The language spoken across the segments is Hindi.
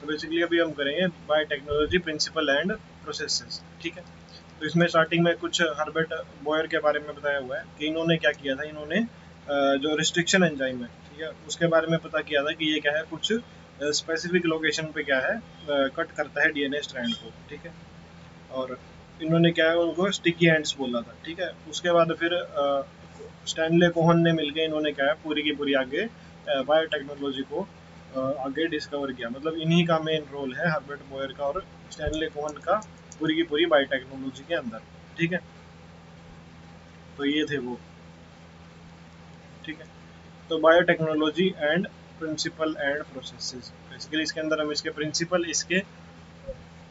तो बेसिकली अभी हम करेंगे बायोटेक्नोलॉजी प्रिंसिपल एंड प्रोसेसेस। ठीक है, तो इसमें स्टार्टिंग में कुछ हर्बर्ट बॉयर के बारे में बताया हुआ है कि इन्होंने क्या किया था। इन्होंने जो रिस्ट्रिक्शन एंजाइम है, ठीक है, उसके बारे में पता किया था कि ये क्या है, कुछ स्पेसिफिक लोकेशन पे क्या है, कट करता है डीएनए स्ट्रैंड को। ठीक है, और इन्होंने क्या है, उनको स्टिकी एंड्स बोला था। ठीक है, उसके बाद फिर स्टैनले कोहन ने मिलकर इन्होंने क्या है, पूरी की पूरी आगे बायोटेक्नोलॉजी को आगे डिस्कवर किया। मतलब इन्हीं का मेन रोल है, हर्बर्ट बॉयर का और स्टैनले कोहन का, पूरी की पूरी बायोटेक्नोलॉजी के अंदर। ठीक है, तो ये थे वो। ठीक है, तो biotechnology and principle and processes, basically इसके अंदर हम इसके प्रिंसिपल, इसके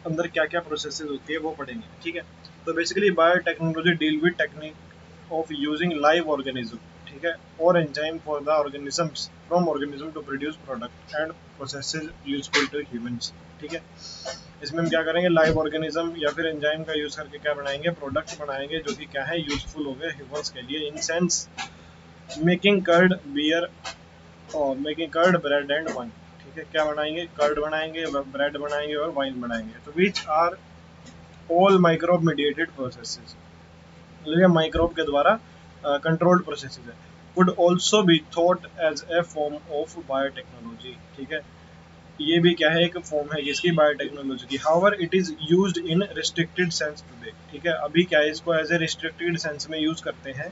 अंदर क्या क्या प्रोसेसेस होती है वो पढ़ेंगे। ठीक है, तो basically biotechnology deal with technique of using live organism, ठीक है, और enzyme for the organisms from organism to produce product and processes useful to humans. ठीक है, इसमें हम क्या करेंगे, लाइव ऑर्गेनिज्म या फिर एंजाइम का यूज करके क्या बनाएंगे, प्रोडक्ट बनाएंगे जो कि क्या है, यूजफुल हो गए ह्यूमंस के लिए, in sense making curd beer और making curd bread and wine. ठीक है, क्या बनाएंगे, कर्ड बनाएंगे, ब्रेड बनाएंगे और वाइन बनाएंगे। तो which are all microbe mediated processes, मतलब ये माइक्रोब के द्वारा कंट्रोल्ड प्रोसेसेस है। Would also be thought as a form of biotechnology. ठीक है, ये भी क्या है, एक फॉर्म है जिसकी, बायोटेक्नोलॉजी की। However it is used in restricted sense today. ठीक है, अभी क्या है, इसको एज ए रिस्ट्रिक्टेड सेंस में यूज करते हैं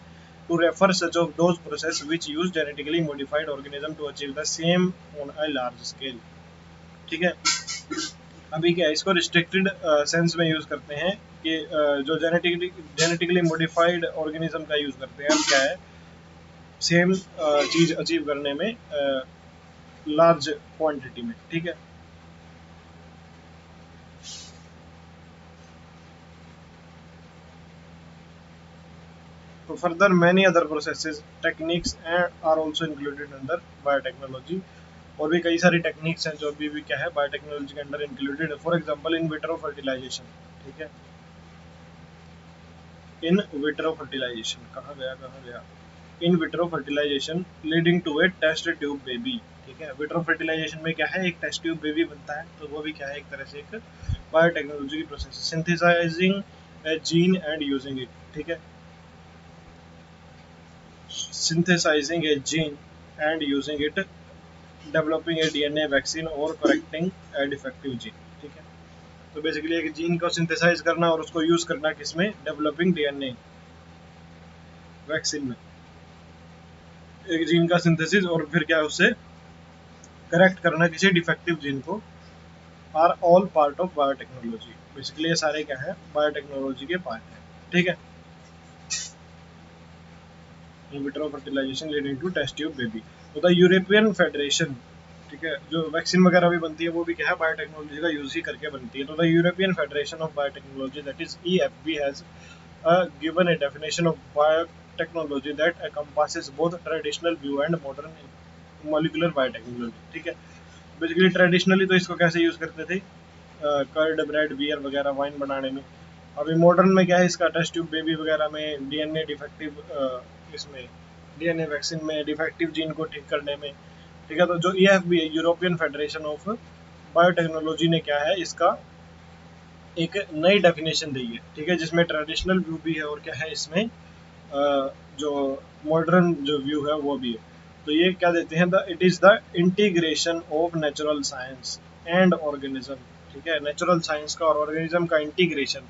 to refer such of those process which use genetically modified organism to achieve the same on a large scale. ठीक है, अभी क्या है, इसको रिस्ट्रिक्टेड सेंस में यूज करते हैं कि जो जेनेटिकली मॉडिफाइड ऑर्गेनिज्म का यूज करते हैं, हम क्या है, सेम चीज अचीव करने में लार्ज क्वांटिटी में। ठीक है, तो further many other processes techniques are also included under biotechnology. और भी कई सारी टेक्निक्स हैं जो अभी भी क्या है, बायोटेक्नोलॉजी के अंडर इंक्लूडेड है। For example in vitro fertilisation. ठीक है, इन विट्रो फर्टिलाइजेशन, कहाँ गया, in vitro fertilisation leading to a test tube baby. ठीक है, विट्रो फर्टिलाइजेशन में क्या है, एक टेस्ट ट्यूब बेबी बनता है। तो वो भी क्या है, एक तरह से एक बायोटेक्नोलॉजी की process, synthesising A gene and using it. ठीक है, synthesizing a gene and using it, developing a DNA vaccine और correcting a defective gene। ठीक है, तो बेसिकली एक जीन को सिंथेसाइज करना और उसको यूज करना किसमें, डेवलपिंग डीएनए वैक्सीन में, एक जीन का सिंथेसिस और फिर क्या है, उससे करेक्ट करना किसी डिफेक्टिव जीन को, are all part of biotechnology. Basically ये सारे क्या है, बायोटेक्नोलॉजी के पार्ट है। ठीक है, in vitro fertilisation leading to test tube baby. तो द यूरोपियन फेडरेशन, ठीक है, जो वैक्सीन वगैरह भी बनती है वो भी क्या है, बायोटेक्नोलॉजी का यूज ही करके बनती है। तो the European Federation of biotechnology, that is EFB, has given a definition of biotechnology that encompasses both traditional view and modern molecular biotechnology। ठीक है, बेसिकली ट्रेडिशनली तो इसको कैसे यूज करते थे, कर्ड ब्रेड बियर वगैरह वाइन बनाने में। अभी मॉडर्न में क्या है, इसका टेस्ट ट्यूब बेबी वगैरह में, डीएनए डिफेक्टिव, इसमें डीएनए वैक्सीन में डिफेक्टिव जीन को ठीक करने में। ठीक है, तो जो ईएफबी है, यूरोपियन फेडरेशन ऑफ बायोटेक्नोलॉजी ने क्या है, इसका एक नई डेफिनेशन दी है। ठीक है, जिसमें ट्रेडिशनल व्यू भी है और क्या है, इसमें जो मॉडर्न जो व्यू है वो भी है। तो ये क्या देते हैं, the it is the integration of natural science and organism. ठीक है, नेचुरल साइंस का और ऑर्गेनिज्म का integration,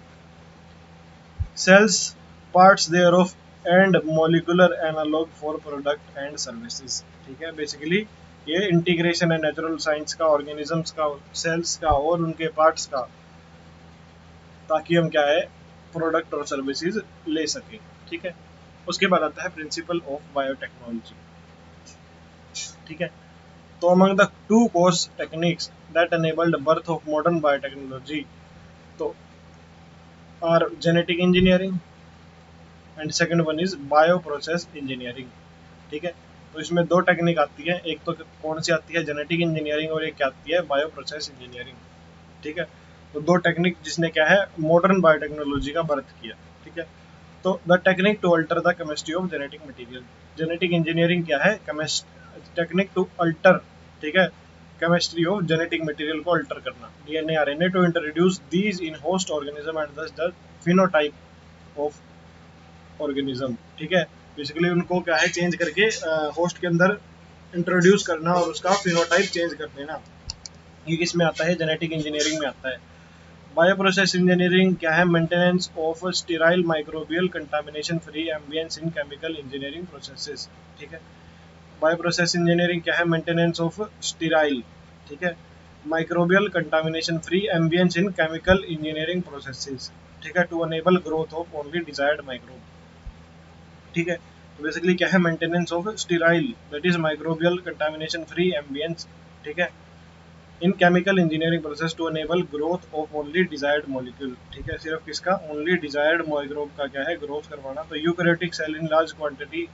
cells, parts thereof and molecular analog for product and services. ठीक है, बेसिकली ये इंटीग्रेशन है नेचुरल साइंस का, ऑर्गेनिजम्स का, सेल्स का और उनके पार्ट्स का, ताकि हम क्या है, प्रोडक्ट और सर्विसेज ले सकें। ठीक है, उसके बाद आता है प्रिंसिपल ऑफ बायोटेक्नोलॉजी। ठीक है, तो among the two core techniques that enabled birth of modern biotechnology, तो are genetic engineering and second one is bio process engineering. ठीक है, तो इसमें दो टेक्निक आती है, एक तो कौन सी आती है, जेनेटिक इंजीनियरिंग, और एक क्या आती है, बायो प्रोसेस इंजीनियरिंग। ठीक है, तो दो टेक्निक जिसने क्या है, मॉडर्न बायोटेक्नोलॉजी का बर्थ किया। ठीक है, तो the technique to alter the chemistry of genetic material, genetic engineering क्या है, टेक्निक टू अल्टर, ठीक है, केमिस्ट्री ऑफ जेनेटिक मटेरियल को अल्टर करना, DNA RNA to introduce these in host organism and thus the phenotype of organism. ठीक है, बेसिकली उनको क्या है चेंज करके होस्ट के अंदर इंट्रोड्यूस करना और उसका फिनोटाइप चेंज कर देना। ये किस में आता है? जेनेटिक इंजीनियरिंग में आता है। बायो प्रोसेस इंजीनियरिंग क्या है? Maintenance of sterile microbial contamination free ambience in chemical engineering processes. ठीक है, बायो प्रोसेस इंजीनियरिंग क्या है? मेंटेनेंस ऑफ स्टेराइल, ठीक है, microbial contamination free ambience in chemical engineering processes. ठीक है, to enable growth of only desired microbe. ठीक है, तो बेसिकली क्या है? Maintenance of sterile that is microbial contamination free ambience, ठीक है, in chemical engineering process to enable growth of only desired molecule. ठीक है, सिर्फ किसका? ओनली डिजायर्ड माइक्रोब का क्या है? ग्रोथ करवाना। तो eukaryotic cell in large quantity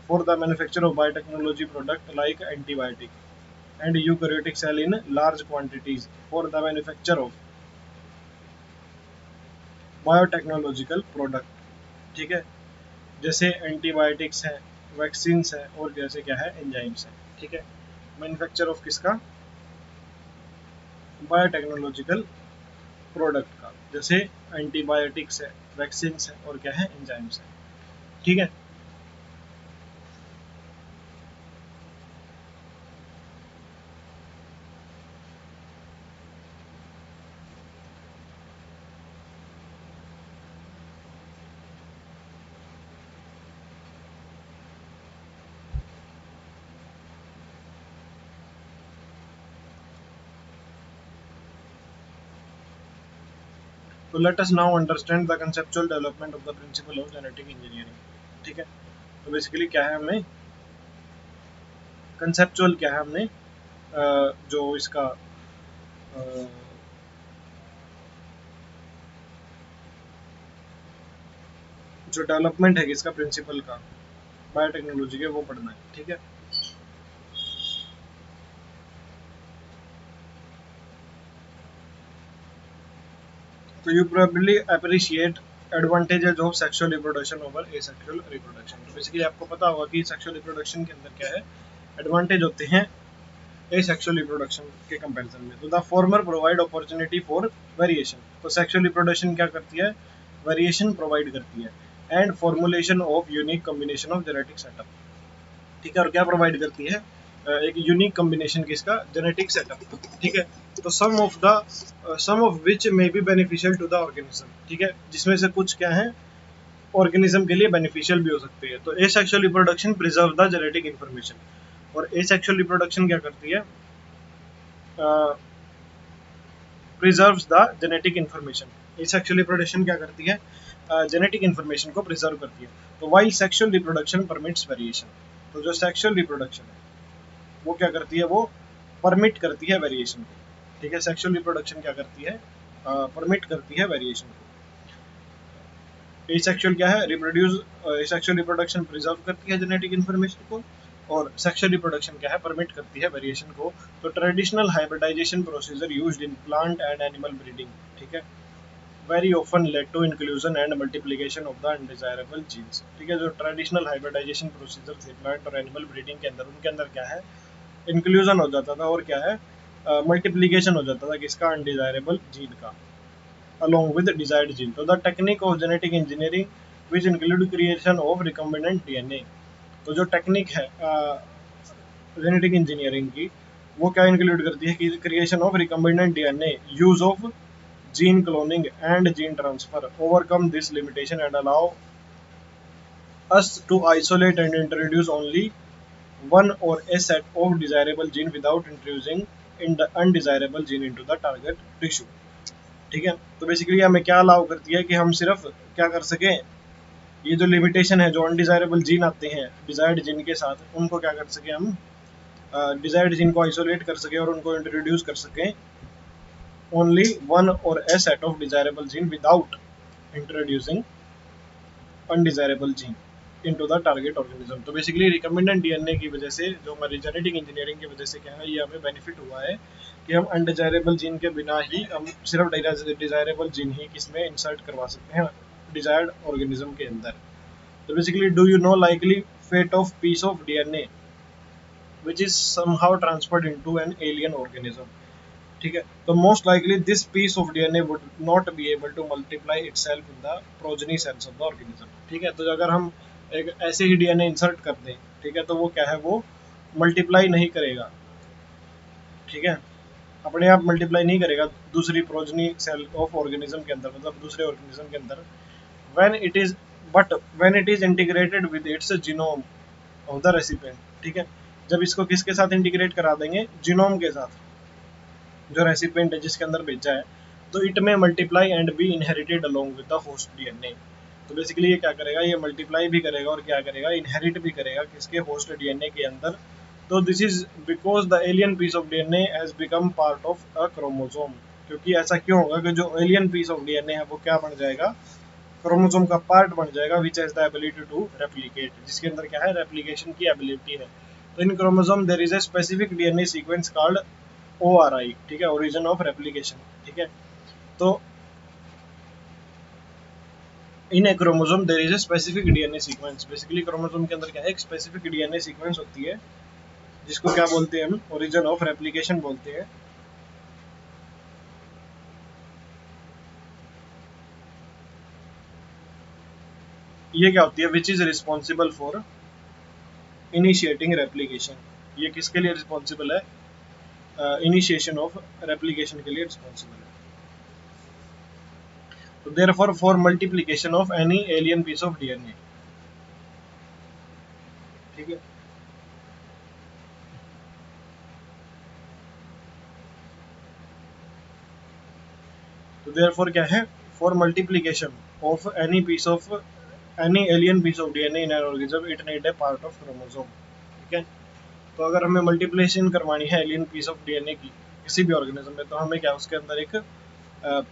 for the manufacture of biotechnology product like antibiotic and eukaryotic cell in large quantities for the manufacture of biotechnological product. ठीक है, जैसे एंटीबायोटिक्स है, वैक्सीन है और जैसे क्या है एंजाइम्स है। ठीक है, मैन्युफैक्चर ऑफ किसका? बायोटेक्नोलॉजिकल प्रोडक्ट का, जैसे एंटीबायोटिक्स है, वैक्सीन है और क्या है एंजाइम्स है। ठीक है, तो let us now understand the conceptual development of the principle of genetic engineering. ठीक है, तो बेसिकली क्या है हमने कंसेप्चुअल क्या है हमने जो इसका जो डेवलपमेंट है किसका? प्रिंसिपल का, बायोटेक्नोलॉजी के, वो पढ़ना है। ठीक है, तो you probably appreciate advantages of sexual reproduction over asexual reproduction. तो बेसिकली आपको पता होगा कि सेक्सुअल रिप्रोडक्शन के अंदर क्या है एडवांटेज होते हैं एसेक्सुअल रिप्रोडक्शन के कंपैरिजन में। तो the former provide opportunity for variation. तो सेक्सुअल रिप्रोडक्शन क्या करती है? वेरिएशन प्रोवाइड करती है and formulation of unique combination of genetic setup. ठीक है, और क्या प्रोवाइड करती है? एक यूनिक कॉम्बिनेशन किसका? Genetic setup. ठीक है, तो some of which may be beneficial to the organism. ठीक है, जिसमें से कुछ क्या है ऑर्गेनिज्म के लिए बेनिफिशियल भी हो सकती है। तो asexual reproduction preserve the genetic information और एसेक्सुअल रिप्रोडक्शन क्या करती है? Preserves the genetic information. Asexual reproduction क्या करती है? जेनेटिक इंफॉर्मेशन को प्रिजर्व करती है। तो while sexual reproduction permits variation. तो जो सेक्सुअल रिप्रोडक्शन है वो क्या करती है? वो परमिट करती है वेरिएशन को। ठीक है, सेक्सुअल रिप्रोडक्शन क्या करती है? परमिट करती है वेरिएशन को। एसेक्सुअल क्या है? रिप्रोड्यूस। एसेक्सुअल रिप्रोडक्शन प्रिजर्व करती है जेनेटिक इंफॉर्मेशन को और सेक्सुअल रिप्रोडक्शन क्या है? परमिट करती है वेरिएशन को। तो traditional hybridisation procedure used in plant and animal breeding, ठीक है, very often led to inclusion and multiplication of the undesirable genes. ठीक है, जो ट्रेडिशनल हाइब्रिडाइजेशन प्रोसीजर थे प्लांट और एनिमल ब्रीडिंग के अंदर, उनके अंदर क्या है? इंक्लूजन हो जाता था और क्या है? मल्टीप्लिकेशन हो जाता था किसका? अनडिजायरेबल जीन का along with the desired gene. तो the technique of genetic engineering which include creation of recombinant DNA। तो जो टेक्निक है जेनेटिक इंजीनियरिंग की वो क्या इंक्लूड करती है कि creation of recombinant DNA, use of gene cloning and gene transfer, overcome this limitation and allow us to isolate and introduce only one or a set of desirable gene without introducing in the undesirable gene into the target tissue। ठीक है, तो बेसिकली हमें क्या अलाउ करती है कि हम सिर्फ क्या कर सकें? ये जो लिमिटेशन है, जो अनडिजायरेबल जीन आते हैं डिजायर्ड जीन के साथ, उनको क्या कर सके? हम डिजायर्ड जीन को आइसोलेट कर सके और उनको इंट्रोड्यूस कर सकें ओनली वन और a set of desirable gene without introducing undesirable gene into the target organism. तो बेसिकली रिकमेंडेंट डीएनए की वजह से, जो हमारी जेनेटिक इंजीनियरिंग की वजह से क्या है, ये हमें बेनिफिट हुआ है कि हम अनडिजायरेबल जीन के बिना ही हम सिर्फ डिजायरेबल जीन ही किसमें इंसर्ट करवा सकते हैं? डिजायर्ड ऑर्गेनिज्म के अंदर। तो basically do you know likely fate of piece of DNA? which is somehow transferred into an alien organism, ठीक है। तो most likely this piece of DNA would not be able to multiply itself in the progeny cells of the organism, ठीक है। तो अगर हम एक ऐसे ही डीएनए इंसर्ट कर दें, ठीक है, तो वो क्या है, वो मल्टीप्लाई नहीं करेगा, ठीक है, अपने आप मल्टीप्लाई नहीं करेगा दूसरी प्रोजनी सेल ऑफ ऑर्गेनिज्म के अंदर, मतलब दूसरे ऑर्गेनिज्म के अंदर। When it is but when it is integrated with its genome of the recipient, ठीक है, जब इसको किसके साथ इंटीग्रेट करा देंगे, जीनोम के साथ, जो रेसिपिएंट है जिसके अंदर भेजा है, तो इट में multiply and B inherited along with the host DNA. तो बेसिकली ये क्या करेगा, ये मल्टीप्लाई भी करेगा और क्या करेगा, इनहेरिट भी करेगा किसके, होस्ट डीएनए के अंदर। तो this is because the alien piece of DNA has become part of a chromosome, क्योंकि ऐसा क्यों होगा कि जो एलियन पीस ऑफ डीएनए है वो क्या बन जाएगा, क्रोमोसोम का पार्ट बन जाएगा, which has the ability to replicate, जिसके अंदर क्या है, रेप्लिकेशन की एबिलिटी है। तो in chromosome there is a specific DNA sequence called ORI, ठीक है, ओरिजिन ऑफ रेप्लिकेशन, ठीक है। तो in a chromosome there is a specific DNA sequence, basically chromosome के अंदर क्या है, एक स्पेसिफिक डीएनए सीक्वेंस होती है, जिसको क्या बोलते हैं हम, ओरिजिन ऑफ रेप्लिकेशन बोलते हैं। ये क्या होती है, which is responsible for initiating replication, ये किसके लिए रिस्पॉन्सिबल है, इनिशिएशन ऑफ रेप्लिकेशन के लिए रिस्पॉन्सिबल है। तो therefore for multiplication of any alien piece of DNA, ठीक है। तो देयरफॉर क्या है, for multiplication of any piece of any alien piece of DNA in an organism it need a part of chromosome, ठीक है। तो अगर हमें मल्टीप्लिकेशन करवानी है एलियन पीस ऑफ डीएनए की किसी भी ऑर्गेनिज्म में, तो हमें क्या, उसके अंदर एक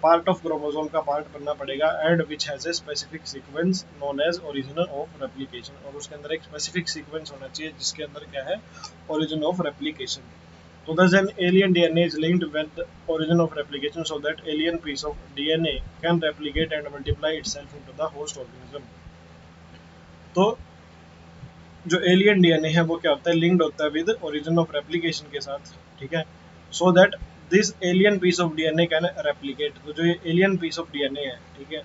पार्ट ऑफ क्रोमोसोम का पार्ट बनना पड़ेगा, and which has a specific sequence known as origin of replication, और उसके अंदर एक स्पेसिफिक सीक्वेंस होना चाहिए जिसके अंदर क्या है, origin of replication. So thus an alien DNA is linked with the origin of replication so that alien piece of DNA can replicate and multiply itself into the host organism. तो जो एलियन डीएनए है वो क्या होता है, लिंक्ड होता है विद ओरिजिन ऑफ रेप्लिकेशन के साथ, ठीक है, so that this alien piece of DNA can replicate. तो जो ये एलियन पीस ऑफ डीएनए है, ठीक है,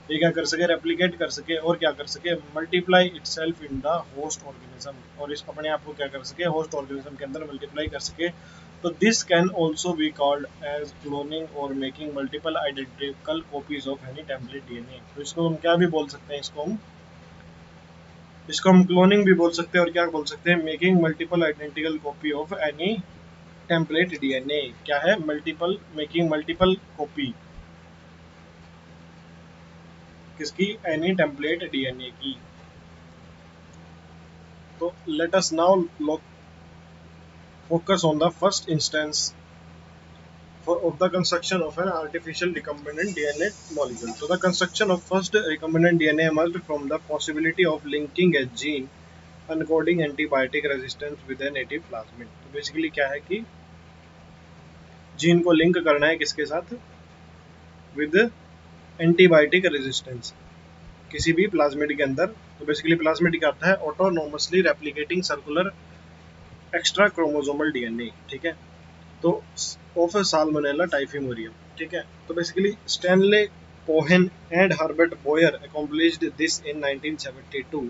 ये क्या कर सके, रेप्लिकेट कर सके, और क्या कर सके, multiply itself in the host organism, और इस अपने आप को क्या कर सके, होस्ट ऑर्गेनिज्म के अंदर मल्टीप्लाई कर सके। तो this can also be called as cloning और making multiple identical copies of any template DNA. तो इसको हम क्या भी बोल सकते हैं, इसको हम क्लोनिंग भी बोल सकते हैं, और क्या बोल सकते हैं, making multiple identical copy of any template DNA. क्या है, मल्टीपल, मेकिंग मल्टीपल कॉपी किसकी, एनी टेम्पलेट डीएनए की। तो let us now look focus on the first instance of the construction of an artificial recombinant DNA molecule. So the construction of first recombinant DNA emerged from the possibility of linking a gene encoding antibiotic resistance with a native plasmid. तो बेसिकली क्या है कि जीन को लिंक करना है किसके साथ, विद एंटीबायोटिक रेजिस्टेंस किसी भी प्लाज्मिड के अंदर। तो बेसिकली प्लाज्मिड क्या होता है, autonomously replicating circular extrachromosomal DNA, ठीक है। तो ऑफ साल्मोनेला टाइफिमोरियम, ठीक है। तो basically Stanley Cohen and Herbert Boyer accomplished this in 1972,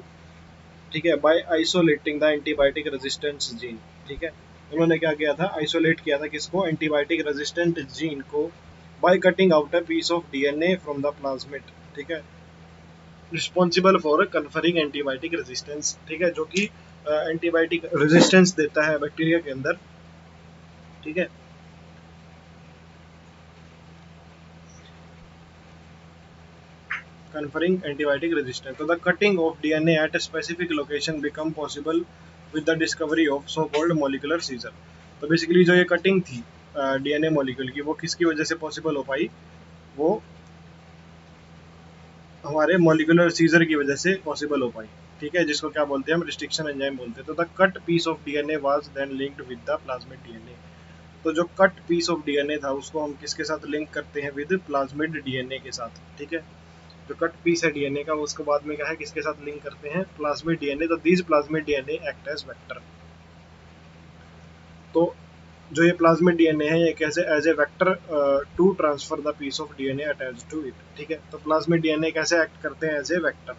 ठीक है, by isolating the antibiotic resistance gene, ठीक है। उन्होंने क्या किया था, आइसोलेट किया था किसको, एंटीबायोटिक रेजिस्टेंट जीन को, by cutting out a piece of DNA from the plasmid, ठीक है, responsible for conferring antibiotic resistance, ठीक है, जो कि एंटीबायोटिक रेजिस्टेंस देता है बैक्टीरिया के अंदर, ठीक है। conferring antibiotic resistance. So the cutting of DNA at a specific location become possible with the discovery of so-called molecular seizure. तो बेसिकली जो ये कटिंग थी डीएनए मॉलिक्यूल की, वो किसकी वजह से पॉसिबल हो पाई, वो हमारे मॉलिक्यूलर सीजर की वजह से पॉसिबल हो पाई, ठीक है, जिसको क्या बोलते हैं हम, रिस्ट्रिक्शन एंजाइम बोलते हैं। तो the cut piece of DNA was then linked with the plasmid DNA. तो जो कट पीस ऑफ डीएनए था उसको हम किसके साथ लिंक करते हैं, विद प्लाज्मिड डीएनए के साथ, ठीक है। जो कट पीस है डीएनए का उसको बाद में क्या है, किसके साथ लिंक करते हैं, प्लाज्मिड डीएनए। तो these plasmid DNA act as vector, तो जो ये प्लाज्मिड डीएनए है ये कैसे as a vector to transfer the piece of DNA attach to it, ठीक है। तो प्लाज्मिड डीएनए कैसे एक्ट करते हैं as a vector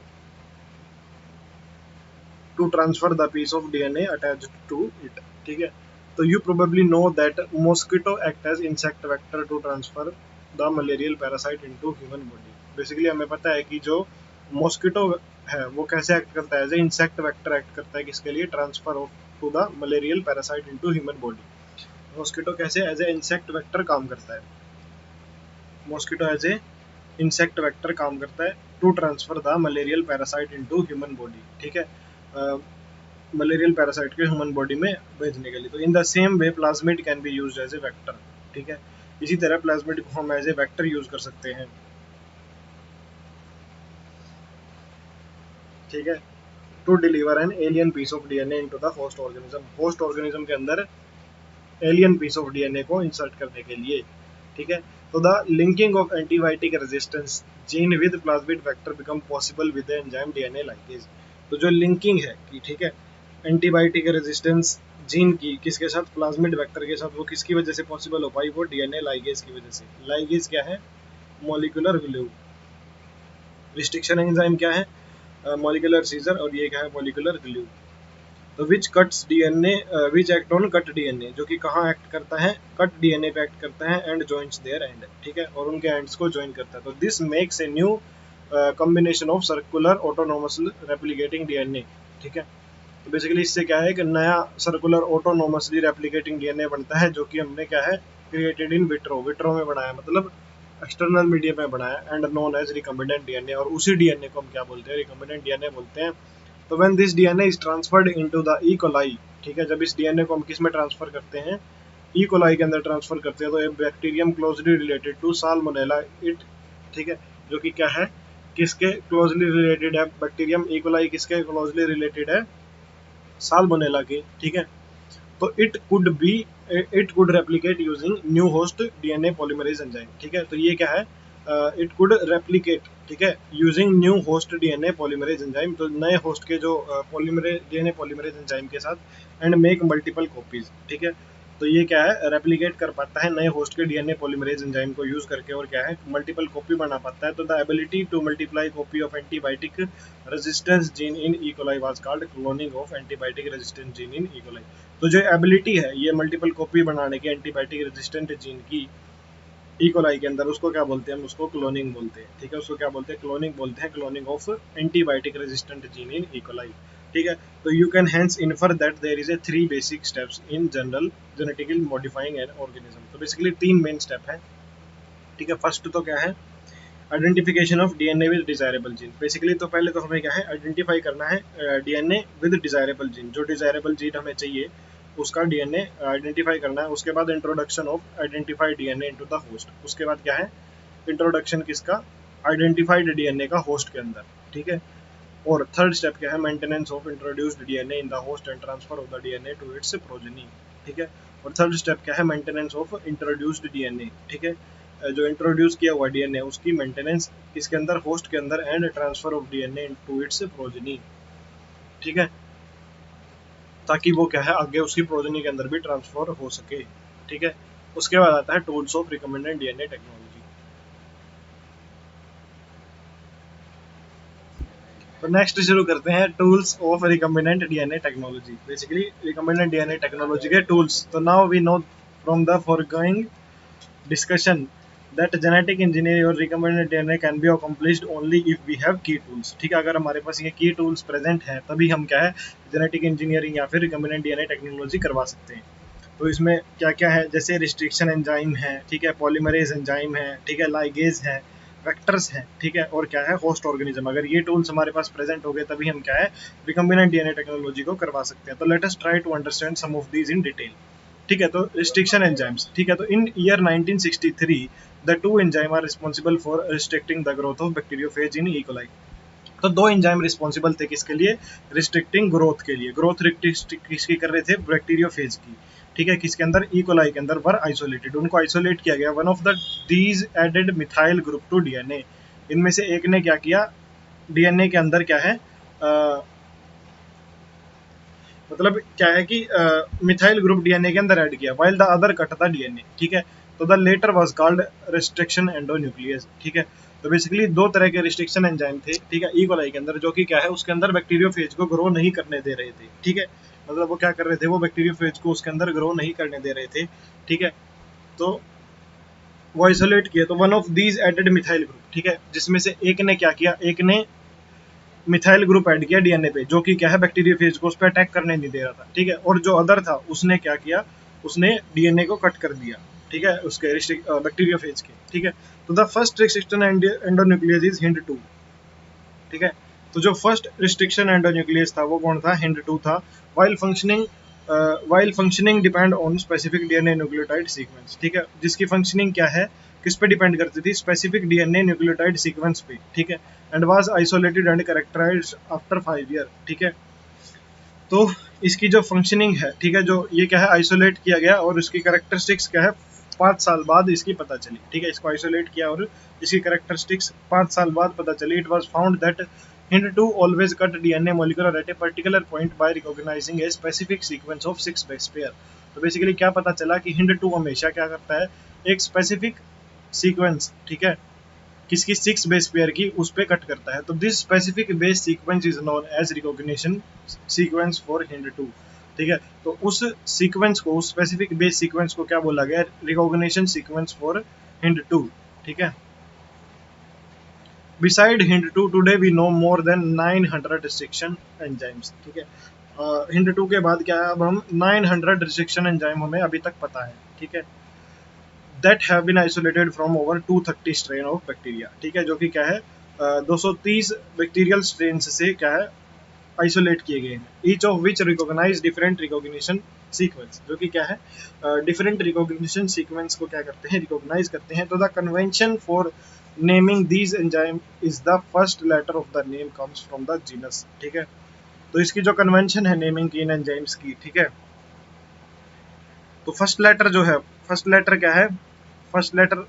to transfer the piece of DNA attach to it, ठीक है। तो you probably know that mosquito act as insect vector to transfer the malarial parasite into human body. Basically हमें पता है कि जो मॉस्किटो है वो कैसे एक्ट करता है as a insect vector act करता है किसके लिए, transfer of to the malarial parasite into human body. Mosquito कैसे एज ए इंसेक्ट वेक्टर काम करता है, mosquito as a insect vector काम करता है to transfer the malarial parasite into human body, ठीक है, मलेरियल पैरासाइट के ह्यूमन बॉडी में भेजने के लिए। तो in the same way plasmid can be used as a vector, ठीक है। इसी तरह प्लाज्मिड को हम एज ए वेक्टर यूज कर सकते हैं, ठीक है, to deliver an alien piece of DNA into the host organism, host organism के अंदर एलियन पीस ऑफ डीएनए को इंसर्ट करने के लिए, ठीक है। तो the linking of antibiotic resistance gene with plasmid vector become possible with the enzyme DNA ligase. तो जो लिंकिंग है कि ठीक है एंटीबायोटिक रेजिस्टेंस जीन की किसके साथ, प्लाज्मिड वेक्टर के साथ, वो किसकी वजह से पॉसिबल हो पाई, वो डीएनए लाइगेज की वजह से। लाइगेज क्या है, मॉलिक्यूलर ग्लू, रिस्ट्रिक्शन एंजाइम क्या है, मॉलिक्यूलर सीजर, और ये क्या है, मॉलिक्यूलर ग्लू। तो विच cuts DNA, which act on cut DNA, जो कि कहाँ एक्ट करता है, कट डीएनए पे एक्ट करता है, एंड जॉइंट्स देयर एंड, ठीक है, और उनके एंड्स को ज्वाइन करता है। तो this makes a new combination of circular autonomous replicating DNA, ठीक है। तो बेसिकली इससे क्या है कि नया सर्कुलर ऑटोनोमसली रेप्लिकेटिंग डीएनए बनता है, जो कि हमने क्या है क्रिएटेड इन विट्रो, विट्रो में बनाया, मतलब एक्सटर्नल मीडिया में बनाया, and known as recombinant DNA, और उसी डीएनए को हम क्या बोलते हैं, रिकम्बिनेंट डीएनए बोलते हैं। तो when this DNA is transferred into the E coli, ठीक है, जब इस डीएनए को हम किस में ट्रांसफर करते हैं, ई कोलाई के अंदर ट्रांसफर करते हैं, तो a bacterium closely related to Salmonella it, ठीक है, जो कि क्या है, किसके क्लोजली रिलेटेड है, बैक्टीरियम ई कोलाई किसके क्लोजली रिलेटेड है, साल्मोनेला के, ठीक है। तो it could replicate using new host DNA polymerase enzyme, ठीक है। तो ये क्या है, इट कुड रेप्लिकेट, ठीक है, using new host DNA polymerase enzyme, तो नए होस्ट के जो पॉलीमरेज डीएनए पॉलीमरेज एंजाइम के साथ, एंड मेक मल्टीपल कॉपीज, ठीक है। तो ये क्या है, रेप्लिकेट कर पाता है नए होस्ट के डीएनए पॉलीमरेज एंजाइम को यूज करके, और क्या है, मल्टीपल कॉपी बना पाता है। तो the ability to multiply copy of antibiotic resistance gene in E coli was called cloning of antibiotic resistance gene in E coli. तो जो एबिलिटी है ये मल्टीपल कॉपी बनाने की एंटीबायोटिक रेजिस्टेंट जीन की ई कोलाई के अंदर, उसको क्या बोलते हैं, हम उसको क्लोनिंग बोलते हैं, ठीक है, उसको क्या बोलते हैं, क्लोनिंग बोलते हैं, cloning of antibiotic resistant gene in E coli, ठीक है। तो you can hence infer that there is a 3 basic steps in general genetically modifying an organism. तो बेसिकली 3 मेन स्टेप है, ठीक है। फर्स्ट तो क्या है, identification of DNA with desirable gene. Basically तो पहले तो हमें क्या है, आइडेंटिफाई करना है डीएनए विद डिजायरेबल जीन, जो डिजायरेबल जीन हमें चाहिए उसका डीएनए आइडेंटिफाई करना है। उसके बाद introduction of identified DNA into the host, उसके बाद क्या है, इंट्रोडक्शन किसका, आइडेंटिफाइड डीएनए का होस्ट के अंदर, ठीक है। और थर्ड स्टेप क्या है, maintenance of introduced DNA in the host and transfer of the DNA to its progeny, ठीक है। और थर्ड स्टेप क्या है, मेंटेनेंस ऑफ इंट्रोड्यूस्ड डीएनए, ठीक है, जो इंट्रोड्यूस किया हुआ डीएनए उसकी मेंटेनेंस किसके अंदर, होस्ट के अंदर, and transfer of DNA to its progeny, ठीक है, ताकि वो क्या है आगे उसकी प्रोजेनी के अंदर भी ट्रांसफर हो सके, ठीक है। उसके बाद आता है tools of recommended DNA technology. तो नेक्स्ट शुरू करते हैं tools of recombinant DNA technology. Basically recombinant DNA technology के टूल्स। तो now we know from the foregoing discussion that genetic engineering or recombinant DNA can be accomplished only if we have key tools, ठीक है। अगर हमारे पास ये की टूल्स प्रेजेंट हैं तभी हम क्या है जेनेटिक इंजीनियरिंग या फिर रिकम्बिनेंट डीएनए टेक्नोलॉजी करवा सकते हैं। तो इसमें क्या क्या है, जैसे रिस्ट्रिक्शन एंजाइम है, ठीक है, पॉलीमरेज एंजाइम है, ठीक है, लाइगेज है, वेक्टर्स हैं, ठीक है, और क्या है, होस्ट ऑर्गेनिज्म। अगर ये टूल्स हमारे पास प्रेजेंट हो गए तभी हम क्या है रिकम्बिनेंट डीएनए टेक्नोलॉजी को करवा सकते हैं। तो let us try to understand some of these in detail, ठीक है। तो रिस्ट्रिक्शन एंजाइम्स, ठीक है, तो in year 1963 the two enzyme are responsible for restricting the growth of bacteriophage in E coli. तो 2 एंजाइम रिस्पॉन्सिबल थे किसके लिए, रिस्ट्रिक्टिंग ग्रोथ के लिए। ग्रोथ किसकी कर रहे थे, बैक्टीरियोफेज की, ठीक है, किसके अंदर, ई कोलाई के अंदर, वर आइसोलेटेड, उनको आइसोलेट किया गया। One of the these added methyl group to DNA, इनमें से एक ने क्या किया, डीएनए के अंदर क्या है मतलब क्या है कि मिथाइल ग्रुप डीएनए के अंदर ऐड किया, while the other cut the DNA, ठीक है। तो the latter was called restriction endonuclease, ठीक है। तो बेसिकली दो तरह के रिस्ट्रिक्शन एंजाइम थे, ठीक है, ई कोलाई के अंदर, जो कि क्या है उसके अंदर बैक्टीरियोफेज को ग्रो नहीं करने दे रहे थे, ठीक है। मतलब वो क्या कर रहे थे, वो बैक्टीरियोफेज को उसके अंदर ग्रो नहीं करने दे रहे थे, ठीक है। तो वो आइसोलेट किया, तो one of these added methyl group, ठीक है, जिसमें से एक ने क्या किया, एक ने मिथाइल ग्रुप ऐड किया डीएनए पे, जो कि क्या है बैक्टीरियोफेज को उस पर अटैक करने नहीं दे रहा था, ठीक है। और जो अदर था उसने क्या किया, उसने डीएनए को कट कर दिया, ठीक है, उसके बैक्टीरियोफेज के, ठीक है। तो the first restriction endonuclease is hind 2, ठीक है। तो जो फर्स्ट रिस्ट्रिक्शन एंडोन्यूक्लियस था वो कौन था, हिंड 2 था। While functioning depend on specific DNA nucleotide sequence, ठीक है, जिसकी फंक्शनिंग क्या है, किस पे डिपेंड करती थी, स्पेसिफिक डीएनए न्यूक्लियोटाइड सीक्वेंस पे, ठीक है। And was isolated and characterised after 5 year, ठीक है। तो इसकी जो फंक्शनिंग है, ठीक है, जो ये क्या है आइसोलेट किया गया और इसकी कैरेक्टरिस्टिक्स क्या है 5 साल बाद इसकी पता चली, ठीक है। इसको आइसोलेट किया और इसकी कैरेक्टरिस्टिक्स 5 साल बाद पता चली। It was found that Hind 2 always cut DNA molecular at a particular point by recognising a specific sequence of 6 base pair. तो बेसिकली क्या पता चला कि हिंड 2 हमेशा क्या करता है, एक स्पेसिफिक सीक्वेंस, ठीक है, किसकी 6 बेस पेयर की, उस पे कट करता है। तो this specific base sequence is known as recognition sequence for Hind 2, ठीक है। तो उस सीक्वेंस को, उस स्पेसिफिक बेस सीक्वेंस को क्या बोला गया, रिकॉग्निशन सीक्वेंस फॉर हिंड 2, ठीक है। Beside Hind2, today we know more than 900 restriction enzymes, ठीक है। Hind2 के बाद क्या है, अब हम 900 restriction enzyme हमें अभी तक पता है, ठीक है, that have been isolated from over 230 strain of bacteria, ठीक है, जो कि क्या है 230 बैक्टीरियल स्ट्रेन से क्या है आइसोलेट किए गए हैं। Each of which recognise different recognition sequence, जो कि क्या है डिफरेंट रिकॉग्निशन सीक्वेंस को क्या करते हैं, रिकॉग्नाइज करते हैं। तो the convention for naming these enzyme is the first letter of the name comes from the genus, ठीक है। तो इसकी जो कन्वेंशन है नेमिंग की इन एंजाइम्स की, ठीक है, तो फर्स्ट लेटर जो है, फर्स्ट लेटर क्या है, फर्स्ट लेटर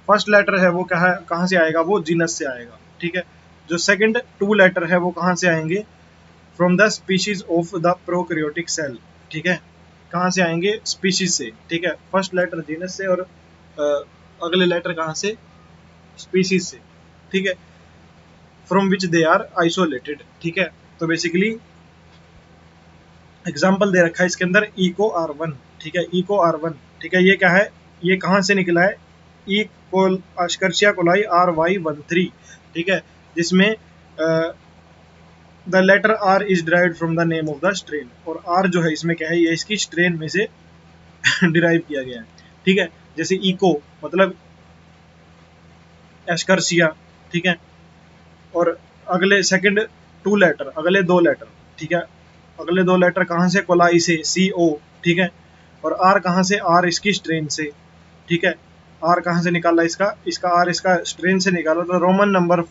फर्स्ट लेटर है वो क्या है, कहाँ से आएगा, वो जीनस से आएगा, ठीक है। जो सेकंड 2 लेटर है वो कहाँ से आएंगे, from the species of the prokaryotic cell, ठीक है, कहाँ से आएंगे, स्पीशीज से, ठीक है। फर्स्ट लेटर जीनस से और अगले लेटर कहाँ से, स्पीशीज से, ठीक है, from which they are isolated, ठीक है। तो बेसिकली एग्जाम्पल दे रखा है इसके अंदर इको R1, ठीक है, इको R1, ठीक है, ये क्या है, ये कहाँ से निकला है, Escherichia coli RY13, ठीक है, जिसमें the letter R is derived from the name of the strain, और R जो है इसमें क्या है, ये इसकी स्ट्रेन में से डिराइव किया गया है, ठीक है। जैसे इको मतलब एस्कर्सिया, ठीक है, और अगले सेकंड 2 लेटर, अगले 2 लेटर, ठीक है, अगले 2 लेटर कहाँ से, कोलाई से CO, ठीक है, और आर कहाँ से, आर इसकी स्ट्रेन से, ठीक है। आर कहाँ से निकाला, इसका इसका आर इसका स्ट्रेन से निकाला। तो Roman number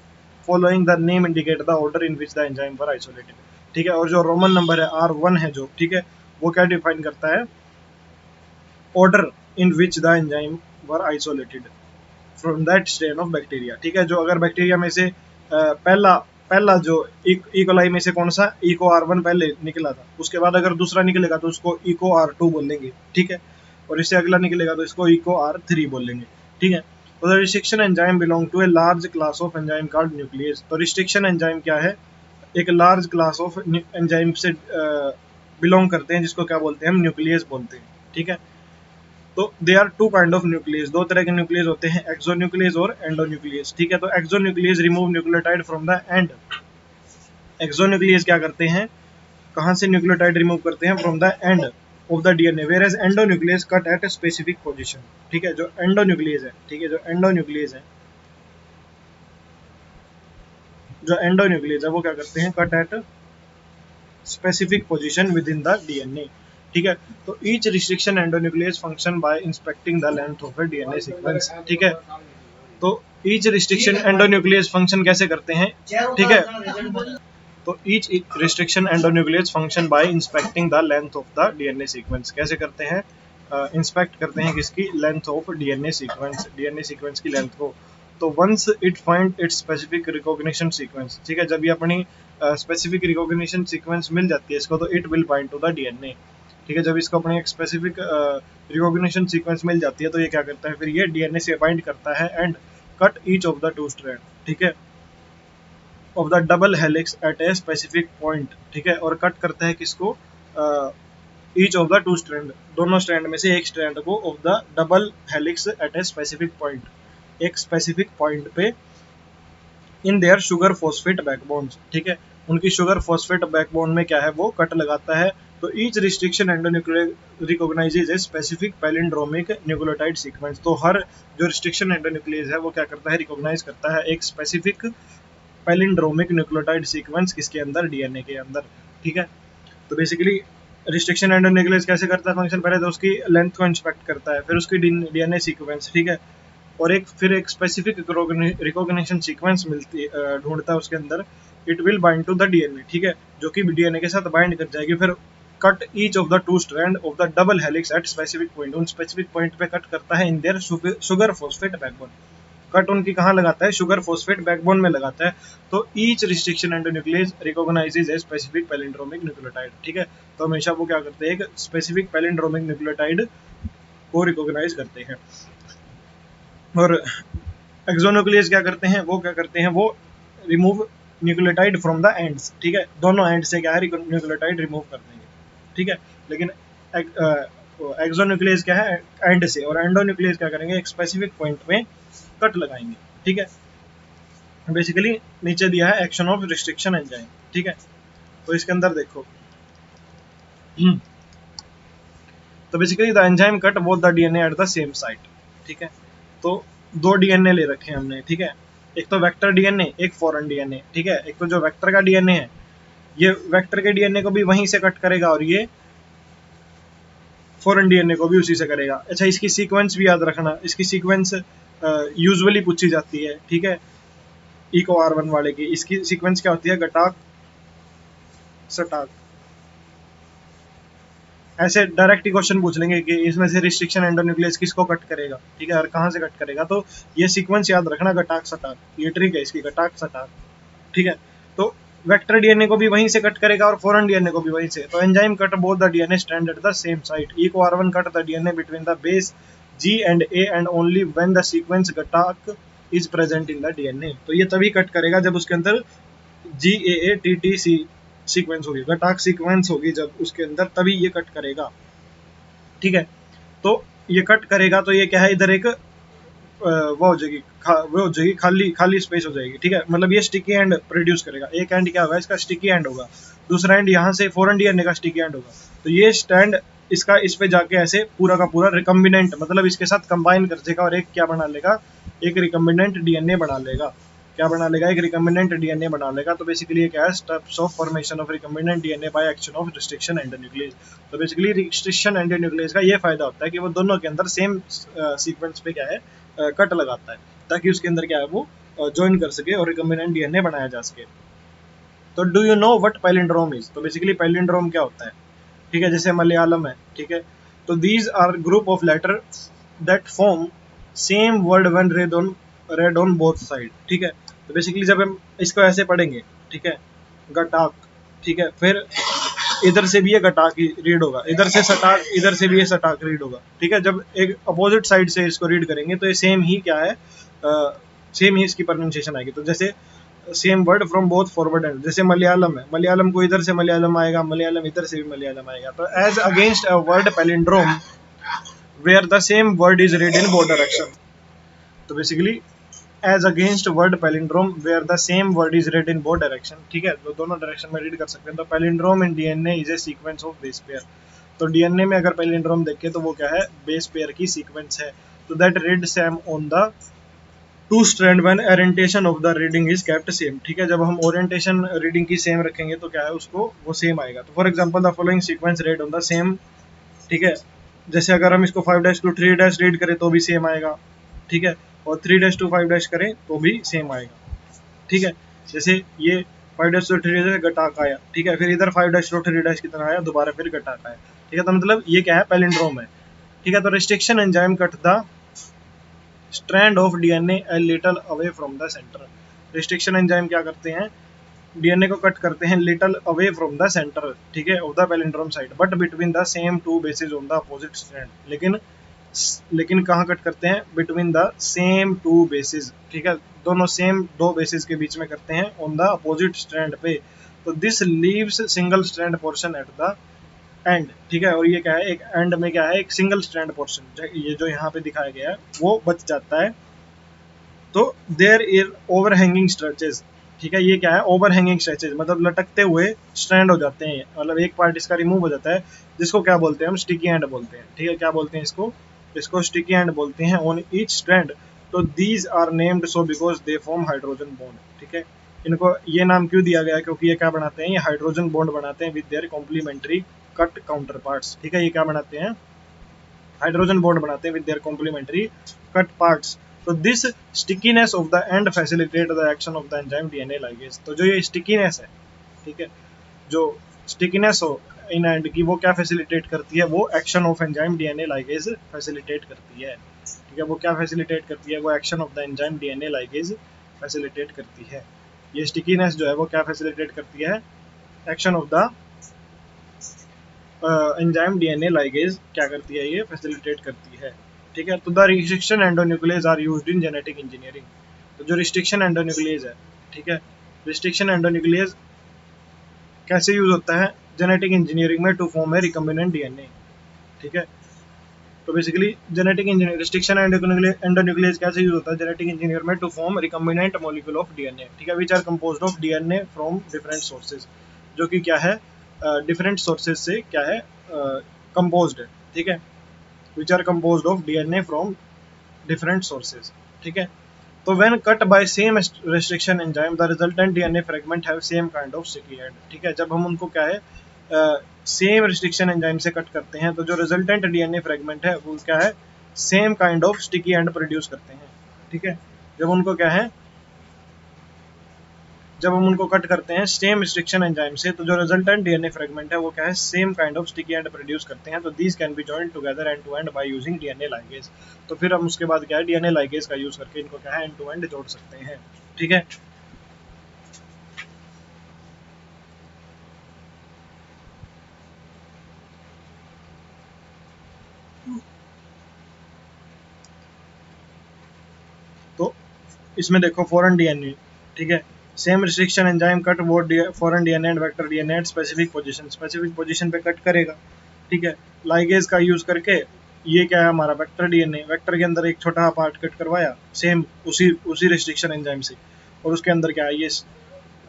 following the name indicate the order in which the enzyme were isolated, ठीक है। और जो रोमन नंबर है R1 है जो, ठीक है, वो क्या डिफाइन करता है, order in which the enzyme were isolated from that strain of bacteria, ठीक है। जो अगर बैक्टीरिया में से पहला पहला जो इकोलाई में से कौन सा, इको R1 पहले निकला था, उसके बाद अगर दूसरा निकलेगा तो उसको इको R2 बोलेंगे, ठीक है, और इससे अगला निकलेगा तो इसको इको R3 बोलेंगे, ठीक है। तो the restriction enzyme belong to a large class of enzyme called nuclease. तो रिस्ट्रिक्शन एंजाइम क्या है, एक लार्ज क्लास ऑफ एंजाइम से बिलोंग करते हैं, जिसको क्या बोलते हैं, हम न्यूक्लियस बोलते हैं, ठीक है। तो they are 2 kind of nuclease, 2 तरह के न्यूक्लियस होते हैं, एक्सोन्यूक्लियस और एंडोन्यूक्लियस, ठीक है। तो exonuclease remove nucleotide from the end, exonuclease क्या करते हैं, कहाँ से न्यूक्लियोटाइड रिमूव करते हैं, from the end of the DNA, whereas endonuclease cut at a specific position, ठीक है। जो एंडोन्यूक्लियस है, ठीक है, जो एंडोन्यूक्लियस है, जो एंडोन्यूक्लियस है वो क्या करते हैं, cut at specific position with in the DNA, ठीक है। तो each restriction endonuclease function by inspecting the length of A DNA sequence, ठीक है। तो ईच रिस्ट्रिक्शन एंडोन्यूक्लियस फंक्शन कैसे करते हैं, ठीक है। तो each restriction endonuclease function by inspecting the length of the DNA sequence, कैसे करते हैं, इंस्पेक्ट करते हैं किसकी, लेंथ ऑफ डीएनए सीक्वेंस की लेंथ को। तो once it find its specific recognition sequence, ठीक है, जब ये अपनी स्पेसिफिक रिकॉग्निशन सीक्वेंस मिल जाती है इसको, तो it will bind to the DNA. ठीक है, जब इसको अपने एक स्पेसिफिक रिकॉग्निशन सीक्वेंस मिल जाती है तो ये क्या करता है, फिर ये डीएनए से बाइंड करता है and cut each of the 2 strand, ठीक है, of the double helix at a specific point. ठीक है, और कट करता है किसको, ईच ऑफ द 2 स्ट्रैंड, दोनों स्ट्रैंड में से एक स्ट्रैंड को, of the double helix at a specific point, एक स्पेसिफिक पॉइंट पे, in their sugar phosphate backbones. ठीक है, उनकी शुगर फॉस्फेट बैकबोन में क्या है, वो कट लगाता है। तो each restriction endonuclease recognises a specific palindromic nucleotide sequence. तो हर जो रिस्ट्रिक्शन एंडोन्यूक्लियस है वो क्या करता है, रिकॉग्नाइज करता है एक स्पेसिफिक पैलिंड्रोमिक न्यूक्लियोटाइड सीक्वेंस किसके अंदर, डीएनए के अंदर। ठीक है, तो बेसिकली रिस्ट्रिक्शन एंडोन्यूक्लियस कैसे करता है फंक्शन, पहले तो उसकी लेंथ को इंस्पेक्ट करता है, फिर उसकी डीएनए सीक्वेंस, ठीक है, और एक स्पेसिफिक रिकॉग्निशन सीक्वेंस मिलती ढूंढता है उसके अंदर, it will bind to the DNA. ठीक है, जो कि डीएनए के साथ बाइंड कर जाएगी, फिर cut each of the 2 strand of the double helix at specific point, उन स्पेसिफिक पॉइंट पे कट करता है इन their sugar phosphate backbone. Cut उनकी कहाँ लगाता है, शुगर फॉस्फेट बैकबोन में लगाता है। तो each restriction endonuclease recognises a specific palindromic nucleotide. ठीक है, तो हमेशा वो क्या करते हैं, एक स्पेसिफिक पैलिंड्रोमिक न्यूक्लियोटाइड को रिकॉग्नाइज करते हैं। और एक्सोन्यूक्लियस क्या करते हैं, वो क्या करते हैं, वो remove nucleotide from the ends. ठीक है, दोनों एंड से क्या है, न्यूक्लियोटाइड रिमूव कर देंगे। ठीक है, लेकिन एक्सोन्यूक्लियस क्या है, एंड से, और एंडोन्यूक्लियस क्या करेंगे, एक स्पेसिफिक पॉइंट में कट लगाएंगे। ठीक है, बेसिकली नीचे दिया है एक्शन ऑफ रिस्ट्रिक्शन एंजाइम। ठीक है, तो इसके अंदर देखो तो basically the enzyme cut both the DNA at the same site. ठीक है, तो 2 डीएनए ले रखे हैं हमने। ठीक है, एक तो वेक्टर डीएनए, एक फॉरेन डीएनए। ठीक है, एक तो जो वेक्टर का डीएनए है, ये वेक्टर के डीएनए को भी वहीं से कट करेगा और ये फॉरेन डीएनए को भी उसी से करेगा। अच्छा, इसकी सीक्वेंस भी याद रखना, इसकी सीक्वेंस यूजुअली पूछी जाती है। ठीक है, इको R1 वाले की इसकी सीक्वेंस क्या होती है, गटाक सटाक। ऐसे डायरेक्ट क्वेश्चन पूछ लेंगे कि इसमें से रिस्ट्रिक्शन एंडोन्यूक्लियस किसको कट करेगा। ठीक है, और कहाँ से कट करेगा, तो ये सीक्वेंस याद रखना, गटाक सटाक, ये ट्रिक है इसकी, गटाक सटाक। ठीक है, तो वेक्टर डीएनए को भी वहीं से कट करेगा और फॉरेन डीएनए को भी वहीं से। तो enzyme cut both the DNA strand at the same site. Eco R1 cut the DNA between the base G and A and only when the sequence गटाक is present in the DNA। तो ये तभी कट करेगा जब उसके अंदर GAATTC सीक्वेंस होगी, गटाक सीक्वेंस होगी जब उसके अंदर, तभी ये कट करेगा। ठीक है, तो ये कट करेगा तो ये क्या है, इधर एक वो हो जाएगी, वो हो जाएगी, खाली खाली स्पेस हो जाएगी। ठीक है, मतलब ये स्टिकी एंड प्रोड्यूस करेगा। एक एंड क्या होगा, इसका स्टिकी एंड होगा, दूसरा एंड यहाँ से फॉरेन डीएनए का स्टिकी एंड होगा। तो ये स्टैंड इसका इस पे जाके ऐसे पूरा का पूरा रिकम्बिनेंट, मतलब इसके साथ कंबाइन कर देगा और एक क्या बना लेगा, एक रिकम्बिनेंट डीएनए बना लेगा। क्या बना लेगा, एक रिकम्बिनेंट डीएनए बना लेगा। तो बेसिकली ये क्या है, steps of formation of recombinant DNA by action of restriction endonuclease. तो बेसिकली रिस्ट्रिक्शन एंडोन्यूक्लियस का ये फायदा होता है कि वो दोनों के अंदर सेम सीक्वेंस पे क्या है, कट लगाता है, ताकि उसके अंदर क्या है, वो ज्वाइन कर सके और रिकम्बिनेंट डीएनए बनाया जा सके। तो do you know what palindrome is. तो बेसिकली पैलिंड्रोम क्या होता है, ठीक है, जैसे मलयालम है। ठीक है, तो these are group of letter that form same word when read on both side. ठीक है, तो बेसिकली जब हम इसको ऐसे पढ़ेंगे, ठीक है, गटाक, ठीक है, फिर इधर से भी ये गटाक ही रीड होगा, इधर से सटाक, इधर से भी ये सटाक रीड होगा। ठीक है, जब एक अपोजिट साइड से इसको रीड करेंगे तो ये सेम ही क्या है, सेम ही इसकी प्रोनाउंसिएशन आएगी। तो जैसे same word from both forward and, जैसे मलयालम है, मलयालम को इधर से मलयालम आएगा, मलयालम इधर से भी मलयालम आएगा। तो as against a word palindrome where the same word is read in both direction. तो basically as against word palindrome where the same word is read in both direction. ठीक है, तो दोनों डायरेक्शन में रीड कर सकते हैं। तो palindrome in DNA is a sequence of base pair. तो डीएनए में अगर पैलिंड्रोम देखें तो वो क्या है, बेस पेयर की सीक्वेंस है। तो that read same on the 2 strand when orientation of the reading is kept same. ठीक है, जब हम ओरिएंटेशन रीडिंग की सेम रखेंगे तो क्या है, उसको वो सेम आएगा। तो for example the following sequence red on the same. ठीक है, जैसे अगर हम इसको 5 to 3 रीड करें तो भी सेम आएगा। ठीक है, और 3 to 5 करें तो भी सेम आएगा। ठीक है, जैसे ये 5 to 3 गटाक आया। ठीक है, फिर इधर 5 to 3 की तरह आया, दोबारा फिर गटाक आया। ठीक है, तो मतलब ये क्या है, पैलिंड्रोम है। ठीक है, तो restriction enzyme cut the strand of DNA a little away from the centre. Restriction enzyme क्या करते हैं, डीएनए को कट करते हैं little away from the centre, ठीक है, of the palindrome site, but between the same two bases on the opposite strand. लेकिन कहाँ कट करते हैं? Between the same two bases, ठीक है, दोनों सेम दो बेसिस के बीच में करते हैं ऑन द अपोजिट स्ट्रैंड पे। तो this leaves single strand portion at the end, ठीक है, और ये क्या है, एक एंड में क्या है, एक सिंगल स्ट्रैंड पोर्शन, ये जो यहाँ पे दिखाया गया है वो बच जाता है। तो देयर इज ओवरहैंगिंग स्ट्रेचेस, ठीक है, ये क्या है, ओवरहैंगिंग स्ट्रेचेस मतलब लटकते हुए स्ट्रैंड हो जाते हैं, मतलब एक पार्ट इसका रिमूव हो जाता है, जिसको क्या बोलते हैं हम? स्टिकी एंड बोलते हैं, ठीक है, क्या बोलते हैं इसको? इसको स्टिकी एंड बोलते हैं ऑन ईच स्ट्रैंड। तो these are named so because they form hydrogen bond, ठीक है, इनको ये नाम क्यों दिया गया है? क्योंकि ये क्या बनाते हैं? ये हाइड्रोजन बॉन्ड बनाते हैं with their complementary cut counterparts, ठीक है, ये क्या बनाते हैं? हाइड्रोजन बॉन्ड बनाते हैं with their complementary cut parts. तो this stickiness of the end facilitate the action of the enzyme DNA ligase. तो जो ये स्टिकीनेस है, ठीक है, जो स्टिकीनेस हो इन एंड की, वो क्या फैसिलिटेट करती है? वो action of enzyme DNA ligase facilitate करती है, ठीक है, वो क्या फैसिलिटेट करती है? वो action of the enzyme DNA ligase facilitate करती है। ये स्टिकीनेस जो है वो क्या फैसिलिटेट करती है? Action of the enzyme DNA ligase क्या करती है? ये फैसिलिटेट करती है, ठीक है। तो the restriction endonuclease are used in genetic engineering. तो जो रिस्ट्रिक्शन एंडोन्यूक्लियस है, ठीक है, रिस्ट्रिक्शन एंडोन्यूक्लियस कैसे यूज होता है? जेनेटिक इंजीनियरिंग में to form a recombinant DNA, ठीक है। तो basically genetic engineer restriction endonuclease कैसे यूज होता है जेनेटिक इंजीनियर में? To form recombinant molecule of DNA, ठीक है, which are composed of DNA from different sources, जो कि क्या है, डिफरेंट सोर्सेज से क्या है, कंपोज्ड है, ठीक है, which are composed of DNA from different sources, ठीक है। तो when cut by same restriction enzyme the resultant DNA fragment have same kind of sticky end, ठीक है, जब हम उनको क्या है, सेम रिस्ट्रिक्शन एंजाइम से कट करते हैं तो जो रिजल्टेंट डीएनए फ्रेगमेंट है वो क्या है? Same kind of sticky end produce करते हैं, ठीक है। जब उनको क्या है, जब हम उनको कट करते हैं सेम रिस्ट्रिक्शन एंजाइम से तो जो रिजल्टेंट डीएनए फ्रेगमेंट है वो क्या है? Same kind of sticky end produce करते हैं। तो these can be joined together end to end by using DNA ligase. तो फिर हम उसके बाद क्या है, डीएनए लाइगेज का यूज करके इनको क्या है, एंड टू एंड जोड़ सकते हैं, ठीक है। तो इसमें देखो फॉरेन डीएनए, ठीक है, सेम रिस्ट्रिक्शन एंजाइम कट वो foreign DNA and vector DNA at specific position पे कट करेगा, ठीक है, लाइगेज का यूज करके। ये क्या है हमारा? वेक्टर डीएनए, वेक्टर के अंदर एक छोटा पार्ट कट करवाया सेम उसी उसी रिस्ट्रिक्शन एंजाइम से, और उसके अंदर क्या है, ये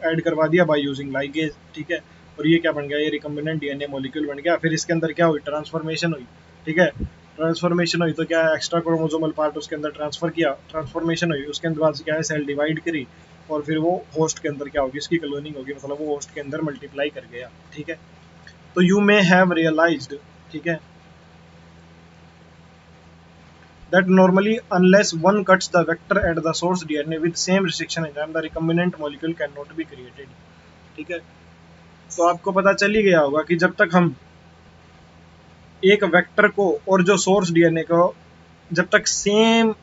ऐड करवा दिया बाय यूजिंग लाइगेज, ठीक है, और ये क्या बन गया? ये रिकम्बिनेंट डीएनए मॉलिक्यूल बन गया। फिर इसके अंदर क्या हुई? ट्रांसफॉर्मेशन हुई, ठीक है, ट्रांसफॉर्मेशन हुई तो क्या है, एक्स्ट्रा क्रोमोसोमल पार्ट उसके अंदर ट्रांसफर किया, ट्रांसफॉर्मेशन हुई, उसके अंदर बाद क्या है, सेल डिवाइड करी, और फिर वो होस्ट के अंदर क्या होगी, इसकी क्लोनिंग होगी, मतलब वो होस्ट के अंदर मल्टीप्लाई कर गया, ठीक है। तो यू मे हैव रियलाइज्ड, ठीक है, that normally unless one cuts the vector at the source DNA with same restriction enzyme the recombinant molecule cannot be created, ठीक है। तो आपको पता चल ही गया होगा कि जब तक हम एक वेक्टर को और जो सोर्स डीएनए को जब तक सेम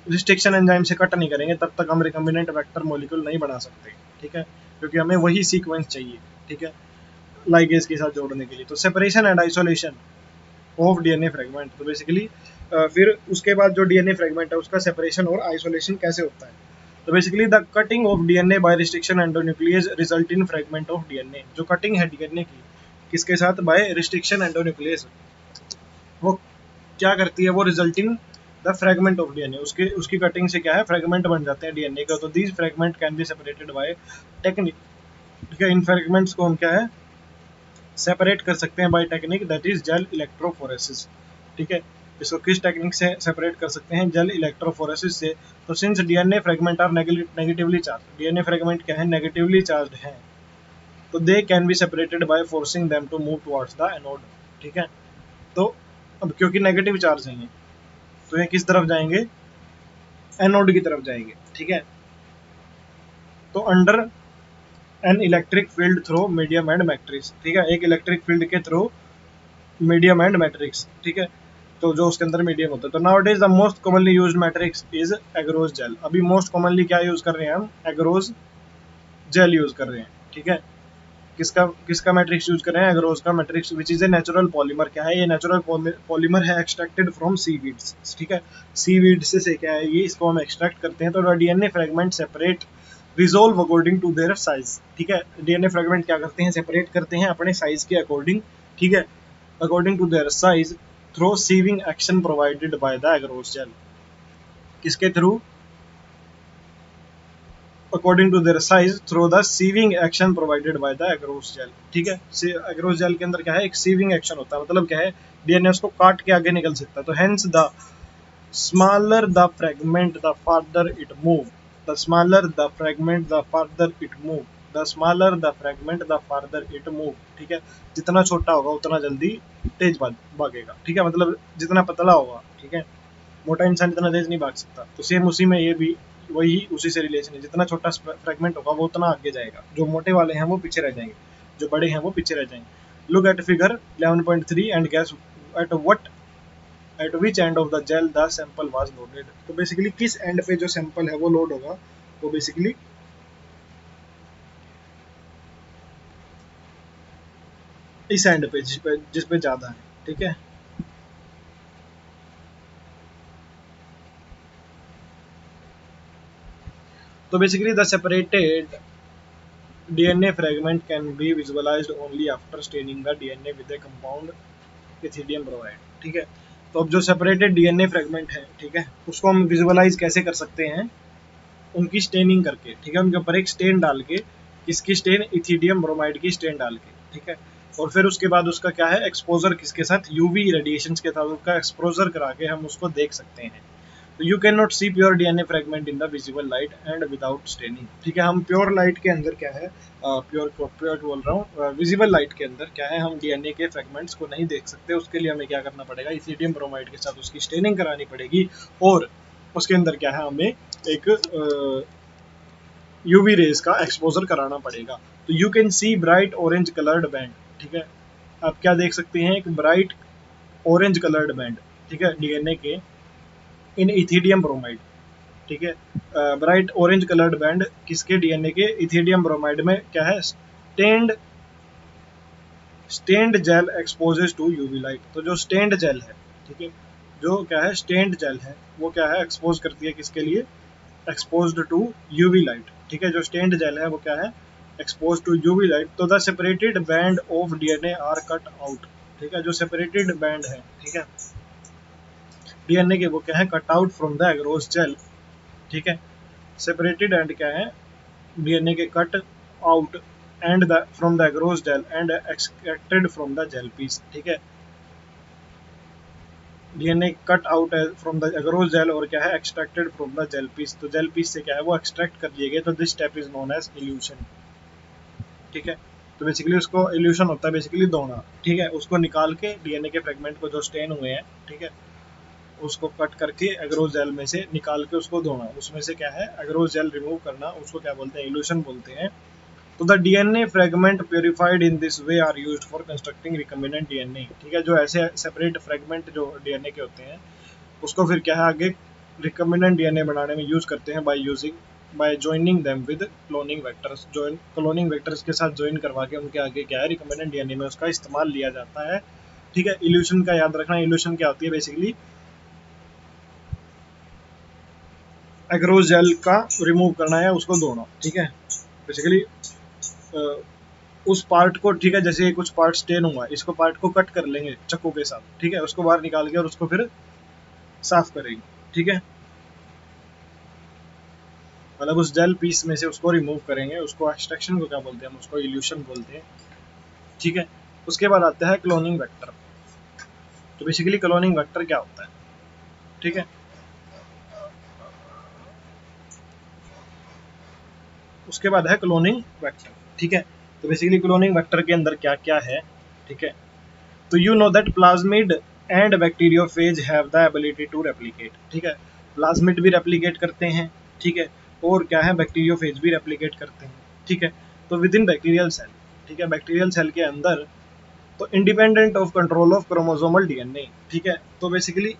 रिस्ट्रिक्शन एंजाइम से कट नहीं करेंगे तब तक हम रिकम्बिनेंट वेक्टर मॉलिक्यूल नहीं बना सकते, ठीक है, क्योंकि हमें वही सीक्वेंस चाहिए, ठीक है, लाइगेज के साथ जोड़ने के लिए। तो separation and isolation of DNA fragment, तो बेसिकली फिर उसके बाद जो डीएनए फ्रेगमेंट है उसका सेपरेशन और आइसोलेशन कैसे होता है? तो basically the cutting of DNA by restriction endonuclease result in fragment of DNA. जो कटिंग है डीएनए की किसके साथ? बाय रिस्ट्रिक्शन एंडोन्यूक्लियस, वो क्या करती है? वो result in the fragment of DNA, उसके उसकी कटिंग से क्या है, फ्रेगमेंट बन जाते हैं डीएनए का। तो these fragment can be separated bye technique, ठीक है, इन फ्रेगमेंट्स को हम क्या है, सेपरेट कर सकते हैं by technique that is gel electrophoresis, ठीक है। इसको किस टेक्निक से सेपरेट कर सकते हैं? जेल इलेक्ट्रोफोरेसिस से। तो since DNA fragment are negatively charge, DNA fragment क्या है, नेगेटिवली चार्ज है, तो they can be separated by forcing them to move towards the anode, ठीक है। तो अब क्योंकि नेगेटिव चार्ज है ये, तो ये किस तरफ जाएंगे? एनोड की तरफ जाएंगे, ठीक है। तो under an electric field through medium and matrix, ठीक है, एक इलेक्ट्रिक फील्ड के थ्रू मीडियम एंड मैट्रिक्स, ठीक है, तो जो उसके अंदर मीडियम होता है। तो now it is the most commonly used matrix is agarose gel. अभी मोस्ट कॉमनली क्या यूज कर रहे हैं हम? एग्रोज जेल यूज कर रहे हैं, ठीक है। किसका किसका मैट्रिक्स यूज कर रहे हैं, एग्रोज का matrix, which is a natural polymer. क्या है ये, नेचुरल पॉलीमर है, एक्सट्रैक्टेड फ्रॉम सीवीड्स, ठीक है। सीवीड से क्या है ये, इसको हम एक्सट्रैक्ट करते हैं। तो DNA fragment separate resolve according to their size, ठीक है। डीएनए फ्रेगमेंट क्या करते हैं, सेपरेट करते हैं अपने साइज के अकॉर्डिंग, ठीक है, according to their size through sieving action provided by the agarose gel. किसके through, according to their size through the sieving action provided by the agarose gel, ठीक है। एग्रोस जेल के अंदर क्या है, एक सीविंग एक्शन होता है, मतलब क्या है, डीएनए उसको काट के आगे निकल सकता है। तो hence the smaller the fragment the farther it move, the smaller the fragment the farther it move, the smaller the fragment the farther it move, ठीक है। जितना छोटा होगा उतना जल्दी तेज भागेगा, ठीक है, मतलब जितना पतला होगा, ठीक है, मोटा इंसान इतना तेज नहीं भाग सकता। तो सेम उसी में ये भी वही उसी से रिलेशन है, जितना छोटा फ्रेगमेंट होगा वो उतना आगे जाएगा, जो मोटे वाले हैं वो पीछे रह जाएंगे, जो बड़े हैं वो पीछे रह जाएंगे। Look at figure 11.3 and guess at what at which end of the gel the sample was loaded. तो बेसिकली किस एंड पे जो सैंपल है वो लोड होगा, वो बेसिकली इस एंड पे, जिस पे ज्यादा है, ठीक है। तो basically the separated DNA fragment can be visualized only after staining the DNA with a compound ethidium bromide, ठीक है। तो अब जो सेपरेटेड डीएनए फ्रेगमेंट है, ठीक है, उसको हम विजुअलाइज कैसे कर सकते हैं, उनकी स्टेनिंग करके, ठीक है, उनके ऊपर एक स्टेन डाल के, किसकी स्टेन, इथिडियम ब्रोमाइड की स्टेन डाल के, ठीक है। और फिर उसके बाद उसका क्या है, एक्सपोजर किसके साथ, यूवी रेडिएशन के साथ उसका एक्सपोजर करा के हम उसको देख सकते हैं। तो you can not see pure DNA fragment in the visible light and without staining, ठीक है। हम प्योर लाइट के अंदर क्या है, प्योर बोल रहा हूँ, विजिबल लाइट के अंदर क्या है, हम डीएनए के फ्रेगमेंट्स को नहीं देख सकते। उसके लिए हमें क्या करना पड़ेगा, इथिडियम ब्रोमाइड के साथ उसकी स्टेनिंग करानी पड़ेगी, और उसके अंदर क्या है, हमें एक यूवी रेज का एक्सपोजर कराना पड़ेगा। तो you can see bright orange coloured band, ठीक है। आप क्या देख सकते हैं, एक ब्राइट ऑरेंज कलर्ड बैंड, ठीक है, डीएनए के इन इथिडियम ब्रोमाइड, ठीक है। ब्राइट ऑरेंज कलर्ड बैंड किसके, डीएनए के इथिडियम ब्रोमाइड में क्या है, stained gel exposes to UV light. तो जो स्टेन्ड जेल है, ठीक है, जो क्या है स्टेन्ड जेल है, वो क्या है, एक्सपोज करती है किसके लिए, एक्सपोज्ड टू यूवी लाइट, ठीक है। जो स्टेन्ड जेल है वो क्या है, एक्सपोज टू यूवी लाइट। तो the separated band of DNA are cut out, ठीक है, जो सेपरेटेड बैंड है, ठीक है, डीएनए के, वो क्या है, cut out from the agarose gel, ठीक है। सेपरेटेड एंड क्या है, डीएनए के cut out and the from the agarose gel and extracted from the gel piece, ठीक है। डीएनए कट आउट है फ्रॉम द एग्रोस जेल और क्या है, extracted from the gel piece. तो जेल पीस से क्या है, वो एक्सट्रैक्ट कर लिए गए। तो this step is known as elution, ठीक है। तो बेसिकली उसको इल्यूशन होता है, बेसिकली धोना, ठीक है। उसको निकाल के डीएनए के फ्रेगमेंट को जो स्टेन हुए हैं, ठीक है, उसको कट करके एग्रोस जेल में से निकाल के उसको धोना, उसमें से क्या है, एग्रोस जेल रिमूव करना, उसको क्या बोलते हैं, इल्यूशन बोलते हैं। तो the DNA fragment purified in this way are used for constructing recombinant DNA, ठीक है। जो ऐसे सेपरेट फ्रेगमेंट जो डीएनए के होते हैं, उसको फिर क्या है, आगे रिकम्बिनेंट डीएनए बनाने में यूज करते हैं bye joining them with cloning vectors. Cloning vectors के साथ ज्वाइन करवा के उनके आगे क्या है, रिकम्बिनेंट डीएनए में उसका इस्तेमाल लिया जाता है, ठीक है। इल्यूशन का याद रखना, इल्यूशन क्या होती है, बेसिकली एग्रोस जेल का रिमूव करना है, उसको धोना, ठीक है। बेसिकली उस पार्ट को, ठीक है, जैसे कुछ पार्ट स्टेन हुआ, इसको पार्ट को कट कर लेंगे चक्कू के साथ, ठीक है, उसको बाहर निकाल के और उसको फिर साफ करेंगे, ठीक है। मतलब उस जेल पीस में से उसको रिमूव करेंगे, उसको एक्सट्रैक्शन को क्या बोलते हैं, हम उसको इल्यूशन बोलते हैं, ठीक है। उसके बाद आता है क्लोनिंग वेक्टर। तो बेसिकली क्लोनिंग वेक्टर क्या होता है, ठीक है। उसके बाद है क्लोनिंग वेक्टर, ठीक है। तो बेसिकली क्लोनिंग वेक्टर के अंदर क्या क्या है, ठीक है। तो you know that plasmid and bacteriophage have the ability to replicate, ठीक है। प्लाज्मिड भी रेप्लिकेट करते हैं, ठीक है, और क्या है, बैक्टीरियोफेज भी रेप्लिकेट करते हैं, ठीक है। तो विद इन बैक्टीरियल सेल, ठीक है, बैक्टीरियल सेल के अंदर, तो independent of control of chromosomal DNA, ठीक है। तो बेसिकली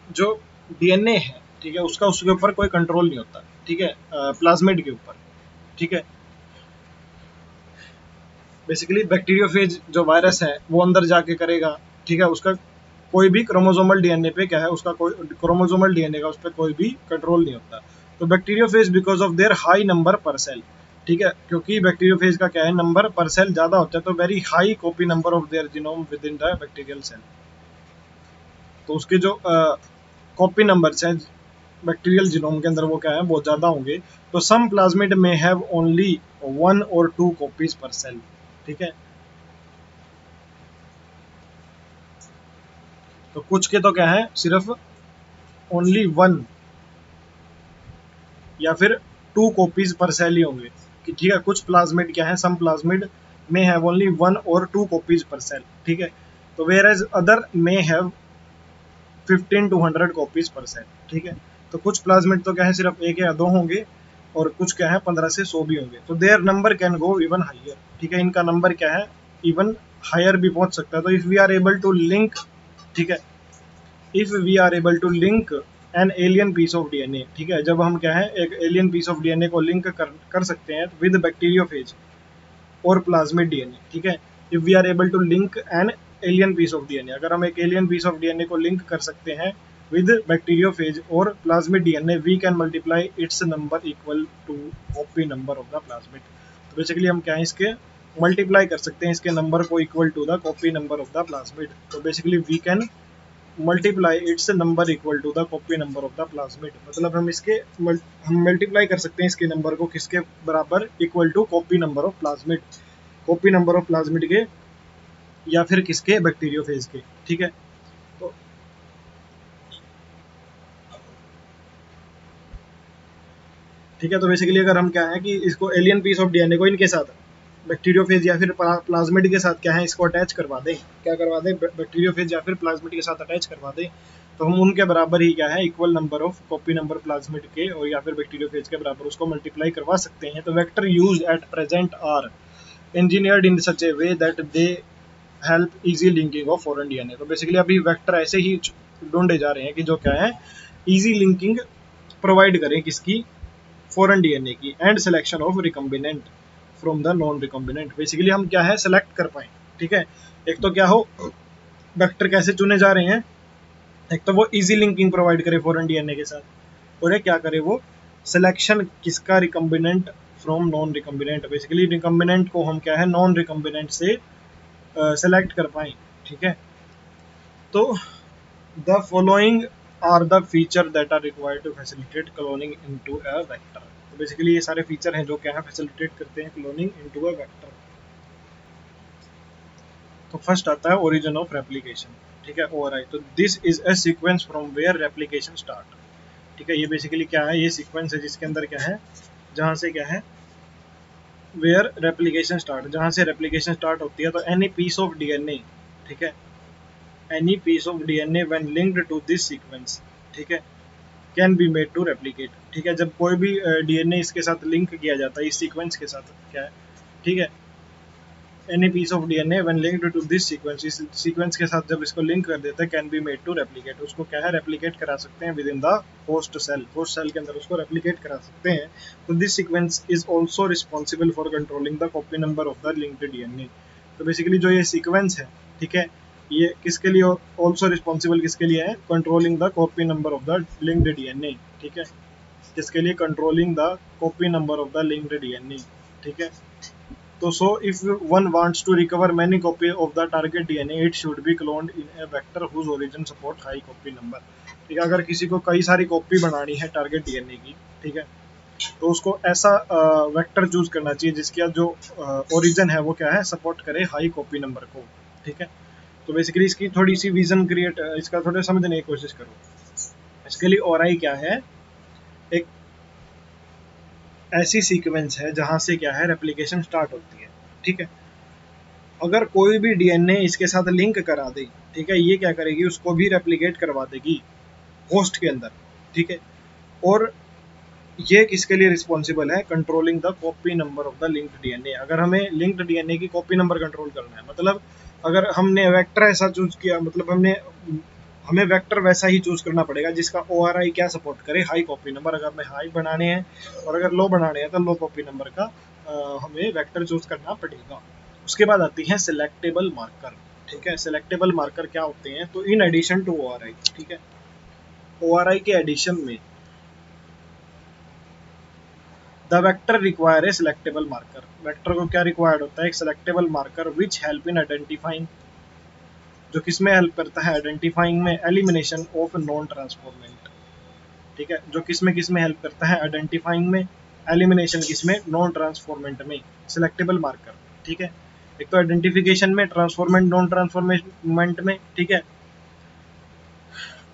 जो डीएनए है, ठीक है, उसका उसके ऊपर कोई कंट्रोल नहीं होता, ठीक है, प्लाज्मिड के ऊपर, ठीक है। बेसिकली बैक्टीरियोफेज जो वायरस है वो अंदर जाके करेगा, ठीक है, उसका कोई भी क्रोमोसोमल डीएनए पे क्या है, उसका कोई क्रोमोसोमल डीएनए का उस पर कोई भी कंट्रोल नहीं होता। तो bacteriophage because of their high number पर सेल, ठीक है, क्योंकि बैक्टीरियोफेज का क्या है, नंबर पर सेल ज्यादा होता है, तो very high copy number of their genome within the bacterial cell. तो उसके जो कॉपी नंबर्स हैं बैक्टीरियल जीनोम के अंदर वो क्या है, बहुत ज्यादा होंगे। तो some plasmid may have only 1 or 2 copies per cell, ठीक है। तो कुछ के तो क्या है, सिर्फ ओनली 1 या फिर 2 कॉपीज पर सेल ही होंगे, ठीक है। कुछ प्लाज्मिड क्या है, सम plasmid may have only 1 or 2 copies per cell, ठीक है। तो वेयर एज अदर में have 15 to 100 copies per cell, ठीक है। तो कुछ प्लाज्मिड तो क्या है, सिर्फ 1 या 2 होंगे, और कुछ क्या है 15 से 100 भी होंगे। तो their number can go even higher, ठीक है, इनका नंबर क्या है, इवन हायर भी पहुंच सकता है। तो if we are able to link, ठीक है, if we are able to link an alien piece of DNA, ठीक है, जब हम क्या है एक एलियन पीस ऑफ डीएनए को लिंक कर सकते हैं विद बैक्टीरियोफेज और प्लाज्मिड डीएनए, ठीक है। If we are able to link an alien piece of DNA, अगर हम एक एलियन पीस ऑफ डीएनए को लिंक कर सकते हैं विद बैक्टीरियोफेज और plasmid DNA, we can multiply its number equal to copy number of the plasmid. तो बेसिकली हम क्या है, इसके मल्टीप्लाई कर सकते हैं इसके नंबर को equal to the copy number of the plasmid. तो basically we can multiply its number equal to the copy number of the plasmid, मतलब हम मल्टीप्लाई कर सकते हैं इसके नंबर को किसके बराबर, equal to copy number of plasmid, copy number of plasmid के या फिर किसके, बैक्टीरियोफेज के, ठीक है। तो ठीक है, तो बेसिकली अगर हम क्या है कि इसको एलियन पीस ऑफ डीएनए को इनके साथ बैक्टीरियोफेज या फिर प्लाज्मिड के साथ क्या है, इसको अटैच करवा दें, क्या करवा दें, बैक्टीरियोफेज या फिर प्लाज्मिड के साथ अटैच करवा दें, तो हम उनके बराबर ही क्या है, equal number of copy number plasmid के और या फिर बैक्टीरियोफेज के बराबर उसको मल्टीप्लाई करवा सकते हैं। तो vector use at present are engineered in such a way that they help easy linking of foreign DNA. तो बेसिकली अभी वेक्टर ऐसे ही ढूंढे जा रहे हैं कि जो क्या है, इजी लिंकिंग प्रोवाइड करें किसकी, फॉरेन डीएनए की, and selection of recombinant from the non recombinant. Basically हम क्या है सेलेक्ट कर पाए, ठीक है। एक तो क्या हो, वेक्टर कैसे चुने जा रहे हैं, एक तो वो इजी लिंकिंग प्रोवाइड करे फॉरेन डीएनए के साथ, और एक क्या करे वो सिलेक्शन किसका, recombinant from non recombinant. Basically recombinant को हम क्या है नॉन रिकम्बिनेंट से सेलेक्ट कर पाए, ठीक है। तो the following are the feature that are required to facilitate cloning into a vector. तो बेसिकली ये सारे फीचर हैं जो क्या है फैसिलिटेट करते हैं क्लोनिंग इनटू अ वेक्टर। तो फर्स्ट आता है ओरिजिन ऑफ रेप्लिकेशन, ठीक है, ओआरआई। तो this is a sequence from where replication start, ठीक है। ये बेसिकली क्या है, ये सीक्वेंस है जिसके अंदर क्या है, जहाँ से क्या है, वेयर रेप्लिकेशन स्टार्ट, जहाँ से रेप्लिकेशन स्टार्ट होती है। तो एनी पीस ऑफ डीएनए, ठीक है, any piece of DNA when linked to this sequence, ठीक है, can be made to replicate, ठीक है। जब कोई भी डीएनए इसके साथ लिंक किया जाता है इस सीक्वेंस के साथ क्या है, ठीक है, any piece of DNA when linked to this sequence, इस सीक्वेंस के साथ जब इसको लिंक कर देते हैं, can be made to replicate, उसको क्या है रेप्लिकेट करा सकते हैं within the host cell, host cell के अंदर उसको रेप्लिकेट करा सकते हैं। तो this sequence is also responsible for controlling the copy number of the linked DNA. तो बेसिकली जो ये सीक्वेंस है, ठीक है, ये किसके लिए ऑल्सो रिस्पॉन्सिबल, किसके लिए है, controlling the copy number of the linked DNA, ठीक है, किसके लिए, controlling the copy number of the linked DNA, ठीक है। तो so if one wants to recover many copy of the target DNA, it should be cloned in a vector whose origin support high copy number, ठीक है। अगर किसी को कई सारी कॉपी बनानी है टारगेट डीएनए की, ठीक है, तो उसको ऐसा वेक्टर चूज करना चाहिए जिसकी जो ओरिजिन है वो क्या है, सपोर्ट करे हाई कॉपी नंबर को, ठीक है। तो बेसिकली इसकी थोड़ी सी विजन क्रिएट, इसका थोड़ा समझने की कोशिश करो। इसके लिए ओआरआई क्या है, एक ऐसी सीक्वेंस है जहां से क्या है रेप्लिकेशन स्टार्ट होती है, ठीक है। अगर कोई भी डीएनए इसके साथ लिंक करा दे, ठीक है, ये क्या करेगी, उसको भी रेप्लिकेट करवा देगी होस्ट के अंदर, ठीक है। और ये किसके लिए रिस्पॉन्सिबल है, controlling the copy number of the linked DNA. अगर हमें लिंक्ड डीएनए की कॉपी नंबर कंट्रोल करना है, मतलब अगर हमने वेक्टर ऐसा चूज किया, मतलब हमें वेक्टर वैसा ही चूज करना पड़ेगा जिसका ओआरआई क्या सपोर्ट करे, हाई कॉपी नंबर। अगर हमें हाई बनाने हैं और अगर लो बनाने हैं तो लो कॉपी नंबर का हमें वेक्टर चूज करना पड़ेगा। उसके बाद आती है सिलेक्टेबल मार्कर, ठीक है। सिलेक्टेबल मार्कर क्या होते हैं, तो इन एडिशन टू ओआरआई, ठीक है, ओआरआई के एडिशन में the vector require a selectable marker, vector को क्या रिक्वायर्ड होता है, एक selectable marker which help in identifying, जो किसमें हेल्प करता है, आइडेंटिफाइंग में एलिमिनेशन ऑफ नॉन ट्रांसफॉर्मेंट, ठीक है, जो किसमें हेल्प करता है, आइडेंटिफाइंग में, एलिमिनेशन किसमें, नॉन ट्रांसफॉर्मेंट में, सिलेक्टेबल मार्कर, ठीक है। एक तो आइडेंटिफिकेशन में, ट्रांसफॉर्मेंट नॉन ट्रांसफॉर्मेंट में, ठीक है,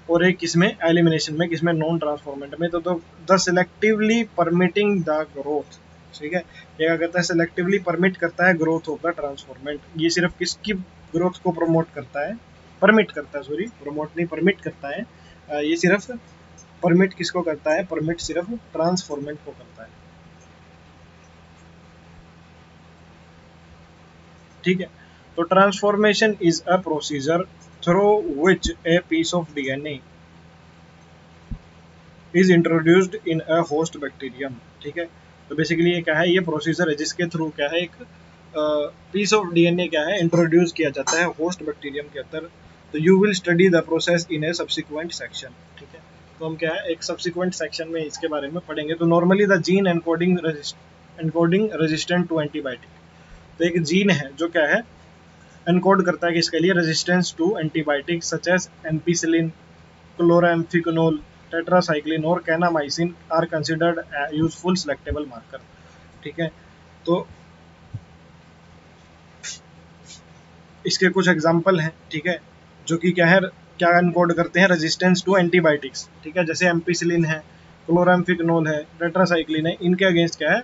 और एक किसमें, एलिमिनेशन में, किसमें, नॉन ट्रांसफॉर्मेंट में। तो the selectively permitting the growth, ठीक है, ये क्या कहता है, सिलेक्टिवली परमिट करता है ग्रोथ ऑफ द ट्रांसफॉर्मेंट, ये सिर्फ किसकी ग्रोथ को प्रमोट करता है, परमिट करता है, सॉरी प्रमोट नहीं, परमिट करता है, ये सिर्फ परमिट किसको करता है, परमिट सिर्फ ट्रांसफॉर्मेंट को करता है, ठीक है। तो transformation is a procedure through which a piece of DNA is introduced in a host bacterium, ठीक है। तो बेसिकली ये क्या है, ये प्रोसीजर है जिसके थ्रू क्या है, एक पीस ऑफ डीएनए क्या है, इंट्रोड्यूस किया जाता है होस्ट बैक्टीरियम के अंदर। तो you will study the process in A subsequent section, ठीक है। तो हम क्या है, एक सब्सिक्वेंट सेक्शन में इसके बारे में पढ़ेंगे। तो normally the gene encoding resistant to antibiotic, तो एक जीन है जो क्या है, एनकोड करता है किसके लिए, resistance to antibiotic such as ampicillin, chloramphenicol, tetracycline और kanamycin are considered useful selectable marker, ठीक है। तो इसके कुछ एग्जाम्पल हैं, ठीक है, जो कि क्या है, क्या एनकोड करते हैं, रेजिस्टेंस टू एंटीबायोटिक्स, ठीक है, जैसे एम्पिसिलिन है, क्लोराम्फिकोनोल है, टेट्रासाइक्लिन है, इनके अगेंस्ट क्या है,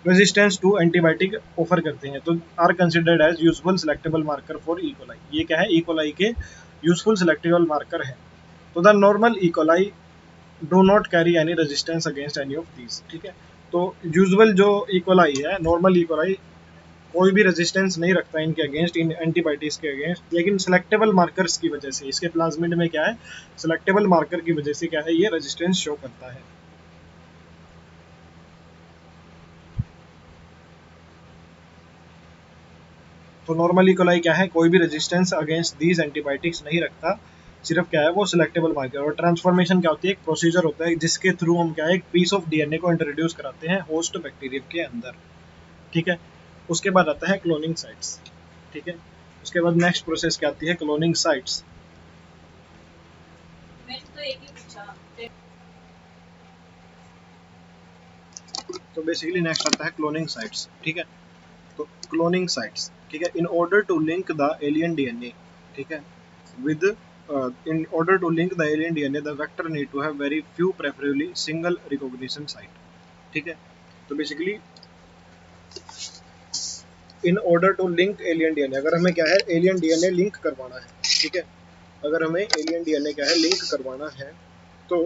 रेजिस्टेंस टू एंटीबायोटिक ऑफर करते हैं। तो are considered as useful selectable marker for E coli, ये क्या है, इकोलाई के यूजफुल सिलेक्टेबल मार्कर है। तो the normal E coli do not carry any resistance against any of these, ठीक है। तो यूजुअल जो इकोलाई है, नॉर्मल इकोलाई कोई भी रेजिस्टेंस नहीं रखता इनके अगेंस्ट, इन एंटीबायोटिक्स के अगेंस्ट, लेकिन सिलेक्टेबल मार्कर्स की वजह से, इसके प्लाज्मिड में क्या है, सिलेक्टेबल मार्कर की वजह से क्या है, ये रेजिस्टेंस शो करता है। तो नॉर्मल इकोलाई क्या है, कोई भी रेजिस्टेंस अगेंस्ट दीज एंटीबायोटिक्स नहीं रखता, सिर्फ क्या है वो सिलेक्टेबल मार्कर। और ट्रांसफॉर्मेशन क्या होती है, एक प्रोसीजर होता है जिसके थ्रू हम क्या है, एक पीस ऑफ डीएनए को इंट्रोड्यूस कराते हैं होस्ट बैक्टीरियम के अंदर, ठीक है। उसके बाद आता है क्लोनिंग साइट्स, ठीक है। उसके बाद नेक्स्ट प्रोसेस क्या आती है, क्लोनिंग साइट्स। तो बेसिकली नेक्स्ट आता है क्लोनिंग साइट्स, ठीक है। तो क्लोनिंग साइट्स, ठीक है, in order to link the alien DNA, ठीक है, with in order to link the alien DNA, the vector need to have very few, preferably single recognition site, ठीक है। तो basically in order to link alien DNA, अगर हमें क्या है, एलियन डीएनए लिंक करवाना है, ठीक है, अगर हमें एलियन डीएनए क्या है, लिंक करवाना है, तो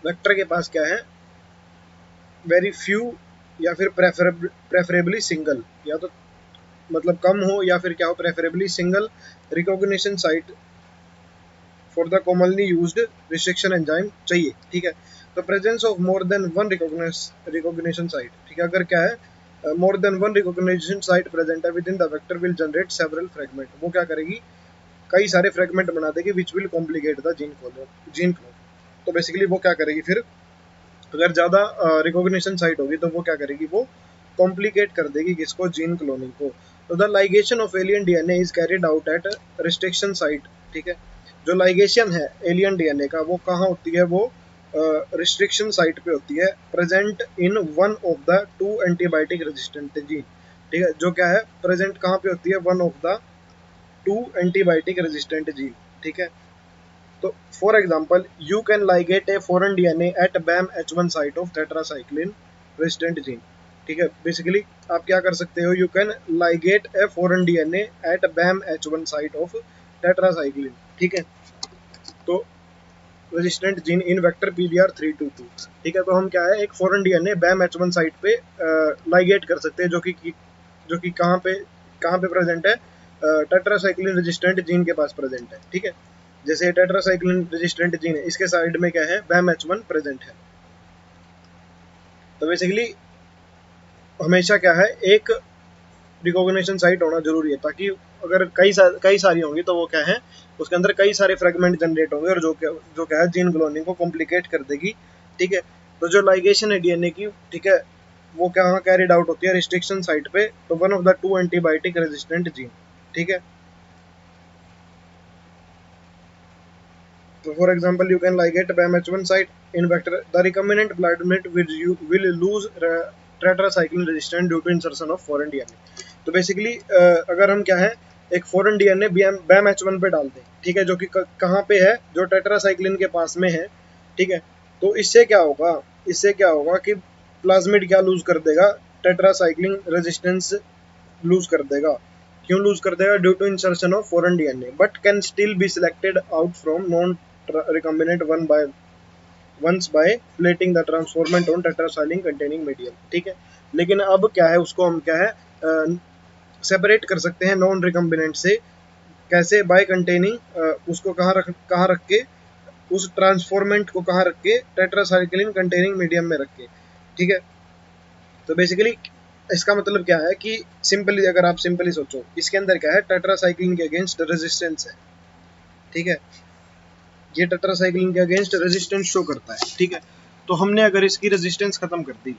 वेक्टर के पास क्या है, वेरी फ्यू या फिर प्रेफरेबली सिंगल, या तो मतलब कम हो या फिर क्या हो, preferably single recognition site for the commonly used restriction enzyme चाहिए, ठीक है। तो presence of more than one recognition site, ठीक है, अगर क्या है, more than one recognition site present है within the vector will generate several fragment, वो क्या करेगी, कई सारे फ्रेगमेंट बना देगी which will complicate the gene clone. तो बेसिकली वो क्या करेगी फिर, अगर ज़्यादा रिकॉग्निशन साइट होगी तो वो क्या करेगी, वो कॉम्प्लिकेट कर देगी किसको, जीन क्लोनिंग को। तो the ligation of alien DNA is carried out at restriction site, ठीक है। जो लाइगेशन है एलियन डीएनए का, वो कहाँ होती है, वो रिस्ट्रिक्शन साइट पे होती है, present in one of the two antibiotic resistant gene, ठीक है, जो क्या है, प्रेजेंट कहाँ पे होती है, one of the two antibiotic resistant gene, ठीक है। तो for example you can ligate a foreign DNA at Bam H1 site of tetracycline resistant gene, ठीक है। बेसिकली आप क्या कर सकते हो, you can ligate a foreign DNA at Bam H1 site of tetracycline, ठीक है। तो रेजिस्टेंट जीन इन वेक्टर PBR322, ठीक है। तो हम क्या है, एक फॉरेन डीएनए बैम H1 साइट पे लाइगेट कर सकते हैं, जो कि कहाँ पे प्रेजेंट है, टेट्रासाइक्लिन रेजिस्टेंट जीन के पास प्रेजेंट है, ठीक है। जैसे टेट्रासाइक्लिन रेजिस्टेंट जीन है, इसके साइड में क्या है, बैम H1 प्रेजेंट है। तो बेसिकली हमेशा क्या है, एक रिकॉग्निशन साइट होना जरूरी है, ताकि अगर कई सारी होंगी तो वो क्या है, उसके अंदर कई सारे फ्रेगमेंट जनरेट होंगे और जो क्या है जीन क्लोनिंग को कॉम्प्लिकेट कर देगी। ठीक है, तो जो लाइगेशन है डीएनए की, ठीक है, वो कहाँ कैरिड आउट होती है, रिस्ट्रिक्शन साइट पे, तो one of the two antibiotic resistant gene. ठीक है, so for example, you can ligate BAMH1 site in vector. The recombinant plasmid will lose tetracycline resistance due to insertion of foreign DNA. तो बेसिकली अगर हम क्या है, एक फॉरेन डीएनए BAMH1 पे डालते हैं, ठीक है, जो कि कहाँ पे है, जो टेट्रासाइक्लिन के पास में है। ठीक है, तो इससे क्या होगा, इससे क्या होगा कि प्लाज्मिड क्या लूज कर देगा, टेट्रासाइक्लिन रेजिस्टेंस लूज कर देगा। क्यों लूज कर देगा? Due to insertion of foreign DNA, but can still be selected out from non recombinant once by plating the transformant on tetracycline containing medium। ठीक है, लेकिन अब क्या है, उसको हम क्या है सेपरेट कर सकते हैं नॉन रिकम्बिनेंट से। कैसे? बाय कंटेनिंग उसको कहाँ रख के, उस ट्रांसफॉर्मेंट को कहाँ रख के, टेट्रासाइक्लिन कंटेनिंग मीडियम में रख के। ठीक है, तो बेसिकली इसका मतलब क्या है कि सिंपली, अगर आप सिंपली सोचो, इसके अंदर क्या है, टेट्रासाइक्लिन के अगेंस्ट रेजिस्टेंस है। ठीक है, ये टेट्रासाइक्लिन के अगेंस्ट रेजिस्टेंस शो करता है। ठीक है, तो हमने अगर इसकी रेजिस्टेंस खत्म कर दी,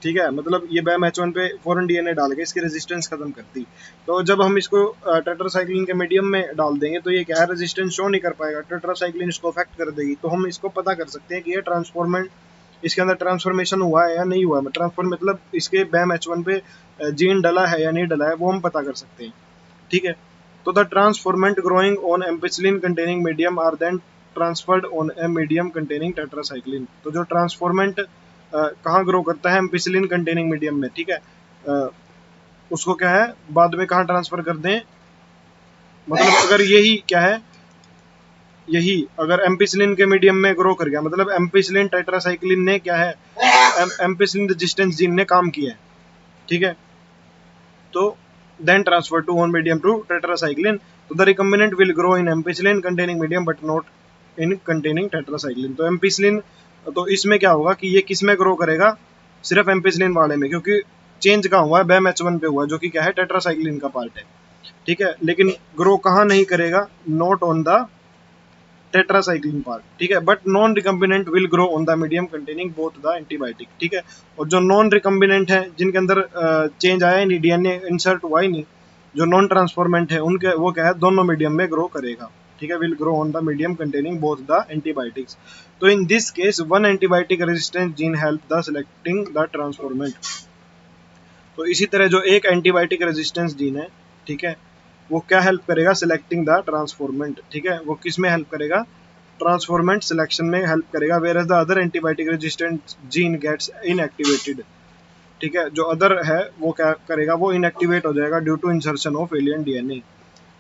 ठीक है, मतलब ये BAMH1 पे फॉरेन डीएनए डाल के इसकी रेजिस्टेंस खत्म कर दी, तो जब हम इसको टेट्रासाइक्लिन के मीडियम में डाल देंगे तो ये क्या है, रेजिस्टेंस शो नहीं कर पाएगा, टेट्रासाइक्लिन इसको अफेक्ट कर देगी। तो हम इसको पता कर सकते हैं कि ये ट्रांसफॉर्मेंट, इसके अंदर ट्रांसफॉर्मेशन हुआ है या नहीं हुआ है, ट्रांसफॉर्म मतलब इसके BAMH1 पे जीन डला है या नहीं डला है, वो हम पता कर सकते हैं। ठीक है, तो the transformant growing on ampicillin containing medium are then transferred on a medium containing tetracycline. तो जो ट्रांसफॉर्मेंट कहाँ ग्रो करता है, एम्पिसिलिन कंटेनिंग मीडियम में। ठीक है, उसको क्या है, बाद में कहाँ ट्रांसफर कर दें, मतलब अगर यही क्या है, यही अगर एम्पिसिलिन के मीडियम में ग्रो कर गया, मतलब एम्पिसिलिन टेट्रासाइक्लिन ने क्या है, एम्पिसिलिन रेजिस्टेंस जीन ने काम किया है। ठीक है, तो then transfer to one medium to tetracycline, so the recombinant will grow in ampicillin containing medium but not in containing tetracycline। तो एम्पिसिलिन, तो इसमें क्या होगा कि ये किस में ग्रो करेगा, सिर्फ एम्पिसिलिन वाले में, क्योंकि चेंज कहाँ हुआ है, BAMH1 पे हुआ है, जो कि क्या है, टेट्रासाइक्लिन का पार्ट है। ठीक है, लेकिन ग्रो कहाँ नहीं करेगा, not on the tetracycline part. ठीक है, but non recombinant will grow on the medium containing both the antibiotic. ठीक है, और जो नॉन रिकम्बिनेंट है, जिनके अंदर चेंज आया ही नहीं, डीएनए इंसर्ट हुआ ही नहीं, जो नॉन ट्रांसफॉर्मेंट है, उनके वो क्या है, दोनों मीडियम में ग्रो करेगा। ठीक है, will grow on the medium containing both the antibiotics. तो in this case one antibiotic resistant gene help the selecting the transformant. तो इसी तरह जो एक एंटीबायोटिक रेजिस्टेंस जीन है, ठीक है, वो क्या हेल्प करेगा, सिलेक्टिंग द ट्रांसफॉर्मेंट। ठीक है, वो किस में हेल्प करेगा, ट्रांसफॉर्मेंट सिलेक्शन में हेल्प करेगा, whereas the other antibiotic resistant gene gets inactivated. ठीक है, जो अदर है वो क्या करेगा, वो इनएक्टिवेट हो जाएगा due to insertion of alien DNA.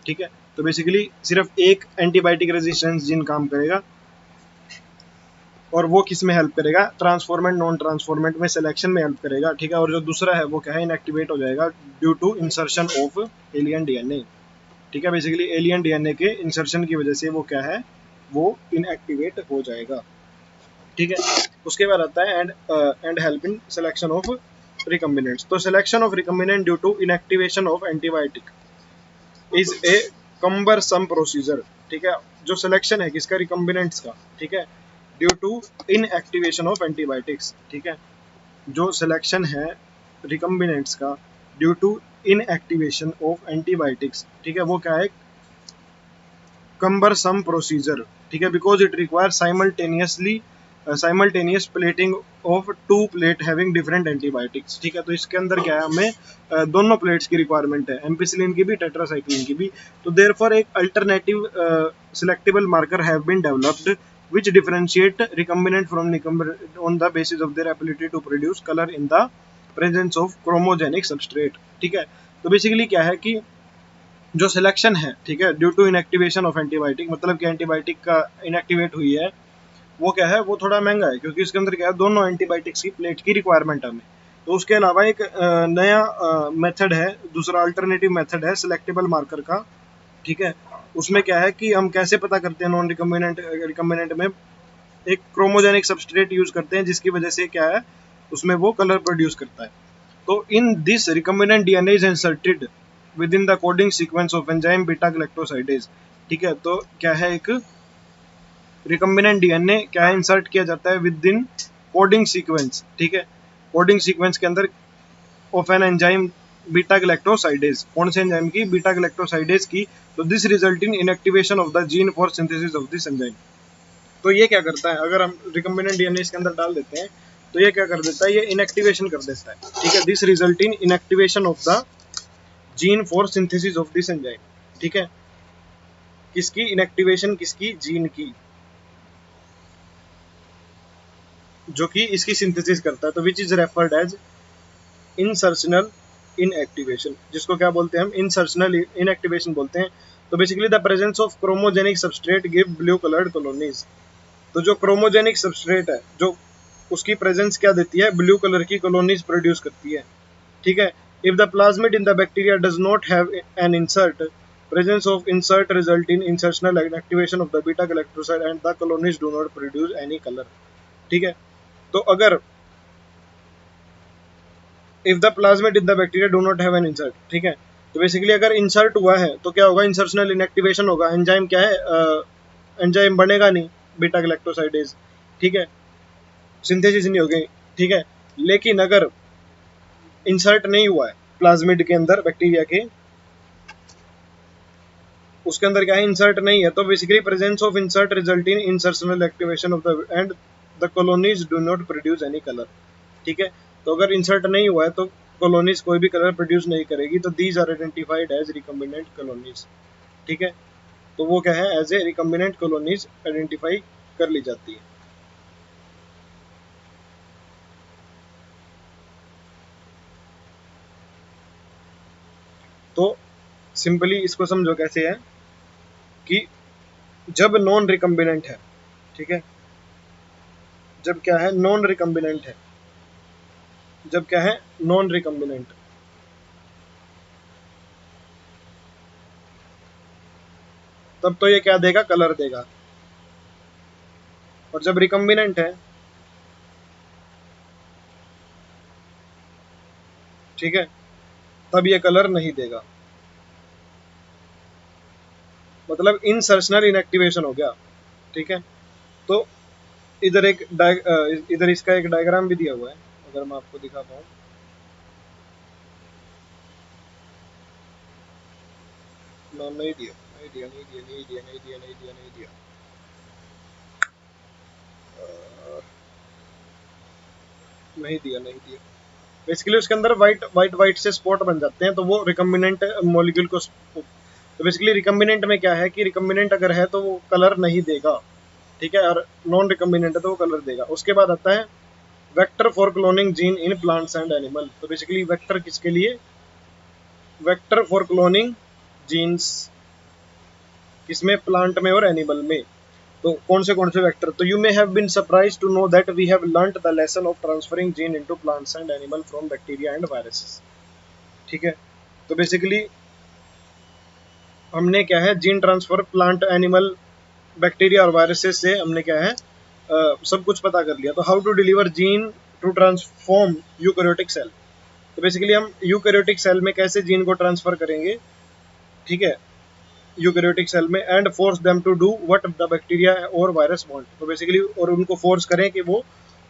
ठीक है, तो बेसिकली सिर्फ एक एंटीबायोटिक रेजिस्टेंस जीन काम करेगा, और वो किस में हेल्प करेगा, ट्रांसफॉर्मेंट नॉन ट्रांसफॉर्मेंट में सिलेक्शन में हेल्प करेगा। ठीक है, और जो दूसरा है वो क्या है, इनएक्टिवेट हो जाएगा due to insertion of alien DNA. ठीक है, बेसिकली एलियन डीएनए के इंसर्शन की वजह से वो क्या है, वो इनएक्टिवेट हो जाएगा। ठीक है, उसके बाद आता है and help in selection of recombinants. तो selection of recombinant due to inactivation of antibiotic is a cumbersome procedure. ठीक है, जो सिलेक्शन है किसका, रिकम्बिनेंट्स का। ठीक है, due to inactivation of antibiotics. ठीक है, जो सिलेक्शन है रिकम्बिनेंट्स का due to inactivation of antibiotics, ठीक है, वो क्या है, cumbersome प्रोसीजर। ठीक है, because it require simultaneous plating of two plate having different antibiotics. ठीक है, तो इसके अंदर क्या है, हमें दोनों प्लेट्स की रिक्वायरमेंट है, एम्पिसिलिन की भी, टेट्रासाइक्लिन की भी। तो देयरफॉर एक alternative selectable marker have been developed which differentiate recombinant from recombinant on the basis of their ability to produce color in the presence of chromogenic substrate। ठीक है, तो बेसिकली क्या है कि जो सिलेक्शन है, ठीक है, due to inactivation of antibiotic, मतलब कि एंटीबायोटिक का इनएक्टिवेट हुई है, वो क्या है, वो थोड़ा महंगा है, क्योंकि इसके अंदर क्या है, दोनों एंटीबायोटिक्स की प्लेट की रिक्वायरमेंट है हमें। तो उसके अलावा एक नया मेथड है, दूसरा अल्टरनेटिव मेथड है सिलेक्टेबल मार्कर का। ठीक है, उसमें क्या है कि हम कैसे पता करते हैं, नॉन रिकम्बिनेंट में एक क्रोमोजेनिक सबस्ट्रेट यूज करते हैं, जिसकी वजह से क्या है, उसमें वो कलर प्रोड्यूस करता है। तो in this recombinant DNA is inserted with in the coding sequence of enzyme beta galactosidase. ठीक है, तो क्या है, एक रिकम्बिनेंट डीएनए क्या है, इंसर्ट किया जाता है विद इन कोडिंग सीक्वेंस। ठीक है, कोडिंग सीक्वेंस के अंदर of an enzyme beta galactosidase, कौन से एंजाइम की, बीटा गैलेक्टोसाइडेज की। तो this result in inactivation of the gene for synthesis of this enzyme. तो ये क्या करता है, अगर हम रिकम्बिनेंट डीएनए इसके अंदर डाल देते हैं तो ये क्या कर देता है, ये इनएक्टिवेशन कर देता है। ठीक है, this result in inactivation of the gene for synthesis of this enzyme. ठीक है, किसकी इनएक्टिवेशन, किसकी, जीन की, जो कि इसकी सिंथेसिस करता है। तो which is referred as insertional inactivation, जिसको क्या बोलते हैं हम, इंसर्शनल इनएक्टिवेशन बोलते हैं। तो basically the presence of chromogenic substrate give blue coloured colonies. तो जो क्रोमोजेनिक सबस्ट्रेट है, जो उसकी प्रेजेंस क्या देती है, ब्लू कलर की कॉलोनीज प्रोड्यूस करती है। ठीक है, if the plasmid in the bacteria does not have an insert, presence of insert result in insertional activation of the beta galactoside and the colonies do not produce any color। ठीक है, तो अगर if the plasmid in the bacteria do not have an insert, ठीक है, तो बेसिकली अगर इंसर्ट हुआ है तो क्या होगा, इंसर्शनल इनएक्टिवेशन होगा, एंजाइम क्या है, एंजाइम बनेगा नहीं बीटा गैलेक्टोसाइडेज। ठीक है, सिंथेसिस नहीं होगी। ठीक है, लेकिन अगर इंसर्ट नहीं हुआ है प्लाज्मिड के अंदर, बैक्टीरिया के उसके अंदर क्या है, इंसर्ट नहीं है, तो basically presence of insert result in insertional activation of the and the colonies do not produce any colour. ठीक है, तो अगर इंसर्ट नहीं हुआ है तो कॉलोनीज कोई भी कलर प्रोड्यूस नहीं करेगी। तो these are identified as recombinant colonies. ठीक है, तो वो क्या है, as a recombinant colonies identify कर ली जाती है। तो सिंपली इसको समझो कैसे है कि जब नॉन रिकम्बिनेंट है, ठीक है, जब क्या है, नॉन रिकम्बिनेंट है, जब क्या है, नॉन रिकम्बिनेंट, तब तो ये क्या देगा, कलर देगा। और जब रिकम्बिनेंट है, ठीक है, तब ये कलर नहीं देगा। मतलब इनसर्शनल इनएक्टिवेशन हो गया। ठीक है, तो इधर एक इधर इसका एक डायग्राम भी दिया हुआ है, अगर मैं आपको दिखा पाऊँ। नहीं दिया, नहीं दिया, नहीं दिया, नहीं दिया, नहीं दिया, नहीं दिया, नहीं दिया, नहीं दिया, नहीं दिया। बेसिकली उसके अंदर वाइट वाइट वाइट से स्पॉट बन जाते हैं, तो वो रिकम्बिनेंट मॉलिक्यूल को, तो बेसिकली रिकम्बिनेंट में क्या है कि रिकम्बिनेंट अगर है तो वो कलर नहीं देगा। ठीक है, और नॉन रिकम्बिनेंट है तो वो कलर देगा। उसके बाद आता है vector for cloning gene in plants and animal. तो बेसिकली वेक्टर किसके लिए, वेक्टर फॉर क्लोनिंग जीन्स, किसमें, प्लांट में और एनिमल में। तो कौन से वेक्टर, तो you may have been surprised to know that we have learned the lesson of transferring gene into plants and animal from bacteria and viruses. ठीक है, तो बेसिकली हमने क्या है, gene transfer plant, animal, bacteria और वायरसेस से हमने क्या है, सब कुछ पता कर लिया। तो how to deliver gene to transform eukaryotic cell. तो बेसिकली हम यूकैरियोटिक सेल में कैसे जीन को ट्रांसफर करेंगे, ठीक है, यूकैरियोटिक सेल में, and force them to do what the bacteria और वायरस वांट। तो बेसिकली और उनको फोर्स करें कि वो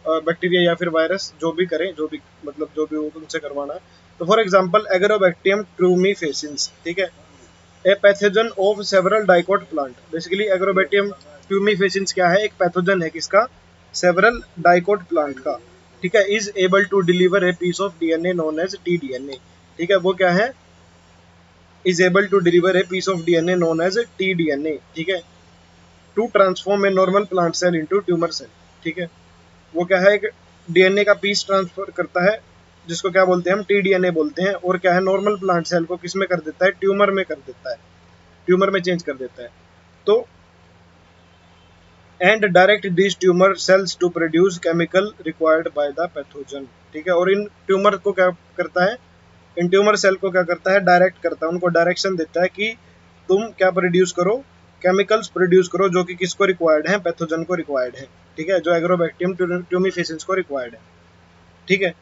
बैक्टीरिया या फिर वायरस जो भी करें, जो भी मतलब जो भी उनसे करवाना है। तो फॉर एग्जांपल एगरोबैक्टीरियम ट्यूमीफेसिस, ठीक है, a pathogen of several dicot plant. Basically Agrobacterium tumefaciens क्या है, एक पैथोजन है किसका, सेवरल डाइकोट प्लांट का। ठीक है, is able to deliver a piece of DNA known as T DNA. ठीक है, वो क्या है, is able to deliver a piece of DNA known as tDNA। ठीक है, to transform a normal plant cell into tumor cell। ठीक है, वो क्या है, एक डीएनए का पीस ट्रांसफर करता है, जिसको क्या बोलते हैं हम, टीडीएनए बोलते हैं, और क्या है, नॉर्मल प्लांट सेल को किस में कर देता है, ट्यूमर में कर देता है, ट्यूमर में चेंज कर देता है। तो and direct this tumour cells to produce chemical required by the pathogen. ठीक है, और इन ट्यूमर को क्या करता है, इन ट्यूमर सेल को क्या करता है, डायरेक्ट करता है, उनको डायरेक्शन देता है कि तुम क्या प्रोड्यूस करो, केमिकल्स प्रोड्यूस करो, जो कि किसको रिक्वायर्ड है, पैथोजन को रिक्वायर्ड है। ठीक है, जो एग्रोबैक्टीरियम ट्यूमीफेसिस को रिक्वायर्ड है। ठीक है,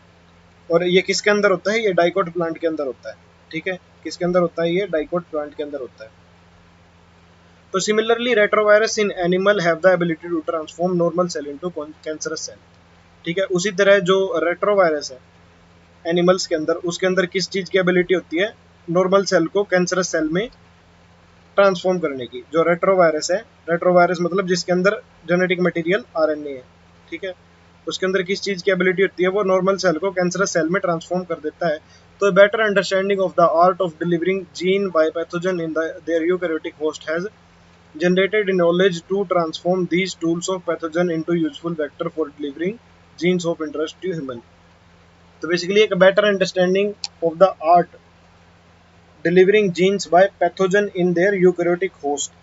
और ये किसके अंदर होता है, ये डाइकोट प्लांट के अंदर होता है, ठीक है, किसके अंदर होता है, ये डाइकोट प्लांट के अंदर होता है। तो similarly retrovirus in animal have the ability to transform normal cell into cancerous cell, ठीक है। उसी तरह जो रेट्रोवायरस है एनिमल्स के अंदर, उसके अंदर किस चीज की एबिलिटी होती है, नॉर्मल सेल को कैंसरस सेल में ट्रांसफॉर्म करने की। जो रेट्रोवायरस है, रेट्रोवायरस मतलब जिसके अंदर जेनेटिक मटेरियल आरएनए है, ठीक है, उसके अंदर किस चीज की एबिलिटी होती है, वो नॉर्मल सेल को कैंसरस सेल में ट्रांसफॉर्म कर देता है। तो better understanding of the art of delivering gene bye pathogen in their eukaryotic host has generated knowledge to transform these tools of pathogen into useful vector for delivering genes of interest to human। तो बेसिकली एक better understanding of the art delivering genes by pathogen in their eukaryotic host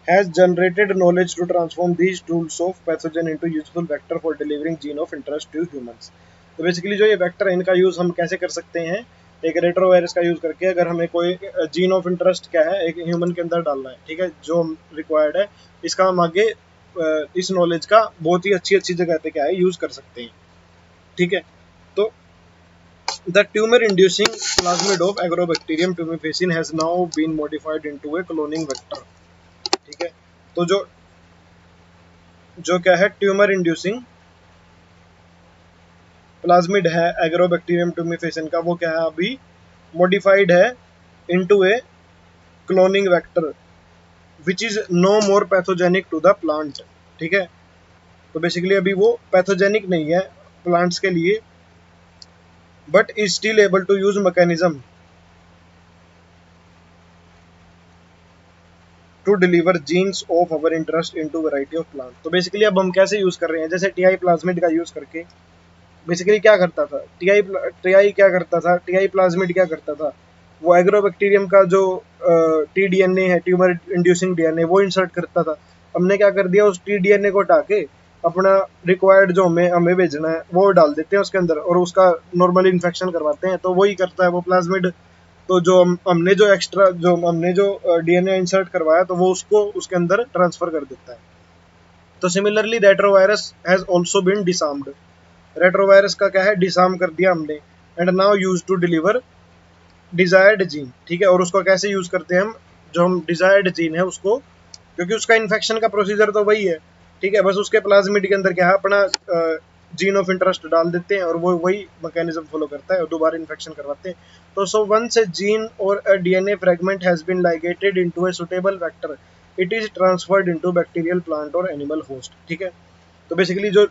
has generated knowledge to transform these tools of pathogen into useful vector for delivering gene of interest to humans। तो बेसिकली जो ये वेक्टर है, इनका यूज हम कैसे कर सकते हैं, एक रेट्रोवायरस का यूज करके, अगर हमें कोई जीन ऑफ इंटरेस्ट क्या है एक ह्यूमन के अंदर डालना है, ठीक है, जो रिक्वायर्ड है, इसका हम आगे इस नॉलेज का बहुत ही अच्छी अच्छी जगह पे क्या है यूज कर सकते हैं, ठीक है। तो the tumour inducing plasmid of Agrobacterium tumefaciens has now been modified into a cloning vector, ठीक है। तो जो जो क्या है ट्यूमर इंड्यूसिंग प्लाज्मिड है एग्रोबैक्टीरियम ट्यूमिफेसिन का, वो क्या है अभी मॉडिफाइड है into a cloning vector which is no more pathogenic to the plant, ठीक है। तो बेसिकली अभी वो पैथोजेनिक नहीं है प्लांट्स के लिए, but is still able to use mechanism to deliver genes of our interest into variety of plant. तो बेसिकली अब हम कैसे यूज कर रहे हैं, जैसे टीआई प्लाज्मिड का यूज करके बेसिकली क्या करता था, टीआई क्या करता था, टीआई प्लाज्मिड क्या करता था, वो एग्रोबैक्टीरियम का जो टीडीएनए है, ट्यूमर इंड्यूसिंग डीएनए, वो इंसर्ट करता था। हमने क्या कर दिया, उस टीडीएनए को हटा के अपना रिक्वायर्ड जो हमें हमें भेजना है वो डाल देते हैं उसके अंदर, और उसका नॉर्मल इन्फेक्शन करवाते हैं, तो वही करता है वो प्लाज्मिड। तो जो हमने जो एक्स्ट्रा जो हमने जो डीएनए इंसर्ट करवाया, तो वो उसको उसके अंदर ट्रांसफर कर देता है। तो similarly retrovirus has also been disarmed, retrovirus का क्या है, डिसार्म कर दिया हमने, and now use to deliver desired gene, ठीक है। और उसको कैसे यूज करते हैं हम, जो हम डिजायर्ड जीन है उसको, क्योंकि उसका इन्फेक्शन का प्रोसीजर तो वही है, ठीक है, बस उसके प्लाज्मिड के अंदर क्या है अपना जीन ऑफ इंटरेस्ट डाल देते हैं और वो वही मैकेनिज्म फॉलो करता है और दोबारा इन्फेक्शन करवाते हैं। तो सो वंस ए जीन और a DNA fragment has been ligated into a suitable vector, it is transferred into bacterial plant और एनिमल होस्ट, ठीक है। तो बेसिकली जो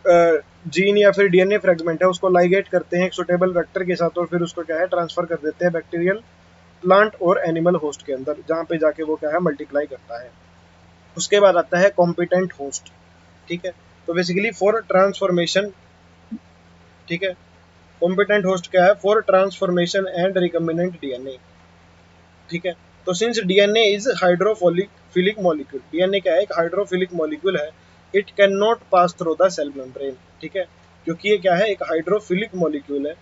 जीन या फिर डीएनए फ्रेगमेंट है उसको लाइगेट करते हैं एक सुटेबल वेक्टर के साथ, और फिर उसको क्या है ट्रांसफर कर देते हैं बैक्टीरियल प्लांट और एनिमल होस्ट के अंदर, जहाँ पे जाके वो क्या है मल्टीप्लाई करता है। उसके बाद आता है कॉम्पिटेंट होस्ट, ठीक है। तो बेसिकली फॉर ट्रांसफॉर्मेशन, ठीक है, कॉम्पिटेंट होस्ट क्या है, for transformation and recombinant DNA, ठीक है। तो since DNA is hydrophilic molecule, DNA क्या है, एक हाइड्रोफिलिक मॉलिक्यूल है, it can not pass through the cell membrane, ठीक है, क्योंकि ये क्या है एक हाइड्रोफिलिक मॉलिक्यूल है,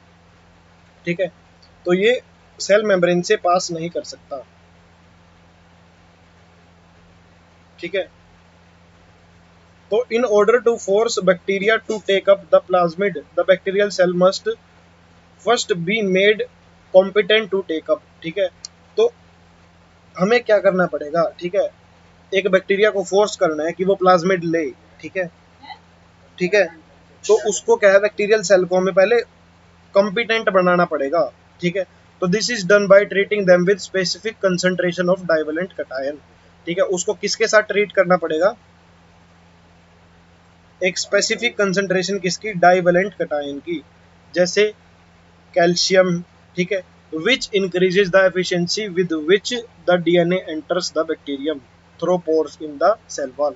ठीक है, तो ये सेल मेम्ब्रेन से पास नहीं कर सकता, ठीक है। तो in order to force bacteria to take up the plasmid, the bacterial cell must first be made competent to take up, ठीक है। तो हमें क्या करना पड़ेगा, ठीक है, एक बैक्टीरिया को फोर्स करना है कि वो प्लाज्मिड ले, ठीक है, ठीक है। तो उसको क्या है बैक्टीरियल सेल को हमें पहले कॉम्पिटेंट बनाना पड़ेगा, ठीक है। तो this is done by treating them with specific concentration of divalent cation, ठीक है। उसको किसके साथ ट्रीट करना पड़ेगा, एक स्पेसिफिक कंसंट्रेशन किसकी, डाइवेलेंट कटायन की, जैसे कैल्शियम, ठीक है, which increases the efficiency with which the DNA enters the bacterium through pores in the cell wall.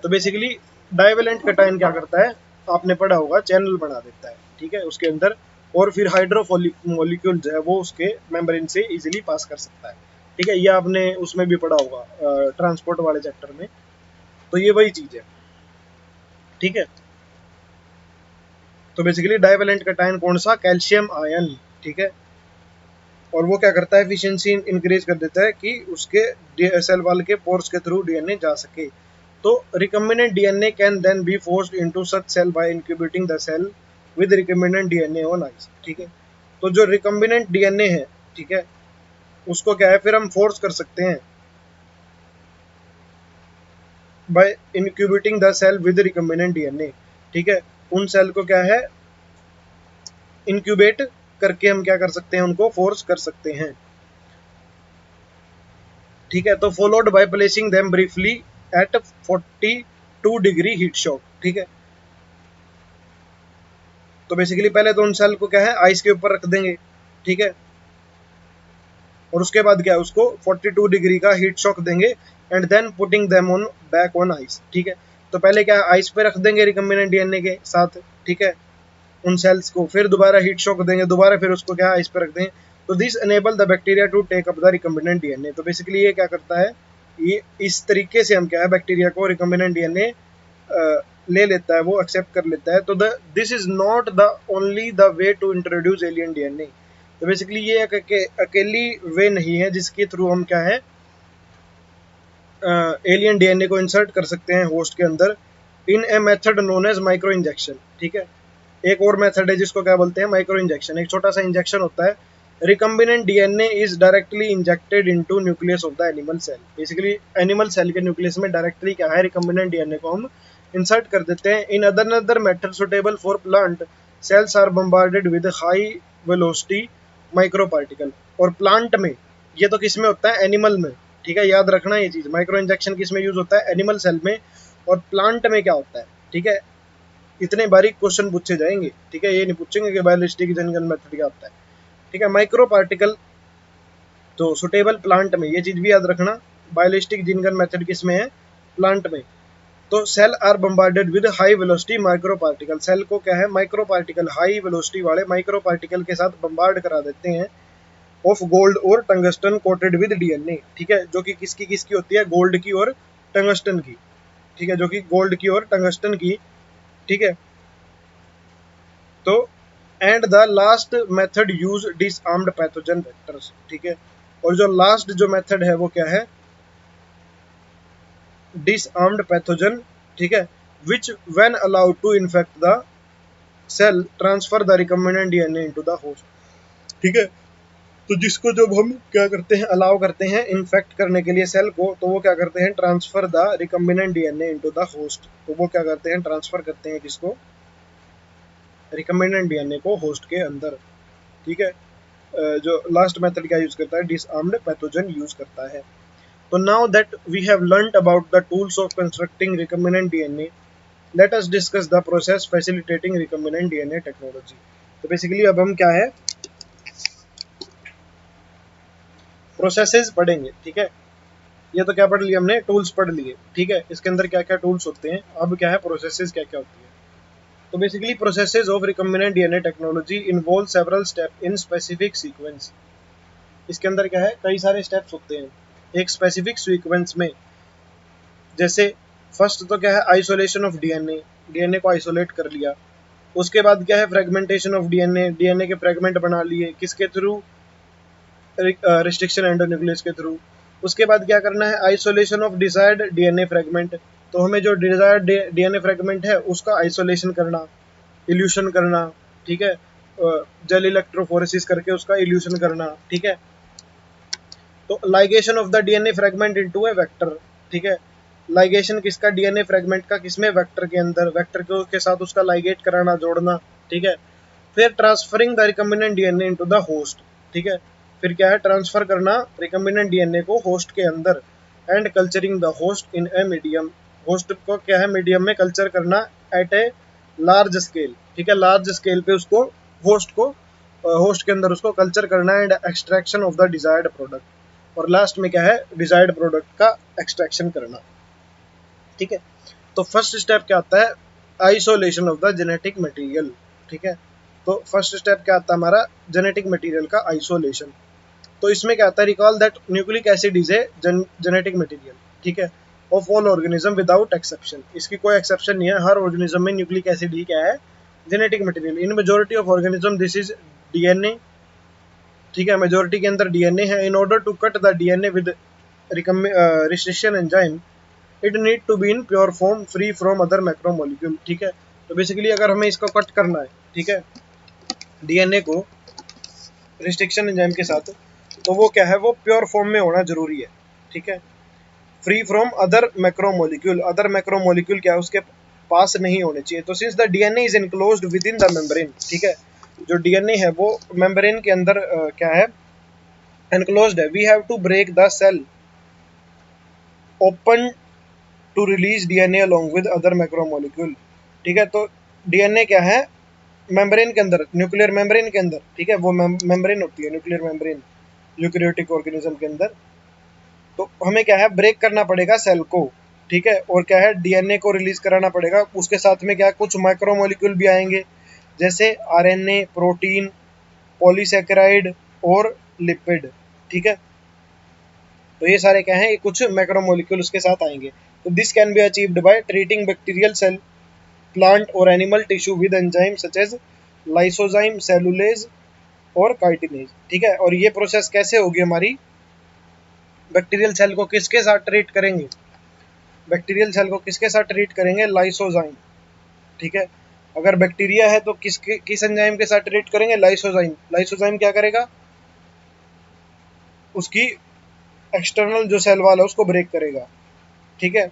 तो बेसिकली डाइवेलेंट कटायन क्या करता है, आपने पढ़ा होगा, चैनल बना देता है, ठीक है, उसके अंदर, और फिर हाइड्रोफोलिक मॉलिक्यूल जो है वो उसके मेम्ब्रेन से इजीली पास कर सकता है, ठीक है। ये आपने उसमें भी पढ़ा होगा ट्रांसपोर्ट वाले चैप्टर में, तो ये वही चीज है, ठीक है। तो बेसिकली डाइवेलेंट कटायन कौन सा, कैल्शियम आयन, ठीक है, और वो क्या करता है एफिशिएंसी इंक्रीज कर देता है कि उसके सेल वॉल के पोर्स के थ्रू डीएनए जा सके। तो recombinant DNA can then be forced into such cell by incubating the cell with recombinant DNA on ice, ठीक है। तो जो रिकम्बिनेंट डीएनए है, ठीक है, उसको क्या है फिर हम फोर्स कर सकते हैं by incubating the cell with recombinant DNA, ठीक है। उन सेल को क्या है इनक्यूबेट करके हम क्या कर सकते हैं, उनको फोर्स कर सकते हैं, ठीक है। तो followed by placing them briefly at 42 degree heat shock, ठीक है। तो बेसिकली पहले तो उन सेल को क्या है आइस के ऊपर रख देंगे, ठीक है, और उसके बाद क्या है उसको 42 डिग्री का हीट शॉक देंगे and then putting them on back on ice, ठीक है। तो पहले क्या आइस पे रख देंगे रिकम्बिनेंट डीएनए के साथ, ठीक है, उन सेल्स को, फिर दोबारा हीट शॉक देंगे, दोबारा फिर उसको क्या आइस पे रख देंगे। तो this enable the bacteria to take up the recombinant DNA. तो बेसिकली ये क्या करता है, ये इस तरीके से हम क्या है बैक्टीरिया को रिकम्बिनेंट डीएनए ले लेता है, वो एक्सेप्ट कर लेता है। तो this is not the only the way to introduce alien DNA. तो बेसिकली ये अकेली वे नहीं है जिसके थ्रू हम क्या है एलियन डीएनए को इंसर्ट कर सकते हैं होस्ट के अंदर, in a method known as micro injection, ठीक है। एक और मेथड है जिसको क्या बोलते हैं माइक्रो इंजेक्शन, एक छोटा सा इंजेक्शन होता है। Recombinant DNA is directly injected into nucleus of the animal cell. Basically animal cell के न्यूक्लियस में डायरेक्टली क्या है रिकम्बिनेंट डीएनए को हम इंसर्ट कर देते हैं। In other method suitable for plant cells are bombarded with high velocity micro particle. और प्लांट में, ये तो किस में होता है एनिमल में, ठीक है, याद रखना ये चीज, माइक्रो इंजेक्शन किस में यूज होता है एनिमल सेल में, और प्लांट में क्या होता है, ठीक है। इतने बारीक क्वेश्चन पूछे जाएंगे, ठीक है, ये नहीं पूछेंगे कि बायोलिस्टिक जनगन मेथड क्या होता है, ठीक है। माइक्रो पार्टिकल तो सुटेबल प्लांट में, ये चीज भी याद रखना, बायोलिस्टिक जिनगन मेथड किस में है प्लांट में। तो cell are bombarded with high velocity micro particle, cell को क्या है माइक्रो पार्टिकल हाई वेलोसिटी वाले माइक्रो पार्टिकल के साथ बम्बार्ड करा देते हैं ऑफ गोल्ड और टंगस्टन कोटेड विद डीएनए, ठीक है, जो कि किसकी किसकी होती है गोल्ड की और टंगस्टन की, ठीक है, जो कि गोल्ड की और टंगस्टन की, ठीक है। तो and the last method use disarmed pathogen vectors, ठीक है। और जो लास्ट जो मेथड है वो क्या है डिसआर्म्ड पैथोजन, ठीक है, which when allowed to infect the cell transfer the recombinant DNA into the host, ठीक है। तो जिसको जब हम क्या करते हैं अलाउ करते हैं इन्फेक्ट करने के लिए सेल को, तो वो क्या करते हैं transfer the recombinant DNA into the host. तो वो क्या करते हैं ट्रांसफर करते हैं किसको रिकम्बिनेंट डीएनए को होस्ट के अंदर, ठीक है। जो लास्ट मेथड क्या यूज करता है डिसआर्म्ड पैथोजन यूज करता है। तो now that we have learned about the tools of constructing recombinant DNA, let us discuss the process facilitating recombinant DNA technology. तो बेसिकली अब हम क्या है प्रोसेसेस पढ़ेंगे, ठीक है। ये तो क्या पढ़ लिया हमने टूल्स पढ़ लिए, ठीक है, इसके अंदर क्या क्या टूल्स होते हैं, अब क्या है प्रोसेसेस क्या क्या होती है। तो basically processes of recombinant DNA technology involve several step in specific sequence. इसके अंदर क्या है कई सारे स्टेप्स होते हैं एक स्पेसिफिक सीक्वेंस में। जैसे फर्स्ट तो क्या है आइसोलेशन ऑफ डीएनए, डीएनए को आइसोलेट कर लिया। उसके बाद क्या है फ्रेगमेंटेशन ऑफ डीएनए, डीएनए के फ्रेगमेंट बना लिए किसके थ्रू रिस्ट्रिक्शन एंडोन्यूक्लियस के थ्रू। उसके बाद क्या करना है isolation of desired DNA fragment, तो हमें जो डिजायर्ड डीएनए फ्रेगमेंट है उसका आइसोलेशन करना, इल्यूशन करना, ठीक है, जेल इलेक्ट्रोफोरेसिस करके उसका इल्यूशन करना, ठीक है। तो ligation of the DNA fragment into A vector, ठीक है, लाइगेशन किसका डीएनए फ्रेगमेंट का किसमें वेक्टर के अंदर, वेक्टर के साथ उसका लाइगेट कराना जोड़ना, ठीक है। फिर transferring the recombinant DNA into the host, ठीक है, फिर क्या है ट्रांसफर करना रिकम्बिनेंट डीएनए को होस्ट के अंदर and culturing the host in a medium, host को क्या है मीडियम में कल्चर करना एट ए लार्ज स्केल, ठीक है, लार्ज स्केल पे उसको होस्ट के अंदर उसको कल्चर करना and extraction of the desired product, और लास्ट में क्या है डिजायर्ड प्रोडक्ट का एक्सट्रैक्शन करना, ठीक है। तो फर्स्ट स्टेप क्या आता है isolation of the genetic material, ठीक है। तो फर्स्ट स्टेप क्या आता है हमारा जेनेटिक मटेरियल का आइसोलेशन। तो इसमें क्या आता है recall that nucleic acid is a genetic material, ठीक है, of all organism without exception, इसकी कोई एक्सेप्शन नहीं है, हर ऑर्गेनिज्म में न्यूक्लिक एसिड ही क्या है genetic material. In majority of organism this is DNA, ठीक है, मेजोरिटी के अंदर डीएनए है। In order to cut the DNA with restriction enzyme it need to be in pure form free from other macromolecule, ठीक है। तो बेसिकली अगर हमें इसको कट करना है ठीक है, डीएनए को रिस्ट्रिक्शन एंजाइम के साथ, तो वो क्या है, वो प्योर फॉर्म में होना जरूरी है। ठीक है, free from other macromolecule, other macromolecule क्या है उसके पास नहीं होने चाहिए। तो since the DNA is enclosed with in the membrane, ठीक है, जो डीएनए है वो मेम्ब्रेन के अंदर क्या है, एनक्लोज्ड है, we have to break the cell open to release DNA along with other macromolecule. ठीक है, तो डीएनए क्या है, मेम्ब्रेन के अंदर, न्यूक्लियर मेम्ब्रेन के अंदर, ठीक है, वो मेम्ब्रेन होती है न्यूक्लियर मेम्ब्रेन यूकेरियोटिक ऑर्गेनिज्म के अंदर। तो हमें क्या है, ब्रेक करना पड़ेगा सेल को। ठीक है, और क्या है, डीएनए को रिलीज कराना पड़ेगा, उसके साथ में क्या है, कुछ माइक्रोमोलिक्यूल भी आएंगे, जैसे आरएनए, प्रोटीन, पॉलीसेकेराइड और लिपिड। ठीक है, तो ये सारे क्या है, ये कुछ मैक्रोमोलिक्यूल उसके साथ आएंगे। तो this can be achieved by treating bacterial cell, plant और animal tissue with enzyme such as lysozyme, cellulase और काइटिनेज। ठीक है, और ये प्रोसेस कैसे होगी हमारी, बैक्टीरियल सेल को किसके साथ ट्रीट करेंगे, बैक्टीरियल सेल को किसके साथ ट्रीट करेंगे, लाइसोजाइम। ठीक है, अगर बैक्टीरिया है तो किस एंजाइम के साथ ट्रीट करेंगे, लाइसोजाइम। लाइसोजाइम क्या करेगा, उसकी एक्सटर्नल जो सेल वाल है उसको ब्रेक करेगा। ठीक है,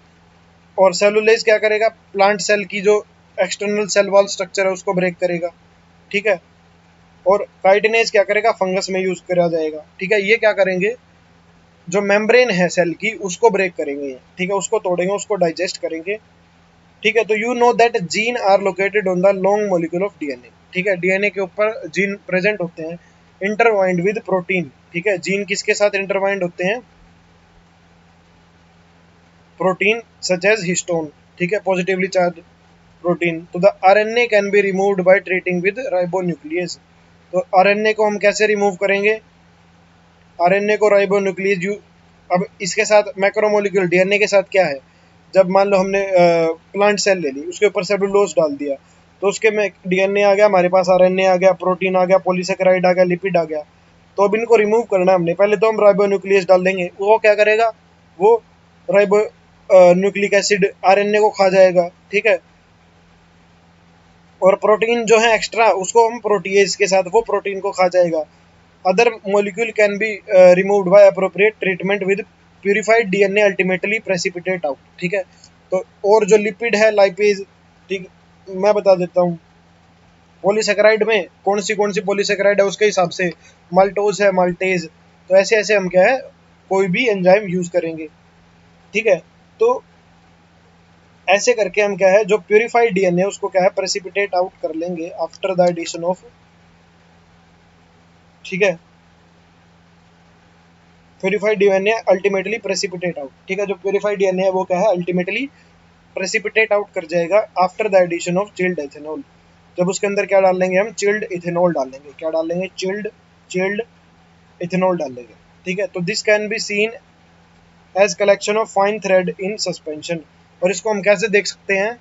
और सेलुलेज क्या करेगा, प्लांट सेल की जो एक्सटर्नल सेल वॉल स्ट्रक्चर है उसको ब्रेक करेगा। ठीक है, और काइटिनेज क्या करेगा, फंगस में यूज करा जाएगा। ठीक है, ये क्या करेंगे, जो मेम्ब्रेन है सेल की उसको ब्रेक करेंगे। ठीक है, उसको तोड़ेंगे, उसको डाइजेस्ट करेंगे। ठीक है, तो you know that gene are located on the long molecule of DNA. ठीक है, डीएनए के ऊपर जीन प्रेजेंट होते हैं, इंटरवाइंड विद प्रोटीन। ठीक है, जीन किसके साथ इंटरवाइंड होते हैं, प्रोटीन सच एज हिस्टोन। ठीक है, पॉजिटिवली चार्ज प्रोटीन। तो the RNA can be removed by treating with ribonuclease. तो आरएनए को हम कैसे रिमूव करेंगे, आरएनए को राइबोन्यूक्लियस अब इसके साथ मैक्रोमोलिक्यूल डीएनए के साथ क्या है, जब मान लो हमने प्लांट सेल ले ली, उसके ऊपर सेलुलोज डाल दिया, तो उसके में डीएनए आ गया, हमारे पास आरएनए आ गया, प्रोटीन आ गया, पॉलीसेकेराइड आ गया, लिपिड आ गया। तो अब इनको रिमूव करना है हमने, पहले तो हम राइबोन्यूक्लियस डाल देंगे, वो क्या करेगा, वो राइबो न्यूक्लिक एसिड आरएनए को खा जाएगा। ठीक है, और प्रोटीन जो है एक्स्ट्रा, उसको हम प्रोटीएज के साथ, वो प्रोटीन को खा जाएगा। Other molecule can be removed bye appropriate treatment with purified DNA ultimately precipitate out. ठीक है, तो और जो लिपिड है, लाइपेज, ठीक, मैं बता देता हूँ, पॉलीसेकेराइड में कौन सी पॉलीसेकेराइड है उसके हिसाब से, माल्टोज है, माल्टेज। तो ऐसे ऐसे हम क्या है, कोई भी एंजाइम यूज करेंगे। ठीक है, तो ऐसे करके हम क्या है, जो प्यूरिफाइड डीएनए उसको क्या है, प्रेसिपिटेट आउट कर लेंगे आफ्टर द एडिशन ऑफ। ठीक है, purified DNA ultimately precipitate out. ठीक है, जो प्यूरिफाइड डीएनए है वो क्या है, अल्टीमेटली प्रेसिपिटेट आउट कर जाएगा after the addition of chilled ethanol. जब उसके अंदर क्या डाल लेंगे, हम चिल्ड इथेनॉल डालेंगे। क्या डालेंगे, चिल्ड चिल्ड इथेनॉल डालेंगे। ठीक है, तो this can be seen as collection of fine thread in suspension. और इसको हम कैसे देख सकते हैं,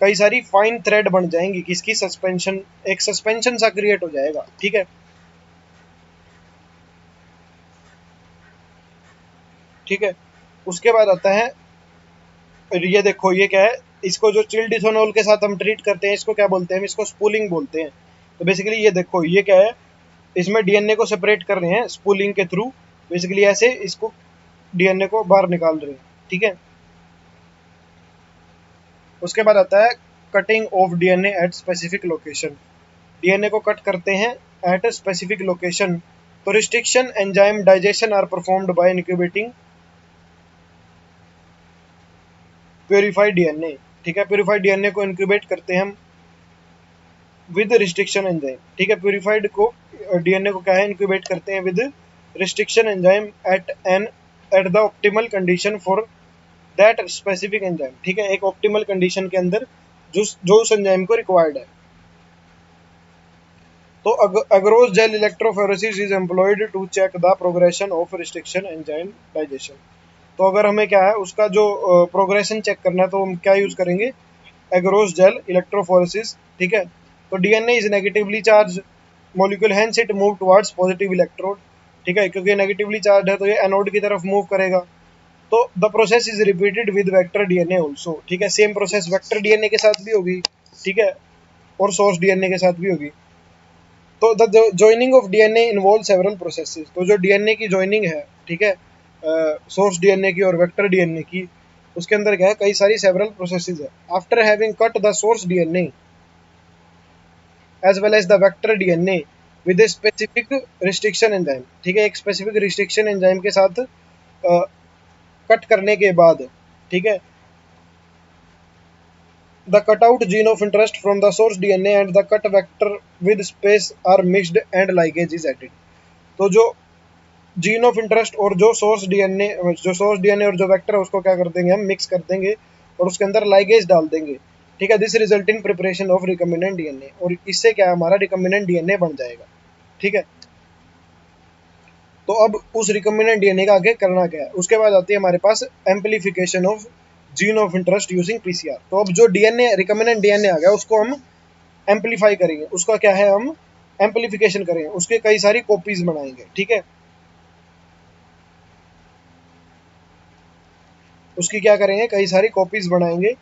कई सारी फाइन थ्रेड बन जाएंगी किसकी, सस्पेंशन, एक सस्पेंशन सा क्रिएट हो जाएगा। ठीक है, ठीक है, उसके बाद आता है, ये देखो ये क्या है, इसको जो चिल्ड इथेनॉल के साथ हम ट्रीट करते हैं इसको क्या बोलते हैं, इसको स्पूलिंग बोलते हैं। तो बेसिकली ये देखो ये क्या है, इसमें डीएनए को सेपरेट कर रहे हैं स्पूलिंग के थ्रू, बेसिकली ऐसे इसको डीएनए को बाहर निकाल रहे हैं। ठीक है, उसके बाद आता है cutting of DNA at specific location. DNA को कट करते हैं एट अ स्पेसिफिक लोकेशन। तो restriction enzyme digestion are performed by incubating purified DNA. ठीक है, प्योरीफाइड डीएनए को इनक्यूबेट करते हैं हम विद रिस्ट्रिक्शन एंजाइम। ठीक है, प्योरीफाइड को डीएनए को क्या है, इनक्यूबेट करते हैं with restriction enzyme at the optimal condition for that specific enzyme. ठीक है, एक ऑप्टिमल कंडीशन के अंदर जो उस एंजाइम को रिक्वायर्ड है। तो agarose gel electrophoresis is employed to check the progression of restriction enzyme digestion. तो अगर हमें क्या है, उसका जो प्रोग्रेशन चेक करना है तो हम क्या यूज करेंगे, एग्रोस जेल इलेक्ट्रोफोरेसिस। ठीक है, तो DNA is negatively charge molecule, hence it move towards positive electrode. ठीक है, क्योंकि नेगेटिवली चार्ज है तो ये एनोड की तरफ मूव करेगा। तो the process is repeated with vector DNA also. ठीक है, सेम प्रोसेस वेक्टर डीएनए के साथ भी होगी। ठीक है, और सोर्स डीएनए के साथ भी होगी। तो the joining of DNA involve several processes. तो जो डीएनए की ज्वाइनिंग है, ठीक है, सोर्स डीएनए की और वेक्टर डीएनए की, उसके अंदर क्या है, कई सारी सेवरल प्रोसेसेस है। After having cut the source DNA as well as the vector DNA with a specific restriction enzyme, ठीक है, एक स्पेसिफिक रिस्ट्रिक्शन एंजाइम के साथ कट करने के बाद, ठीक है, the cutout gene of interest from the source DNA and the cut vector with space are mixed and ligase is added। तो जो जीन ऑफ इंटरेस्ट और जो सोर्स डीएनए और जो वेक्टर है उसको क्या कर देंगे, हम मिक्स कर देंगे और उसके अंदर लाइगेज डाल देंगे, ठीक है। This result in preparation of recombinant DNA, और इससे क्या है, हमारा रिकम्बिनेंट डीएनए बन जाएगा, ठीक है। तो अब उस रिकम्बिनेंट डीएनए का आगे करना क्या है, उसके बाद आती है हमारे पास amplification of gene of interest using PCR. तो अब जो डीएनए रिकम्बिनेंट डीएनए आ गया उसको हम एम्पलीफाई करेंगे, उसका क्या है, हम एम्पलीफिकेशन करेंगे, उसके कई सारी कॉपीज बनाएंगे, ठीक है। उसकी क्या करेंगे, कई सारी कॉपीज बनाएंगे।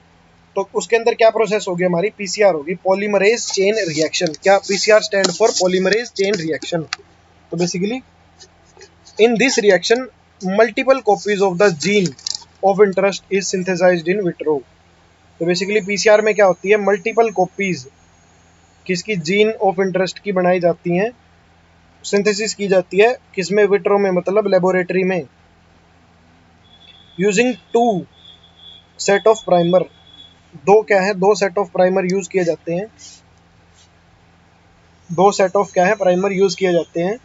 तो उसके अंदर क्या प्रोसेस होगी, हमारी पीसीआर होगी, पॉलीमरेज चेन रिएक्शन। क्या PCR stand for polymerase chain reaction. तो basically in this reaction multiple copies of the gene of interest is synthesised in vitro. तो बेसिकली पीसीआर में क्या होती है, मल्टीपल कॉपीज किसकी, जीन ऑफ इंटरेस्ट की बनाई जाती हैं, सिंथेसिस की जाती है, किसमें, विट्रो में, मतलब लेबोरेटरी में, using two set of primer. दो क्या है, दो सेट ऑफ प्राइमर यूज किए जाते हैं, दो सेट ऑफ क्या है, प्राइमर यूज किए जाते हैं।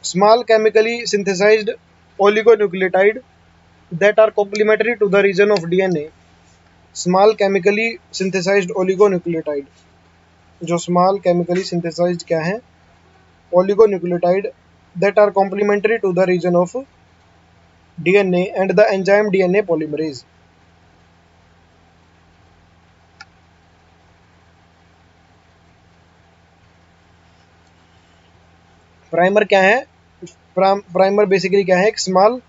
Small chemically synthesized oligonucleotide that are complementary to the region of DNA। Small chemically synthesized oligonucleotide, जो स्मॉल केमिकली सिंथेसाइज्ड क्या है, oligonucleotide that are complementary to the region of DNA and the enzyme DNA polymerase। Primer क्या है, प्राइमर बेसिकली क्या है, एक स्मॉल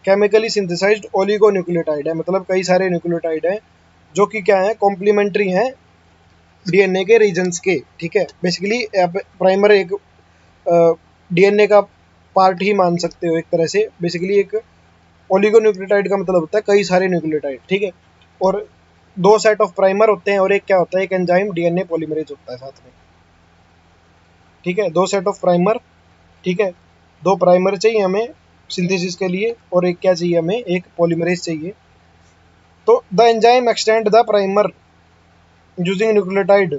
केमिकली सिंथेसाइज्ड ओलिगोन्यूक्लियोटाइड है, मतलब कई सारे न्यूक्लियोटाइड हैं जो कि क्या है, कॉम्प्लीमेंट्री हैं डीएनए के रीजन्स के, ठीक है। बेसिकली प्राइमर एक डीएनए का पार्ट ही मान सकते हो एक तरह से। बेसिकली एक ओलिगोन्यूक्लियोटाइड का मतलब होता है कई सारे न्यूक्लियोटाइड, ठीक है। और दो सेट ऑफ प्राइमर होते हैं और एक क्या होता है, एक एंजाइम डीएनए पॉलीमरेज होता है साथ में, ठीक है। दो सेट ऑफ प्राइमर, ठीक है, दो प्राइमर चाहिए हमें सिंथेसिस के लिए और एक क्या चाहिए हमें, एक पॉलीमरेज चाहिए। तो the enzyme extend the primer using nucleotide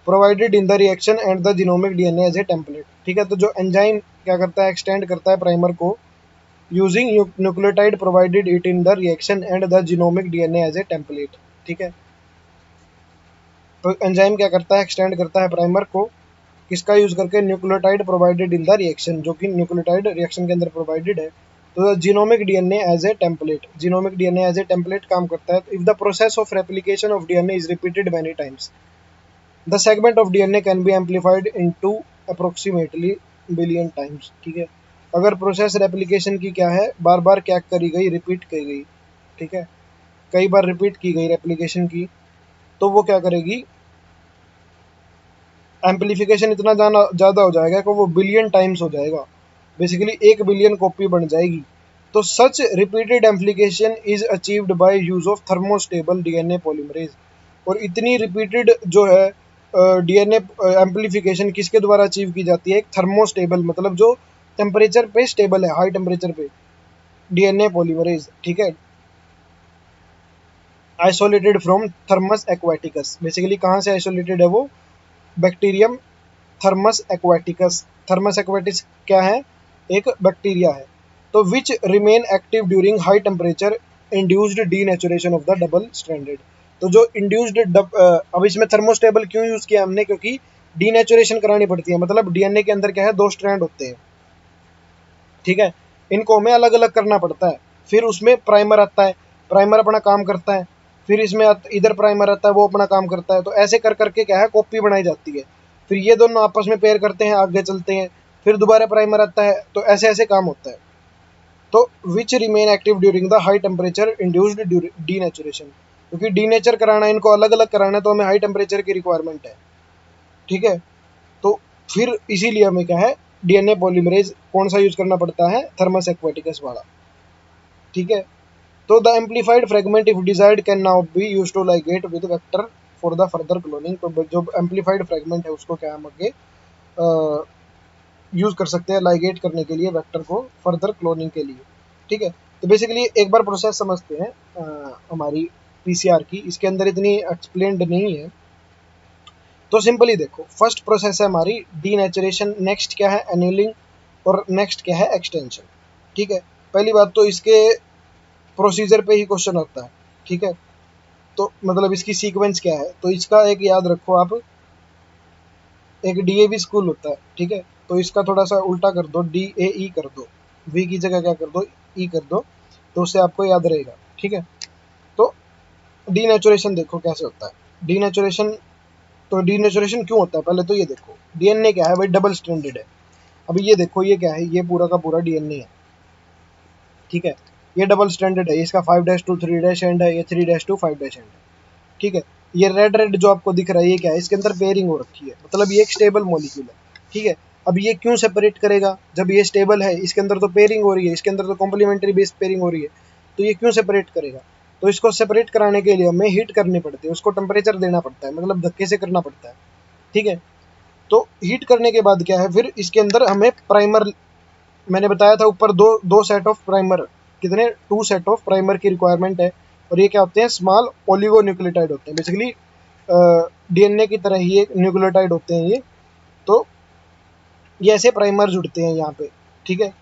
provided in the reaction and the genomic DNA as a template, ठीक है। तो जो एंजाइम क्या करता है, एक्सटेंड करता है प्राइमर को using nucleotide provided it in the reaction and the genomic DNA as a template, ठीक है। तो एंजाइम क्या करता है, एक्सटेंड करता है प्राइमर को, किसका यूज करके, nucleotide provided in the reaction, जो कि न्यूक्लियोटाइड रिएक्शन के अंदर प्रोवाइडेड है। तो genomic DNA as a template, genomic DNA as a template काम करता है। If the process of replication of DNA is repeated many times the segment of DNA can be amplified into approximately billion times, ठीक है। अगर प्रोसेस रेप्लिकेशन की क्या है, बार बार क्या करी गई, रिपीट की गई, ठीक है, कई बार रिपीट की गई रेप्लिकेशन की, तो वो क्या करेगी, एम्पलीफिकेशन इतना ज़्यादा हो जाएगा कि वो बिलियन टाइम्स हो जाएगा, बेसिकली 1 बिलियन कॉपी बन जाएगी। तो such repeated amplification is achieved by use of thermostable DNA polymerase. और इतनी रिपीटेड जो है डीएनए एम्पलीफिकेशन किसके द्वारा अचीव की जाती है, एक थर्मोस्टेबल, मतलब जो टेम्परेचर पे स्टेबल है, हाई टेम्परेचर पे डीएनए पॉलीमरेज, ठीक है। Isolated from thermos aquaticus, basically कहाँ से आइसोलेटेड है वो, बैक्टीरियम थर्मस एक्वाटिकस। थर्मस एक्वाटिस क्या है, एक बैक्टीरिया है। तो which remain active during high temperature induced denaturation of the double stranded. तो जो इंड्यूस्ड अब इसमें थर्मोस्टेबल क्यों यूज किया हमने, क्योंकि डीनेचुरेशन करानी पड़ती है, मतलब डीएनए के अंदर क्या है, दो स्ट्रैंड होते हैं, ठीक है, इनको हमें अलग अलग करना पड़ता है। फिर उसमें प्राइमर आता है, प्राइमर अपना काम करता है, फिर इसमें इधर प्राइमर आता है, वो अपना काम करता है। तो ऐसे कर करके क्या है, कॉपी बनाई जाती है। फिर ये दोनों आपस में पेयर करते हैं, आगे चलते हैं, फिर दोबारा प्राइमर आता है, तो ऐसे ऐसे काम होता है। तो which remain active during the high temperature induced denaturation. क्योंकि डीनेचर कराना, इनको अलग अलग कराना है, तो हमें हाई टेम्परेचर की रिक्वायरमेंट है, ठीक है। तो फिर इसीलिए हमें क्या है, डीएनए पॉलीमरेज कौन सा यूज करना पड़ता है, थर्मस एक्वेटिकस वाला, ठीक है। तो the amplified fragment if desired can now be use to ligate with vector for the further cloning. तो जो एम्पलीफाइड फ्रेगमेंट है उसको क्या हम आगे यूज कर सकते हैं लाइगेट करने के लिए वेक्टर को फर्दर क्लोनिंग के लिए, ठीक है। तो बेसिकली एक बार प्रोसेस समझते हैं हमारी पीसीआर की, इसके अंदर इतनी एक्सप्लेन्ड नहीं है, तो सिंपली देखो, फर्स्ट प्रोसेस है हमारी डीनेचुरेशन, नेक्स्ट क्या है एनीलिंग, और नेक्स्ट क्या है एक्सटेंशन, ठीक है। पहली बात तो इसके प्रोसीजर पे ही क्वेश्चन होता है, ठीक है। तो मतलब इसकी सीक्वेंस क्या है, तो इसका एक याद रखो आप, एक डीएवी स्कूल होता है, ठीक है। तो इसका थोड़ा सा उल्टा कर दो, डी ए ई कर दो, वी की जगह क्या कर दो, ई कर दो, तो उससे आपको याद रहेगा, ठीक है। तो डीनेचुरेशन देखो कैसे होता है डीनेचुरेशन। तो डीनेचुरेशन क्यों होता है, पहले तो ये देखो, डीएनए क्या है भाई, डबल स्ट्रैंडेड है। अभी ये देखो, ये क्या है, ये पूरा का पूरा डीएनए है, ठीक है। ये डबल स्ट्रैंडेड है, इसका 5' to 3' एंड है, ये 3' to 5' एंड है, ठीक है। ये रेड रेड जो आपको दिख रहा है, ये क्या है, इसके अंदर पेयरिंग हो रखी है, मतलब ये एक स्टेबल मॉलिक्यूल है, ठीक है। अब ये क्यों सेपरेट करेगा, जब ये स्टेबल है, इसके अंदर तो पेयरिंग हो रही है, इसके अंदर तो कॉम्प्लीमेंट्री बेस्ड पेयरिंग हो रही है, तो ये क्यों सेपरेट करेगा। तो इसको सेपरेट कराने के लिए हमें हीट करनी पड़ती है, उसको टेम्परेचर देना पड़ता है, मतलब धक्के से करना पड़ता है, ठीक है। तो हीट करने के बाद क्या है, फिर इसके अंदर हमें प्राइमर, मैंने बताया था ऊपर, दो दो सेट ऑफ प्राइमर, कितने, 2 सेट ऑफ प्राइमर की रिक्वायरमेंट है। और ये क्या होते हैं, स्मॉल ओलिगोन्यूक्लियोटाइड होते हैं, बेसिकली डीएनए की तरह ही एक न्यूक्लियोटाइड होते हैं ये। तो ये ऐसे प्राइमर जुड़ते हैं यहाँ पे, ठीक है।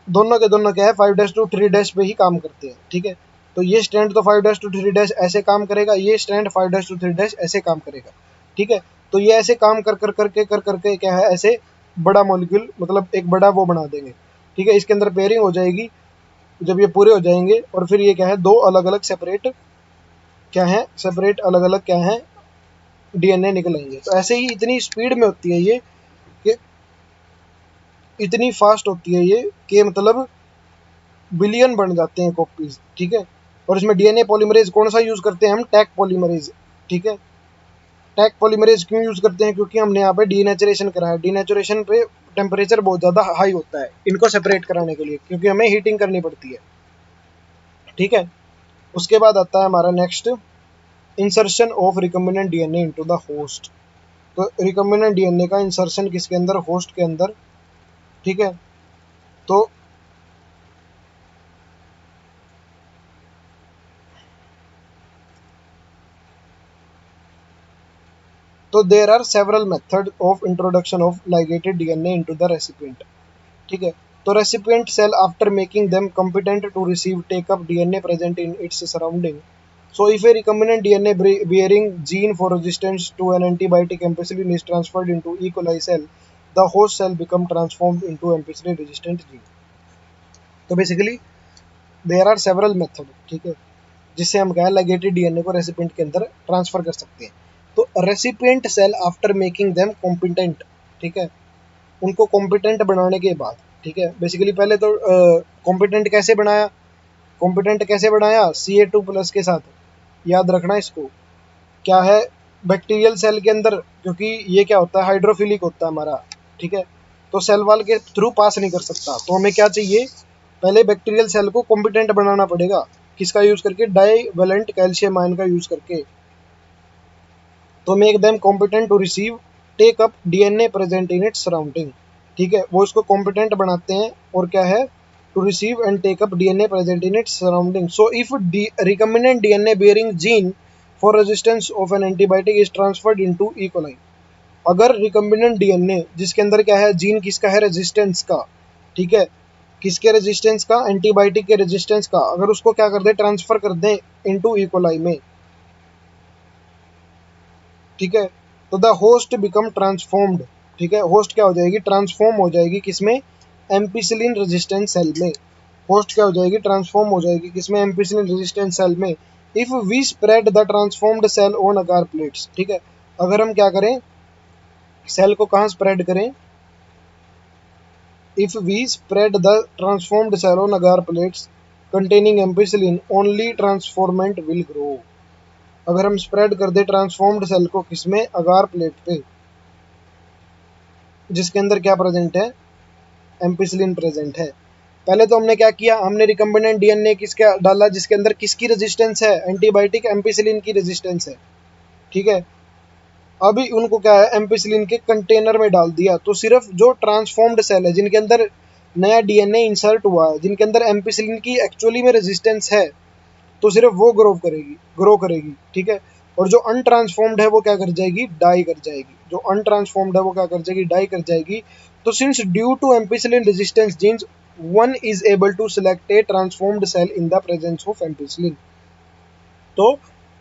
दोनों के दोनों क्या है, 5' to 3' पे ही काम करते हैं, ठीक है। तो ये स्टैंड तो 5' to 3' ऐसे काम करेगा, ये स्टैंड 5' to 3' ऐसे काम करेगा, ठीक है। तो ये ऐसे काम कर करके क्या है, ऐसे बड़ा मॉलिक्यूल, मतलब एक बड़ा वो बना देंगे, ठीक है। इसके अंदर पेयरिंग हो जाएगी, जब ये पूरे हो जाएंगे, और फिर ये क्या है, दो अलग अलग सेपरेट क्या है, सेपरेट अलग अलग क्या है, डीएनए निकलेंगे। तो ऐसे ही इतनी स्पीड में होती है ये, कि इतनी फास्ट होती है ये, कि मतलब बिलियन बन जाते हैं कॉपीज, ठीक है। और इसमें डीएनए पॉलीमरेज कौन सा यूज करते हैं हम, टैक पॉलीमरेज, ठीक है। टैक पॉलीमरेज क्यों यूज करते हैं, क्योंकि हमने यहाँ पे डीनेचुरेशन करा है, डीनेचुरेशन पे टेम्परेचर बहुत ज़्यादा हाई होता है इनको सेपरेट कराने के लिए, क्योंकि हमें हीटिंग करनी पड़ती है, ठीक है। उसके बाद आता है हमारा next, insertion of recombinant DNA into the host. तो रिकम्बिनेंट डीएनए का इंसर्शन किसके अंदर, होस्ट के अंदर, ठीक है। तो there are several method of introduction of ligated DNA into the recipient, ठीक है। तो recipient cell after making them competent to receive take up DNA present in its surrounding. So if a recombinant DNA bearing gene for resistance to an antibiotic ampicillin is transferred into E. coli cell, the host cell become transformed into ampicillin resistant gene. तो basically there are several method, ठीक है, जिससे हम क्या है, लाइगेटेड डीएनए को रेसिपिएंट के अंदर ट्रांसफर कर सकते हैं। तो recipient cell after making them competent, ठीक है, उनको कॉम्पिटेंट बनाने के बाद, ठीक है, बेसिकली पहले तो कॉम्पिटेंट कैसे बनाया, कॉम्पिटेंट कैसे बनाया, Ca2+ के साथ, याद रखना इसको, क्या है, बैक्टीरियल सेल के अंदर, क्योंकि ये क्या होता है, हाइड्रोफिलिक होता है हमारा, ठीक है। तो सेल वॉल के थ्रू पास नहीं कर सकता, तो हमें क्या चाहिए, पहले बैक्टीरियल सेल को कॉम्पिटेंट बनाना पड़ेगा, किसका यूज करके, डाईवेलेंट कैल्शियम आयन का यूज करके। तो make them competent to receive take up DNA present in its surrounding, ठीक है, वो इसको कॉम्पिटेंट बनाते हैं, और क्या है, to receive and take up DNA present in its surrounding. So if recombinant DNA bearing gene for resistance of an antibiotic is transferred into E coli. अगर रिकम्बिनेंट डीएनए जिसके अंदर क्या है, जीन किसका है, रेजिस्टेंस का, ठीक है, किसके रेजिस्टेंस का, एंटीबायोटिक के रेजिस्टेंस का, अगर उसको क्या कर दे, ट्रांसफर कर दें इनटू ई कोलाई में, ठीक है, तो द होस्ट बिकम ट्रांसफॉर्म्ड, ठीक है, होस्ट क्या हो जाएगी, ट्रांसफॉर्म हो जाएगी किसमें, एम्पिसिलिन रेजिस्टेंस सेल में। होस्ट क्या हो जाएगी, ट्रांसफॉर्म हो जाएगी किसमें, एम्पिसिलिन रेजिस्टेंस सेल में। If we spread the transformed cell on agar plates, ठीक है, अगर हम क्या करें, सेल को कहाँ स्प्रेड करें, if we spread the transformed cell on agar plates, containing ampicillin, only transformant will grow. अगर हम स्प्रेड कर दे ट्रांसफॉर्म्ड सेल को किसमें, अगार प्लेट पे, जिसके अंदर क्या प्रेजेंट है, एम्पिसिलिन प्रेजेंट है। पहले तो हमने क्या किया, हमने रिकम्बिनेंट डीएनए किसका डाला, जिसके अंदर किसकी रेजिस्टेंस है, एंटीबायोटिक एम्पिसिलिन की रेजिस्टेंस है, ठीक है। अभी उनको क्या है, एम्पिसिलिन के कंटेनर में डाल दिया, तो सिर्फ जो ट्रांसफॉर्म्ड सेल है, जिनके अंदर नया डीएनए इंसर्ट हुआ है, जिनके अंदर एम्पिसिलिन की एक्चुअली में रेजिस्टेंस है, तो सिर्फ वो ग्रो करेगी, ठीक है। और जो अनट्रांसफॉर्म्ड है वो क्या कर जाएगी, डाई कर जाएगी। जो अनट्रांसफॉर्म्ड है वो क्या कर जाएगी, डाई कर जाएगी। तो since due to ampicillin resistance genes, one is able to select a transformed cell in the presence of ampicillin. तो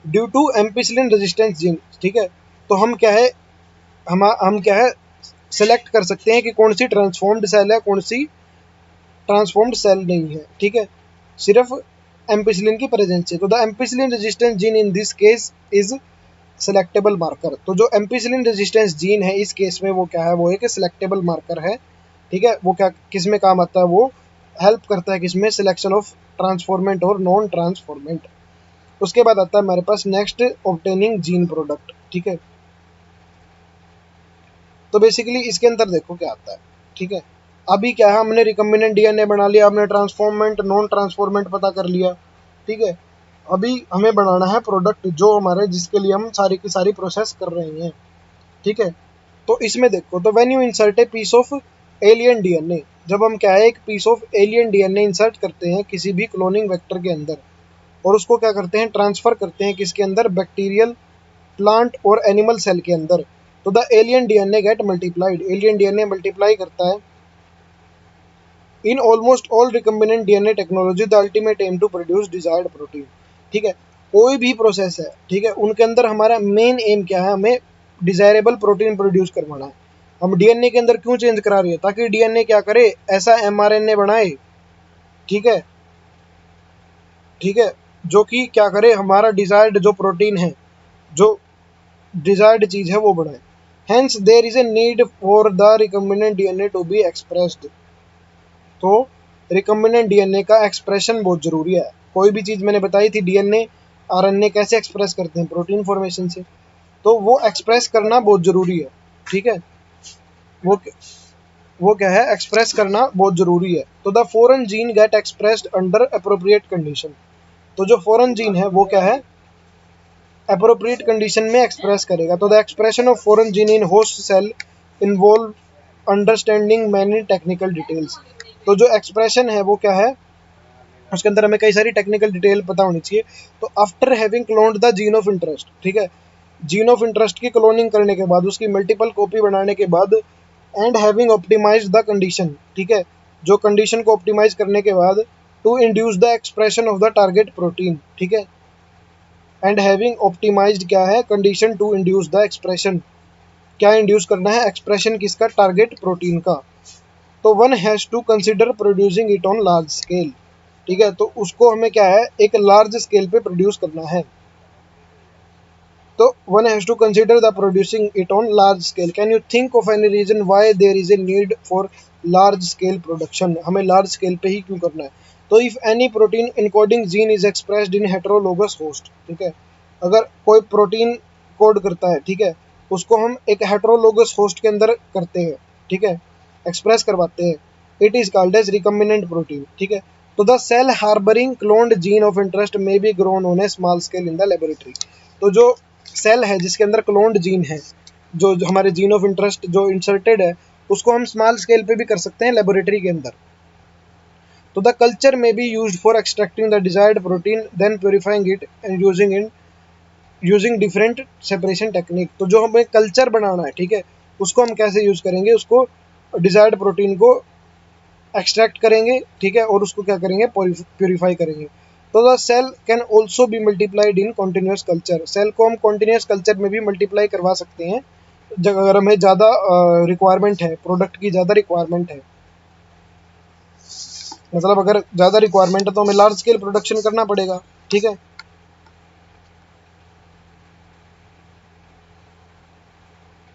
due to ampicillin resistance gene, ठीक है, तो हम क्या है, हम क्या है, सेलेक्ट कर सकते हैं कि कौन सी ट्रांसफॉर्म्ड सेल है, कौन सी ट्रांसफॉर्म्ड सेल नहीं है, ठीक है, सिर्फ एम्पिसिलिन की प्रेजेंस से। तो the ampicillin resistance gene in this case is selectable marker. तो जो एम्पिसिलिन रेजिस्टेंस जीन है इस केस में वो क्या है, वो एक सेलेक्टेबल मार्कर है, ठीक है। वो क्या किस में काम आता है, वो हेल्प करता है किसमें, सिलेक्शन ऑफ ट्रांसफॉर्मेंट और नॉन ट्रांसफॉर्मेंट। उसके बाद आता है हमारे पास नेक्स्ट, ऑब्टेनिंग जीन प्रोडक्ट, ठीक है। तो बेसिकली इसके अंदर देखो क्या आता है, ठीक है। अभी क्या है, हमने रिकम्बिनेंट डीएनए बना लिया, हमने ट्रांसफॉर्मेंट नॉन ट्रांसफॉर्मेंट पता कर लिया, ठीक है। अभी हमें बनाना है प्रोडक्ट जो हमारे, जिसके लिए हम सारी की सारी प्रोसेस कर रहे हैं, ठीक है। तो इसमें देखो, तो when you insert a piece of alien DNA, जब हम क्या है, एक piece of alien DNA insert करते हैं किसी भी क्लोनिंग वेक्टर के अंदर, और उसको क्या करते हैं, ट्रांसफर करते हैं किसके अंदर, बैक्टीरियल, प्लांट और एनिमल सेल के अंदर, तो the alien DNA get multiplied, alien DNA multiply करता है। In almost all recombinant DNA technology the ultimate aim to produce desired protein, ठीक है। कोई भी प्रोसेस है, ठीक है, उनके अंदर हमारा मेन एम क्या है, हमें डिजायरेबल प्रोटीन प्रोड्यूस करवाना है। हम डीएनए के अंदर क्यों चेंज करा रही है, ताकि डीएनए क्या करे, ऐसा एमआरएनए बनाए, ठीक है, ठीक है, जो कि क्या करे, हमारा डिजायर्ड जो प्रोटीन है, जो डिजायर्ड चीज है वो बनाए। Hence there is a need for the recombinant DNA to be expressed. तो रिकम्बिनेंट डीएनए का एक्सप्रेशन बहुत जरूरी है। कोई भी चीज मैंने बताई थी, डीएनए आरएनए कैसे एक्सप्रेस करते हैं, प्रोटीन फॉर्मेशन से, तो वो एक्सप्रेस करना बहुत जरूरी है, ठीक है। वो वो क्या है, एक्सप्रेस करना बहुत जरूरी है। तो the foreign gene get expressed under appropriate condition. तो जो फॉरेन जीन है वो क्या है, अप्रोप्रिएट कंडीशन में एक्सप्रेस करेगा। तो the expression of foreign gene in host cell involve understanding many technical details. तो जो एक्सप्रेशन है वो क्या है, उसके अंदर हमें कई सारी टेक्निकल डिटेल पता होनी चाहिए। तो after having cloned the gene of interest, ठीक है, जीन ऑफ इंटरेस्ट की क्लोनिंग करने के बाद, उसकी मल्टीपल कॉपी बनाने के बाद, and having optimized the condition, ठीक है, जो कंडीशन को ऑप्टिमाइज करने के बाद, to induce the expression of the target protein, ठीक है। एंड हैविंग ऑप्टिमाइज्ड क्या है, condition to induce the expression, क्या इंड्यूस करना है, एक्सप्रेशन किसका, टारगेट प्रोटीन का। तो one has to consider producing it on large scale, ठीक है, तो उसको हमें क्या है, एक लार्ज स्केल पे प्रोड्यूस करना है। तो one has to consider the producing it on large scale. Can you think of any reason why there is a need for large scale production, हमें लार्ज स्केल पे ही क्यों करना है। तो if any protein encoding gene is expressed in heterologous host, ठीक है, अगर कोई प्रोटीन कोड करता है, ठीक है, उसको हम एक हेटेरोलोगस होस्ट के अंदर करते हैं, ठीक है, एक्सप्रेस करवाते हैं, it is called as recombinant protein, ठीक है। तो the cell harbouring cloned gene of interest may be grown on a small scale in the laboratory. तो जो सेल है जिसके अंदर क्लोन्ड जीन है, जो हमारे जीन ऑफ इंटरेस्ट जो इंसर्टेड है, उसको हम स्मॉल स्केल पे भी कर सकते हैं लेबोरेटरी के अंदर। तो the culture may be used for extracting the desired protein, then purifying it and using different separation technique. तो जो हमें कल्चर बनाना है, ठीक है, उसको हम कैसे यूज करेंगे, उसको डिजायर्ड प्रोटीन को एक्सट्रैक्ट करेंगे, ठीक है, और उसको क्या करेंगे, प्योरीफाई करेंगे। तो the cell can also be multiplied in continuous culture, cell को हम कॉन्टिन्यूस कल्चर में भी मल्टीप्लाई करवा सकते हैं, अगर हमें ज़्यादा रिक्वायरमेंट है, प्रोडक्ट की ज़्यादा रिक्वायरमेंट है, मतलब अगर ज़्यादा रिक्वायरमेंट है तो हमें लार्ज स्केल प्रोडक्शन करना पड़ेगा, ठीक है।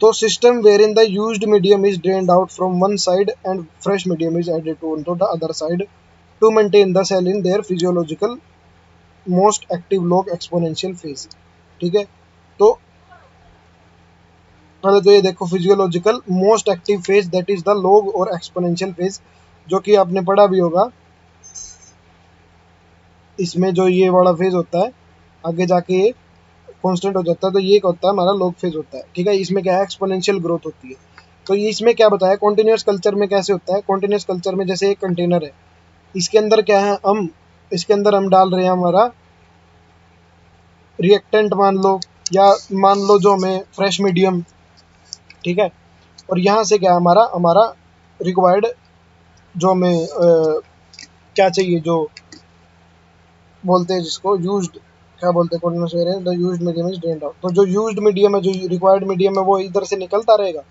तो system where in the used medium is drained out from one side and fresh medium is added to the other side to maintain the cell in their physiological most active log exponential phase. ठीक है, तो पहले तो ये देखो physiological most active phase that is the log और एक्सपोनेंशियल फेज, जो कि आपने पढ़ा भी होगा। इसमें जो ये वाला फेज होता है आगे जाके ये कांस्टेंट हो जाता है, तो ये क्या होता है हमारा लॉग फेज होता है। ठीक है, इसमें क्या है एक्सपोनेंशियल ग्रोथ होती है। तो ये इसमें क्या बताया कॉन्टिन्यूस कल्चर में कैसे होता है। कॉन्टिन्यूस कल्चर में जैसे एक कंटेनर है, इसके अंदर क्या है हम इसके अंदर हम डाल रहे हैं हमारा रिएक्टेंट मान लो, या मान लो जो हमें फ्रेश मीडियम। ठीक है, और यहाँ से क्या हमारा हमारा रिक्वायर्ड जो हमें क्या चाहिए, जो बोलते हैं जिसको यूज्ड, क्या बोलते हैं continuous variant, the used medium is drained out. तो जो यूज्ड मीडियम है, जो रिक्वायर्ड मीडियम है, वो इधर से निकलता रहेगा,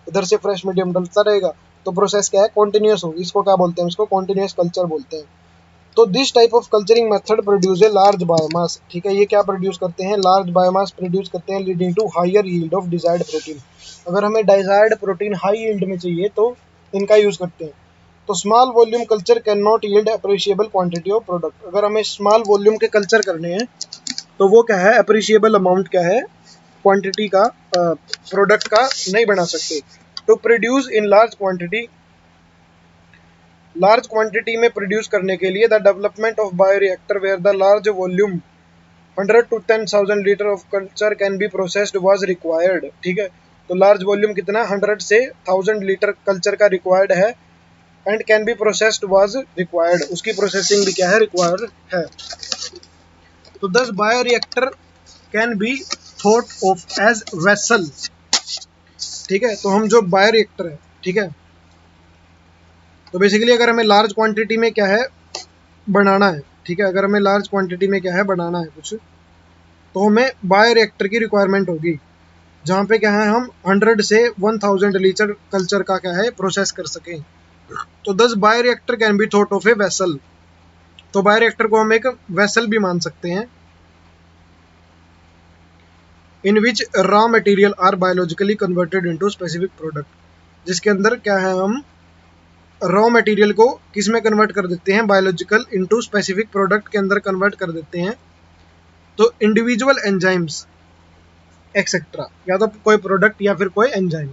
इधर से फ्रेश मीडियम डलता रहेगा। तो प्रोसेस क्या है कॉन्टिन्यूस होगी। इसको क्या बोलते हैं, इसको कॉन्टिन्यूस कल्चर बोलते हैं। तो this type of culturing method produce a large biomass. ठीक है, ये क्या प्रोड्यूस करते हैं, लार्ज बायोमास प्रोड्यूस करते हैं, leading to higher yield of desired protein. अगर हमें डिजायर्ड प्रोटीन हाई यील्ड में चाहिए तो इनका यूज करते हैं। तो small volume culture can not yield appreciable quantity of product. अगर हमें स्मॉल वॉल्यूम के कल्चर करने हैं तो वो क्या है अप्रिशिएबल अमाउंट क्या है क्वांटिटी का प्रोडक्ट का नहीं बना सकते। तो प्रोड्यूस इन लार्ज क्वांटिटी में प्रोड्यूस करने के लिए the development of bioreactor where the large volume 100 to 10,000 litre of culture can be processed was required. ठीक है, तो लार्ज वॉल्यूम कितना 100 से 1000 लीटर कल्चर का रिक्वायर्ड है, and can be processed was required, उसकी प्रोसेसिंग भी क्या है रिक्वायर्ड है। तो this bioreactor can be thought of as vessel. ठीक है, तो हम जो बायोरिएक्टर है, ठीक है, तो बेसिकली अगर हमें लार्ज क्वांटिटी में क्या है बनाना है, ठीक है, अगर हमें लार्ज क्वांटिटी में क्या है बनाना है कुछ, तो हमें बायोरिएक्टर की रिक्वायरमेंट होगी, जहाँ पे क्या है हम 100 से 1000 लीटर कल्चर का क्या है प्रोसेस कर सकें। तो 10 bioreactor can be thought of a vessel. तो बायोरिएक्टर को हम एक वेसल भी मान सकते हैं, in which raw material are biologically converted into specific product, जिसके अंदर क्या है हम रॉ मटेरियल को किस में कन्वर्ट कर देते हैं, बायोलॉजिकल इनटू स्पेसिफिक प्रोडक्ट के अंदर कन्वर्ट कर देते हैं। तो इंडिविजुअल एंजाइम्स एक्सेट्रा, या तो कोई प्रोडक्ट या फिर कोई एंजाइम।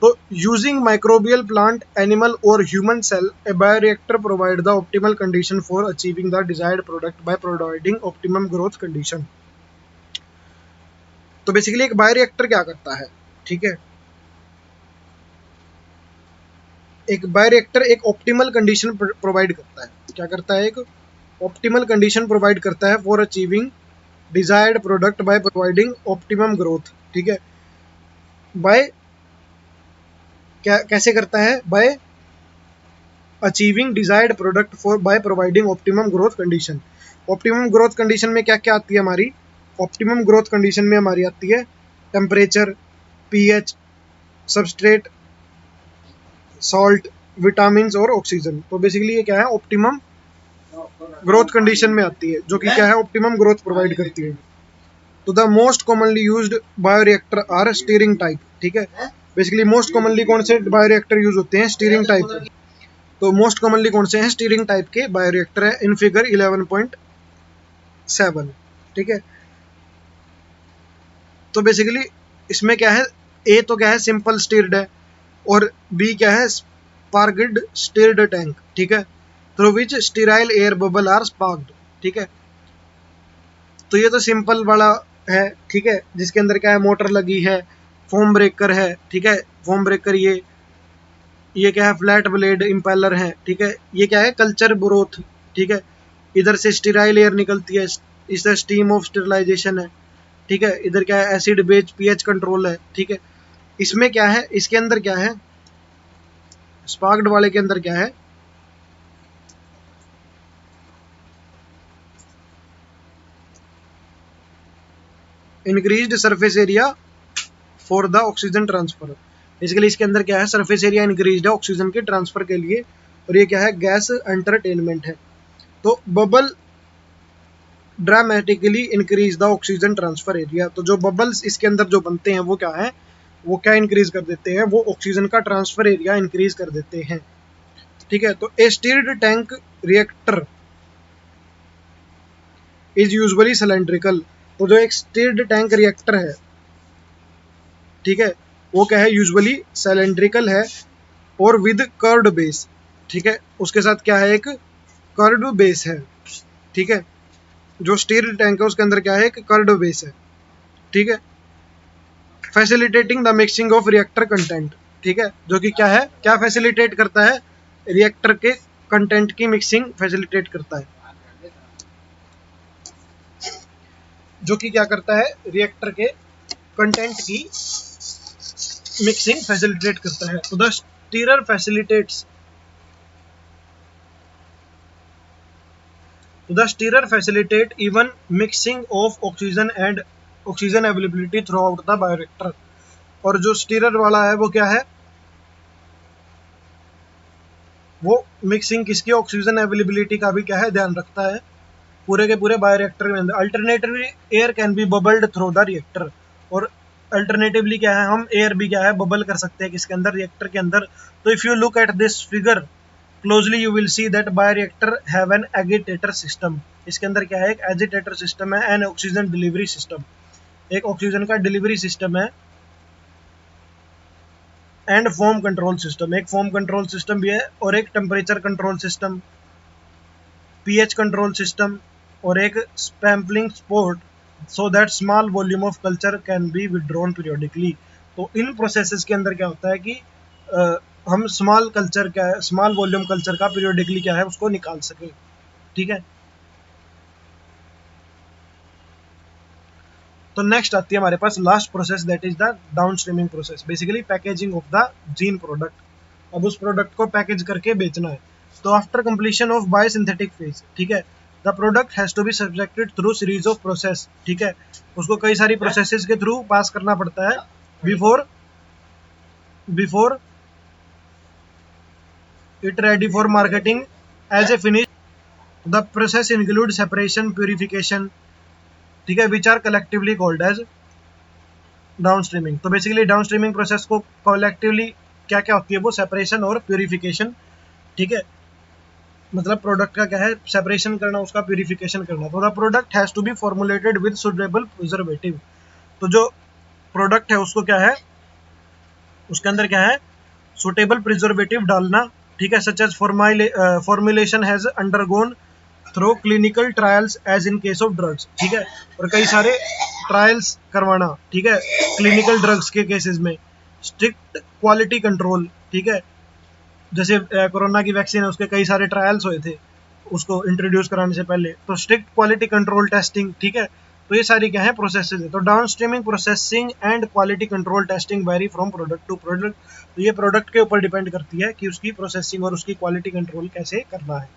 तो यूजिंग माइक्रोबियल प्लांट एनिमल और human cell a bioreactor provide the optimal condition for achieving the desired product by providing optimum growth condition. तो बेसिकली एक बायोरिएक्टर क्या करता है, ठीक है, एक बायोरिएक्टर एक ऑप्टिमल कंडीशन प्रोवाइड करता है। क्या करता है, एक ऑप्टिमल कंडीशन प्रोवाइड करता है for achieving desired product by providing optimum growth. ठीक है, बाय क्या कैसे करता है, bye achieving desired product for bye providing optimum growth condition. Optimum growth condition में क्या क्या आती है हमारी, ऑप्टिमम ग्रोथ कंडीशन में हमारी आती है temperature, pH, substrate, salt, vitamin और ऑक्सीजन। तो बेसिकली ये क्या है ऑप्टिमम ग्रोथ कंडीशन में आती है, जो कि क्या है ऑप्टिमम ग्रोथ प्रोवाइड करती है। तो the most commonly used bioreactor are steering type. ठीक है, बेसिकली मोस्ट कॉमनली कौन से बायोरिएक्टर यूज होते हैं, स्टीयरिंग टाइप। तो मोस्ट कॉमनली कौन से हैं, स्टीयरिंग टाइप के बायोरिएक्टर है इन फिगर 11.7। ठीक है, तो बेसिकली इसमें क्या है, ए तो क्या है सिंपल स्टीयर्ड है, और बी क्या है स्पार्क्ड स्टीयर्ड टैंक। ठीक है, through which sterile air bubble are sparked. ठीक है, तो ये तो सिंपल वाला है, ठीक है, जिसके अंदर क्या है मोटर लगी है, फोम ब्रेकर है। ठीक है, फोम ब्रेकर ये क्या है फ्लैट ब्लेड इम्पेलर है। ठीक है, ये क्या है कल्चर ब्रोथ। ठीक है, इधर से स्टीराइल एयर निकलती है, इससे स्टीम ऑफ स्टेरिलाइजेशन है। ठीक है, इधर क्या है एसिड बेस पीएच कंट्रोल है। ठीक है, इसमें क्या है, इसके अंदर क्या है स्पार्क्ड वाले के अंदर क्या है, increased surface area for the oxygen transfer. Basically इसके अंदर क्या है सरफेस एरिया इंक्रीज्ड है ऑक्सीजन के ट्रांसफर के लिए, और ये क्या है गैस एंटरटेनमेंट है। तो bubble dramatically increase the oxygen transfer area. तो जो बबल्स इसके अंदर जो बनते हैं वो क्या है, वो क्या इंक्रीज कर देते हैं, वो ऑक्सीजन का ट्रांसफर एरिया इंक्रीज कर देते हैं। ठीक है, तो a stirred tank reactor is usually cylindrical. तो जो एक स्टिर्ड टैंक रिएक्टर है, ठीक है, वो क्या है, यूजुअली सिलेंड्रिकल है और विद कर्व्ड बेस, ठीक है, उसके साथ क्या है, एक कर्व्ड बेस है, ठीक है, जो स्टिर्ड टैंक है उसके अंदर क्या है, एक कर्व्ड बेस है, ठीक है, facilitating the mixing of reactor content, ठीक है, जो कि क्या है, क्या फैसिलिटेट करता है, रिएक्टर के कंटेंट की मिक्सिंग फैसिलिटेट करता है, जो कि क्या करता है, रिएक्टर के कंटेंट की मिक्सिंग फैसिलिटेट करता है। तो the stirrer facilitate even mixing of oxygen and oxygen availability through out the bioreactor. और जो स्टीरर वाला है वो क्या है, वो मिक्सिंग किसकी, ऑक्सीजन अवेलेबिलिटी का भी क्या है, ध्यान रखता है पूरे के पूरे बायोरिएक्टर के अंदर। Alternatively air can be bubbled through the reactor, और अल्टरनेटिवली क्या है, हम एयर भी क्या है, बबल कर सकते हैं किसके अंदर, रिएक्टर के अंदर। तो if you look at this figure closely you will see that bioreactor have an agitator system. इसके अंदर क्या है, एक एजिटेटर सिस्टम है, एन ऑक्सीजन डिलीवरी सिस्टम, एक ऑक्सीजन का डिलीवरी सिस्टम है, एंड फोम कंट्रोल सिस्टम, एक फोम कंट्रोल सिस्टम भी है, और एक temperature control system, pH control system, और एक sampling port, so that small volume of culture can be withdrawn periodically. तो इन प्रोसेसेस के अंदर क्या होता है कि हम स्मॉल कल्चर क्या है, स्मॉल वॉल्यूम कल्चर का पीरियोडिकली क्या है, उसको निकाल सके, ठीक है। तो नेक्स्ट आती है हमारे पास last process, that is the downstreaming process, basically packaging of the gene product. अब उस प्रोडक्ट को पैकेज करके बेचना है। तो after completion of biosynthetic phase, ठीक है, the product has to be subjected through series of process, ठीक है, उसको कई सारी प्रोसेसेस के थ्रू पास करना पड़ता है before it ready for marketing as a finish. The process include separation, purification, ठीक है, which are collectively called as down streaming. तो बेसिकली डाउन स्ट्रीमिंग प्रोसेस को कलेक्टिवली क्या क्या होती है, वो सेपरेशन और प्यूरिफिकेशन, ठीक है, मतलब प्रोडक्ट का क्या है, सेपरेशन करना, उसका प्यूरिफिकेशन करना। तो the product has to be formulated with suitable preservative. तो जो प्रोडक्ट है उसको क्या है, उसके अंदर क्या है, सुटेबल प्रिजर्वेटिव डालना, ठीक है, such as formulation has undergone through clinical trials as in case of drugs, ठीक है, और कई सारे ट्रायल्स करवाना, ठीक है, क्लिनिकल ड्रग्स के केसेस में। स्ट्रिक्ट क्वालिटी कंट्रोल, ठीक है, जैसे कोरोना की वैक्सीन है, उसके कई सारे ट्रायल्स हुए थे उसको इंट्रोड्यूस कराने से पहले, तो स्ट्रिक्ट क्वालिटी कंट्रोल टेस्टिंग, ठीक है। तो ये सारी क्या है, प्रोसेसेस है। तो down streaming processing and quality control testing very from product to product. तो ये प्रोडक्ट के ऊपर डिपेंड करती है कि उसकी प्रोसेसिंग और उसकी क्वालिटी कंट्रोल कैसे करना है।